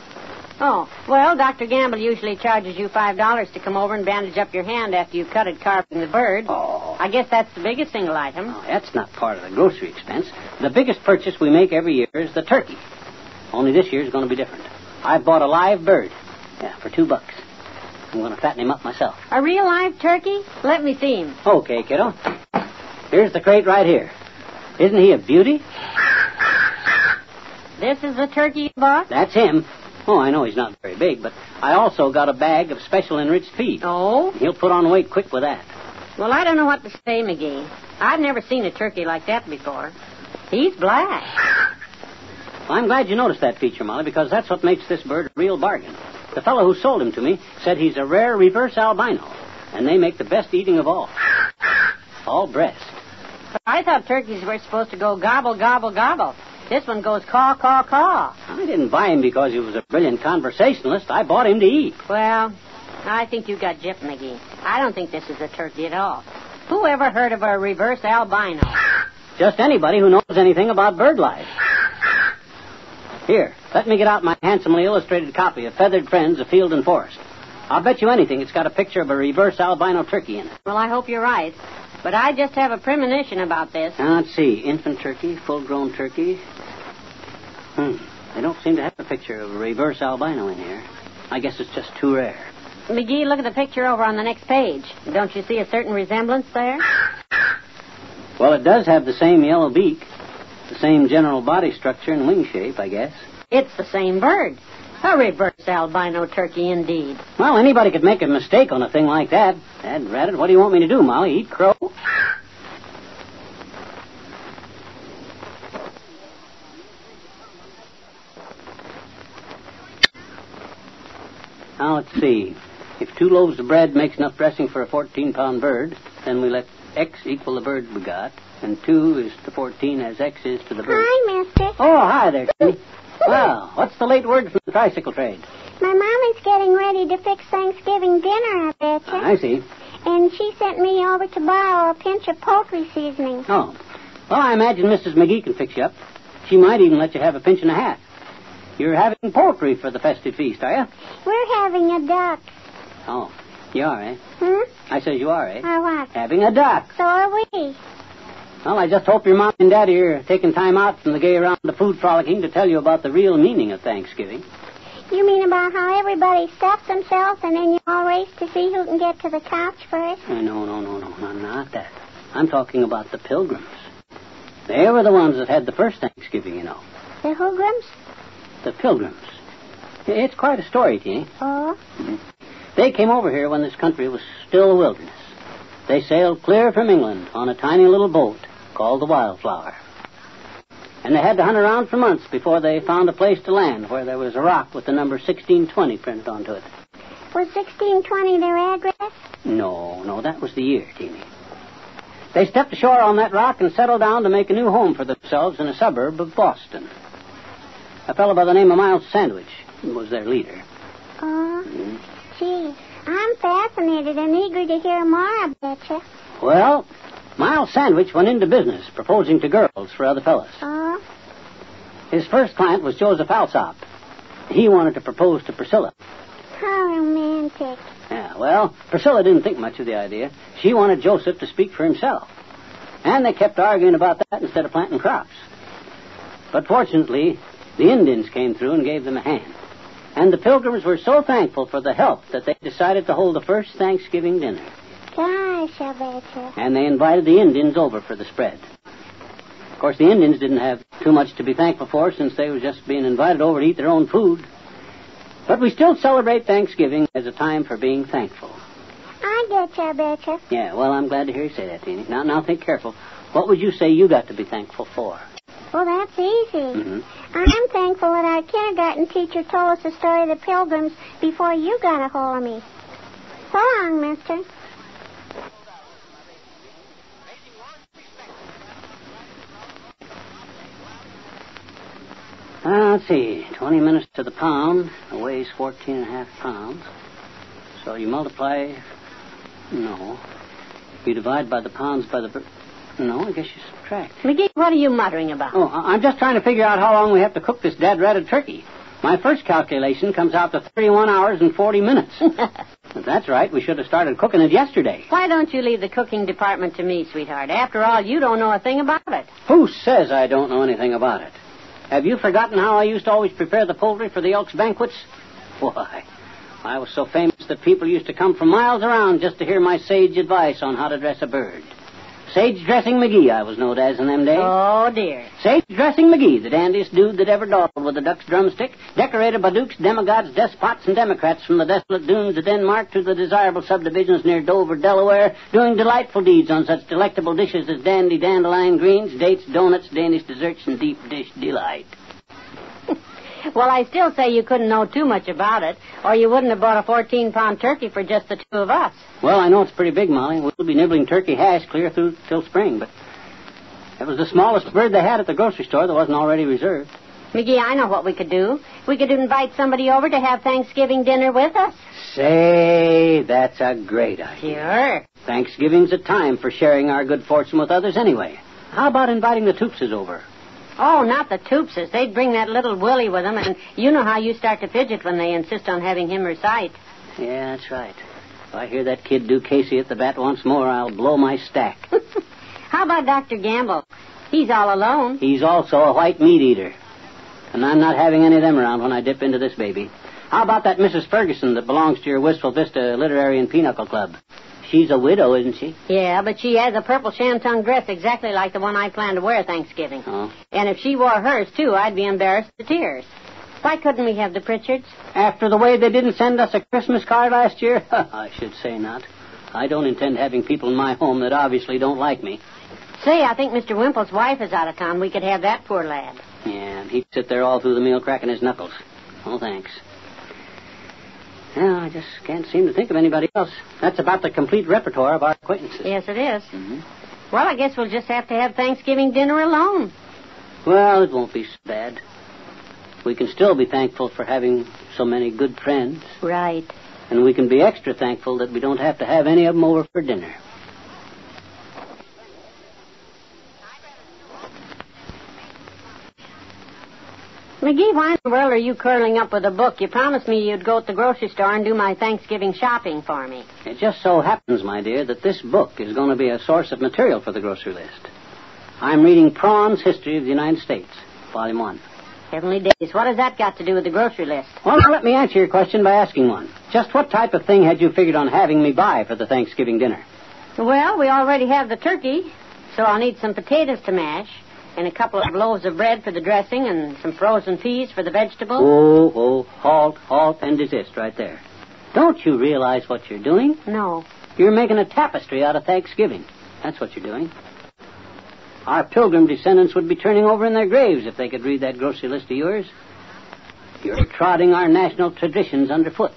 Oh, well, Dr. Gamble usually charges you $5 to come over and bandage up your hand after you've cut it carving the bird. Oh. I guess that's the biggest single item. Oh, that's not part of the grocery expense. The biggest purchase we make every year is the turkey. Only this year's going to be different. I bought a live bird. Yeah, for $2. I'm going to fatten him up myself. A real live turkey? Let me see him. Okay, kiddo. Here's the crate right here. Isn't he a beauty? This is the turkey you bought? That's him. Oh, I know he's not very big, but I also got a bag of special enriched feed. Oh? He'll put on weight quick with that. Well, I don't know what to say, McGee. I've never seen a turkey like that before. He's black. Well, I'm glad you noticed that feature, Molly, because that's what makes this bird a real bargain. The fellow who sold him to me said he's a rare reverse albino, and they make the best eating of all. All breast. I thought turkeys were supposed to go gobble, gobble, gobble. This one goes caw, caw, caw. I didn't buy him because he was a brilliant conversationalist. I bought him to eat. Well, I think you got gypped, McGee. I don't think this is a turkey at all. Who ever heard of a reverse albino? Just anybody who knows anything about bird life. Here, let me get out my handsomely illustrated copy of Feathered Friends of Field and Forest. I'll bet you anything it's got a picture of a reverse albino turkey in it. Well, I hope you're right. But I just have a premonition about this. Now, let's see. Infant turkey, full-grown turkey. They don't seem to have a picture of a reverse albino in here. I guess it's just too rare. McGee, look at the picture over on the next page. Don't you see a certain resemblance there? Well, it does have the same yellow beak, the same general body structure and wing shape, I guess. It's the same bird. A reverse albino turkey, indeed. Well, anybody could make a mistake on a thing like that. Dad, what do you want me to do, Molly? Eat crow? Now, let's see. If 2 loaves of bread makes enough dressing for a 14-pound bird, then we let X equal the bird we got, and 2 is to 14 as X is to the bird. Hi, mister. Oh, hi there, Timmy. Well, what's the late word from the tricycle trade? My Mom is getting ready to fix Thanksgiving dinner, I betcha. I see. And she sent me over to borrow a pinch of poultry seasoning. Oh. Well, I imagine Mrs. McGee can fix you up. She might even let you have a pinch and a half. You're having poultry for the festive feast, are you? We're having a duck. Oh, you are, eh? I says you are, eh? Or what? Having a duck. So are we. Well, I just hope your Mom and Daddy are taking time out from the gay round of food frolicking to tell you about the real meaning of Thanksgiving. You mean about how everybody stuffs themselves and then you all race to see who can get to the couch first? No, not that. I'm talking about the Pilgrims. They were the ones that had the first Thanksgiving, you know. The Pilgrims? The Pilgrims. It's quite a story, Teeny. Oh? They came over here when this country was still a wilderness. They sailed clear from England on a tiny little boat called the Wildflower. And they had to hunt around for months before they found a place to land where there was a rock with the number 1620 printed onto it. Was 1620 their address? No, that was the year, Teeny. They stepped ashore on that rock and settled down to make a new home for themselves in a suburb of Boston. A fellow by the name of Miles Sandwich was their leader. Oh, gee, I'm fascinated and eager to hear more, I betcha. Well, Miles Sandwich went into business proposing to girls for other fellas. Oh? His first client was Joseph Alsop. He wanted to propose to Priscilla. How romantic. Yeah, well, Priscilla didn't think much of the idea. She wanted Joseph to speak for himself. And they kept arguing about that instead of planting crops. But fortunately, the Indians came through and gave them a hand. And the Pilgrims were so thankful for the help that they decided to hold the first Thanksgiving dinner. Gosh, I betcha. And they invited the Indians over for the spread. Of course, the Indians didn't have too much to be thankful for since they were just being invited over to eat their own food. But we still celebrate Thanksgiving as a time for being thankful. I getcha, I betcha. Yeah, well, I'm glad to hear you say that, Teeny. Now think careful. What would you say you got to be thankful for? Well, that's easy. I'm thankful that our kindergarten teacher told us the story of the Pilgrims before you got a hold of me. So long, mister. Let's see. 20 minutes to the pound. It weighs 14.5 pounds. So you multiply... No. You divide by the pounds by the... No, I guess you subtract. McGee, what are you muttering about? Oh, I'm just trying to figure out how long we have to cook this dad-ratted turkey. My first calculation comes out to 31 hours and 40 minutes. If that's right, we should have started cooking it yesterday. Why don't you leave the cooking department to me, sweetheart? After all, you don't know a thing about it. Who says I don't know anything about it? Have you forgotten how I used to always prepare the poultry for the Elks banquets? Why, I was so famous that people used to come from miles around just to hear my sage advice on how to dress a bird. Sage Dressing McGee, I was known as in them days. Oh, dear. Sage Dressing McGee, the dandiest dude that ever dawdled with a duck's drumstick, decorated by dukes, demigods, despots, and democrats from the desolate dunes of Denmark to the desirable subdivisions near Dover, Delaware, doing delightful deeds on such delectable dishes as dandy dandelion greens, dates, donuts, Danish desserts, and deep dish delight. Well, I still say you couldn't know too much about it, or you wouldn't have bought a 14-pound turkey for just the two of us. Well, I know it's pretty big, Molly. We'll be nibbling turkey hash clear through till spring, but it was the smallest bird they had at the grocery store that wasn't already reserved. McGee, I know what we could do. We could invite somebody over to have Thanksgiving dinner with us. Say, that's a great idea. Sure. Thanksgiving's a time for sharing our good fortune with others anyway. How about inviting the Toopses over? Oh, not the Toopses. They'd bring that little Willie with them, and you know how you start to fidget when they insist on having him recite. Yeah, that's right. If I hear that kid do Casey at the bat once more, I'll blow my stack. How about Dr. Gamble? He's all alone. He's also a white meat eater. And I'm not having any of them around when I dip into this baby. How about that Mrs. Ferguson that belongs to your Wistful Vista Literary and Pinochle Club? She's a widow, isn't she? Yeah, but she has a purple shantung dress exactly like the one I plan to wear Thanksgiving. Oh. And if she wore hers, too, I'd be embarrassed to tears. Why couldn't we have the Pritchards? After the way they didn't send us a Christmas card last year? I should say not. I don't intend having people in my home that obviously don't like me. Say, I think Mr. Wimple's wife is out of town. We could have that poor lad. Yeah, and he'd sit there all through the meal cracking his knuckles. Oh, thanks. Well, I just can't seem to think of anybody else. That's about the complete repertoire of our acquaintances. Yes, it is. Well, I guess we'll just have to have Thanksgiving dinner alone. Well, it won't be so bad. We can still be thankful for having so many good friends. Right. And we can be extra thankful that we don't have to have any of them over for dinner. McGee, why in the world are you curling up with a book? You promised me you'd go to the grocery store and do my Thanksgiving shopping for me. It just so happens, my dear, that this book is going to be a source of material for the grocery list. I'm reading Prawn's History of the United States, Volume 1. Heavenly days, what has that got to do with the grocery list? Well, now let me answer your question by asking one. Just what type of thing had you figured on having me buy for the Thanksgiving dinner? Well, we already have the turkey, so I'll need some potatoes to mash, and a couple of loaves of bread for the dressing, and some frozen peas for the vegetables. Halt, and desist right there. Don't you realize what you're doing? No. You're making a tapestry out of Thanksgiving. That's what you're doing. Our Pilgrim descendants would be turning over in their graves if they could read that grocery list of yours. You're trotting our national traditions underfoot.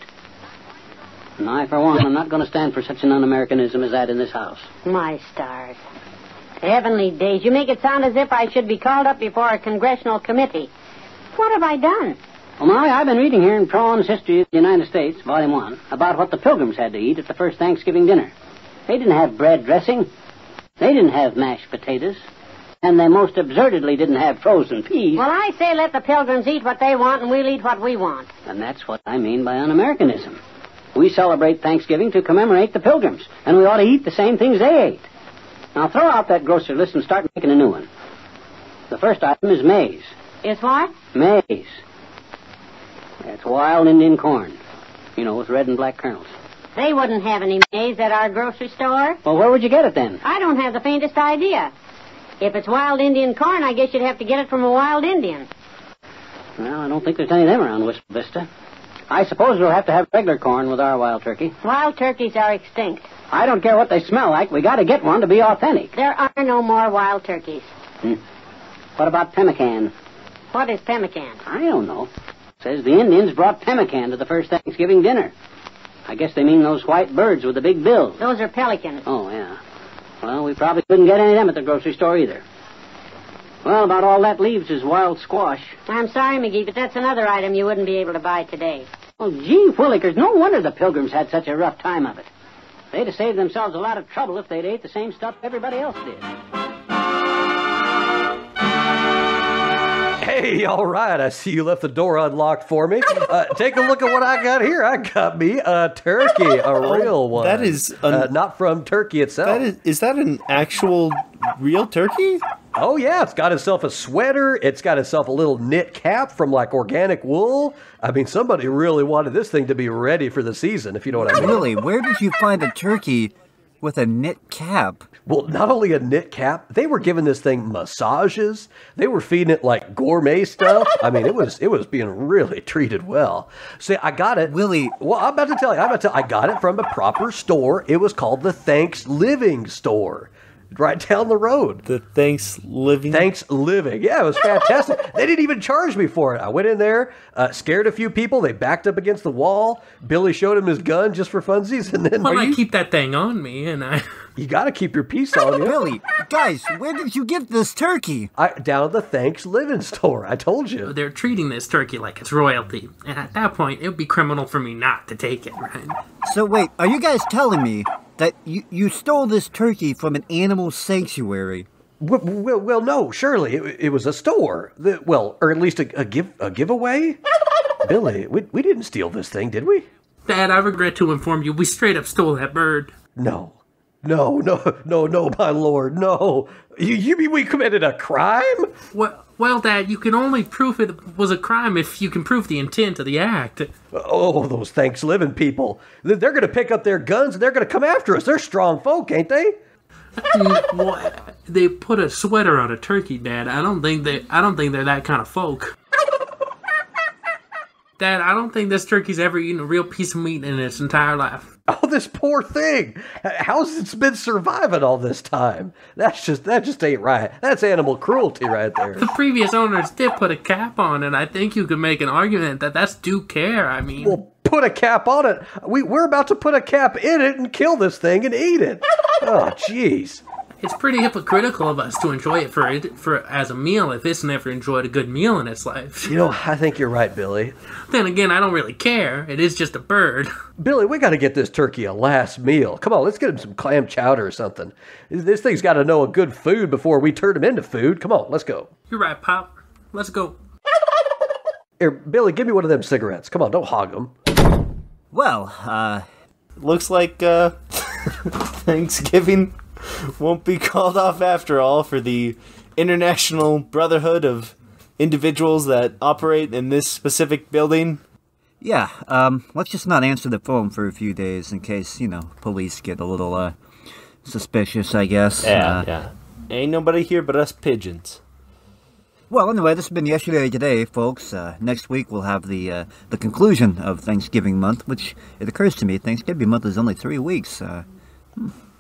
And I, for one, am not going to stand for such an un-Americanism as that in this house. My stars. Heavenly days, you make it sound as if I should be called up before a congressional committee. What have I done? Well, Molly, I've been reading here in Prawn's History of the United States, Volume 1, about what the Pilgrims had to eat at the first Thanksgiving dinner. They didn't have bread dressing. They didn't have mashed potatoes. And they most absurdly didn't have frozen peas. Well, I say let the Pilgrims eat what they want and we'll eat what we want. And that's what I mean by un-Americanism. We celebrate Thanksgiving to commemorate the Pilgrims, and we ought to eat the same things they ate. Now, throw out that grocery list and start making a new one. The first item is maize. Is what? Maize. That's wild Indian corn. You know, with red and black kernels. They wouldn't have any maize at our grocery store. Well, where would you get it then? I don't have the faintest idea. If it's wild Indian corn, I guess you'd have to get it from a wild Indian. Well, I don't think there's any of them around Wistful Vista. I suppose we'll have to have regular corn with our wild turkey. Wild turkeys are extinct. I don't care what they smell like. We got to get one to be authentic. There are no more wild turkeys. What about pemmican? What is pemmican? I don't know. It says the Indians brought pemmican to the first Thanksgiving dinner. I guess they mean those white birds with the big bills. Those are pelicans. Oh, yeah. Well, we probably couldn't get any of them at the grocery store either. Well, about all that leaves is wild squash. I'm sorry, McGee, but that's another item you wouldn't be able to buy today. Oh, gee willikers, no wonder the Pilgrims had such a rough time of it. They'd have saved themselves a lot of trouble if they'd ate the same stuff everybody else did. Hey, all right. I see you left the door unlocked for me. Take a look at what I got here. I got me a turkey, a real one. That is... not from Turkey itself. Is that an actual real turkey? Oh, yeah. It's got itself a sweater. It's got itself a little knit cap from, like, organic wool. I mean, somebody really wanted this thing to be ready for the season, if you know what I mean. Really? Where did you find a turkey with a knit cap? Well, not only a knit cap, they were giving this thing massages. They were feeding it like gourmet stuff. I mean, it was being really treated well. See, I got it. Willie. Well, I'm about to tell you. I got it from a proper store. It was called the Thanks Living store. Right down the road. The Thanks Living? Thanks Living. Yeah, it was fantastic. They didn't even charge me for it. I went in there, scared a few people. They backed up against the wall. Billy showed him his gun just for funsies. And then I keep that thing on me, and I... You got to keep your peace on you. Billy, guys, where did you get this turkey? Down at the Thanks Living store. I told you. They're treating this turkey like it's royalty. And at that point, it would be criminal for me not to take it, right? So wait, are you guys telling me that you stole this turkey from an animal sanctuary? Well, no, surely. It was a store. Or at least a giveaway? Billy, we didn't steal this thing, did we? Dad, I regret to inform you, we straight up stole that bird. No, my lord, no. You mean we committed a crime? Well, Dad, you can only prove it was a crime if you can prove the intent of the act. Oh, those Thanks Living people. They're going to pick up their guns and they're going to come after us. They're strong folk, ain't they? They put a sweater on a turkey, Dad. I don't think they're that kind of folk. Dad, I don't think this turkey's ever eaten a real piece of meat in its entire life. Oh, this poor thing. How's it been surviving all this time? That just ain't right. That's animal cruelty right there. The previous owners did put a cap on it. I think you could make an argument that that's due care. I mean... Well, put a cap on it. We're about to put a cap in it and kill this thing and eat it. Oh, jeez. It's pretty hypocritical of us to enjoy it for as a meal if it's never enjoyed a good meal in its life. You know, I think you're right, Billy. Then again, I don't really care. It is just a bird. Billy, we got to get this turkey a last meal. Come on, let's get him some clam chowder or something. This thing's got to know a good food before we turn him into food. Come on, let's go. You're right, Pop. Let's go. Here, Billy, give me one of them cigarettes. Come on, don't hog them. Well, looks like Thanksgiving won't be called off after all for the International Brotherhood of individuals that operate in this specific building. Yeah, let's just not answer the phone for a few days in case, police get a little, suspicious, I guess. Yeah. Ain't nobody here but us pigeons. Well, anyway, this has been Yesterday Today, folks. Next week we'll have the conclusion of Thanksgiving month, which, it occurs to me, Thanksgiving month is only 3 weeks.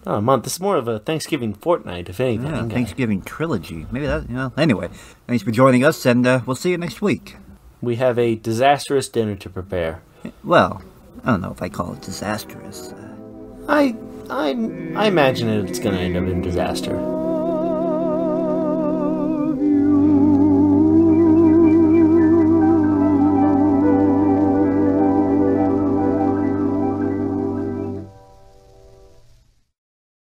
Not a month. This is more of a Thanksgiving fortnight, if anything. Yeah, Thanksgiving trilogy. Maybe that, Anyway, thanks for joining us, and we'll see you next week. We have a disastrous dinner to prepare. Well, I don't know if I call it disastrous. I imagine it's going to end up in disaster.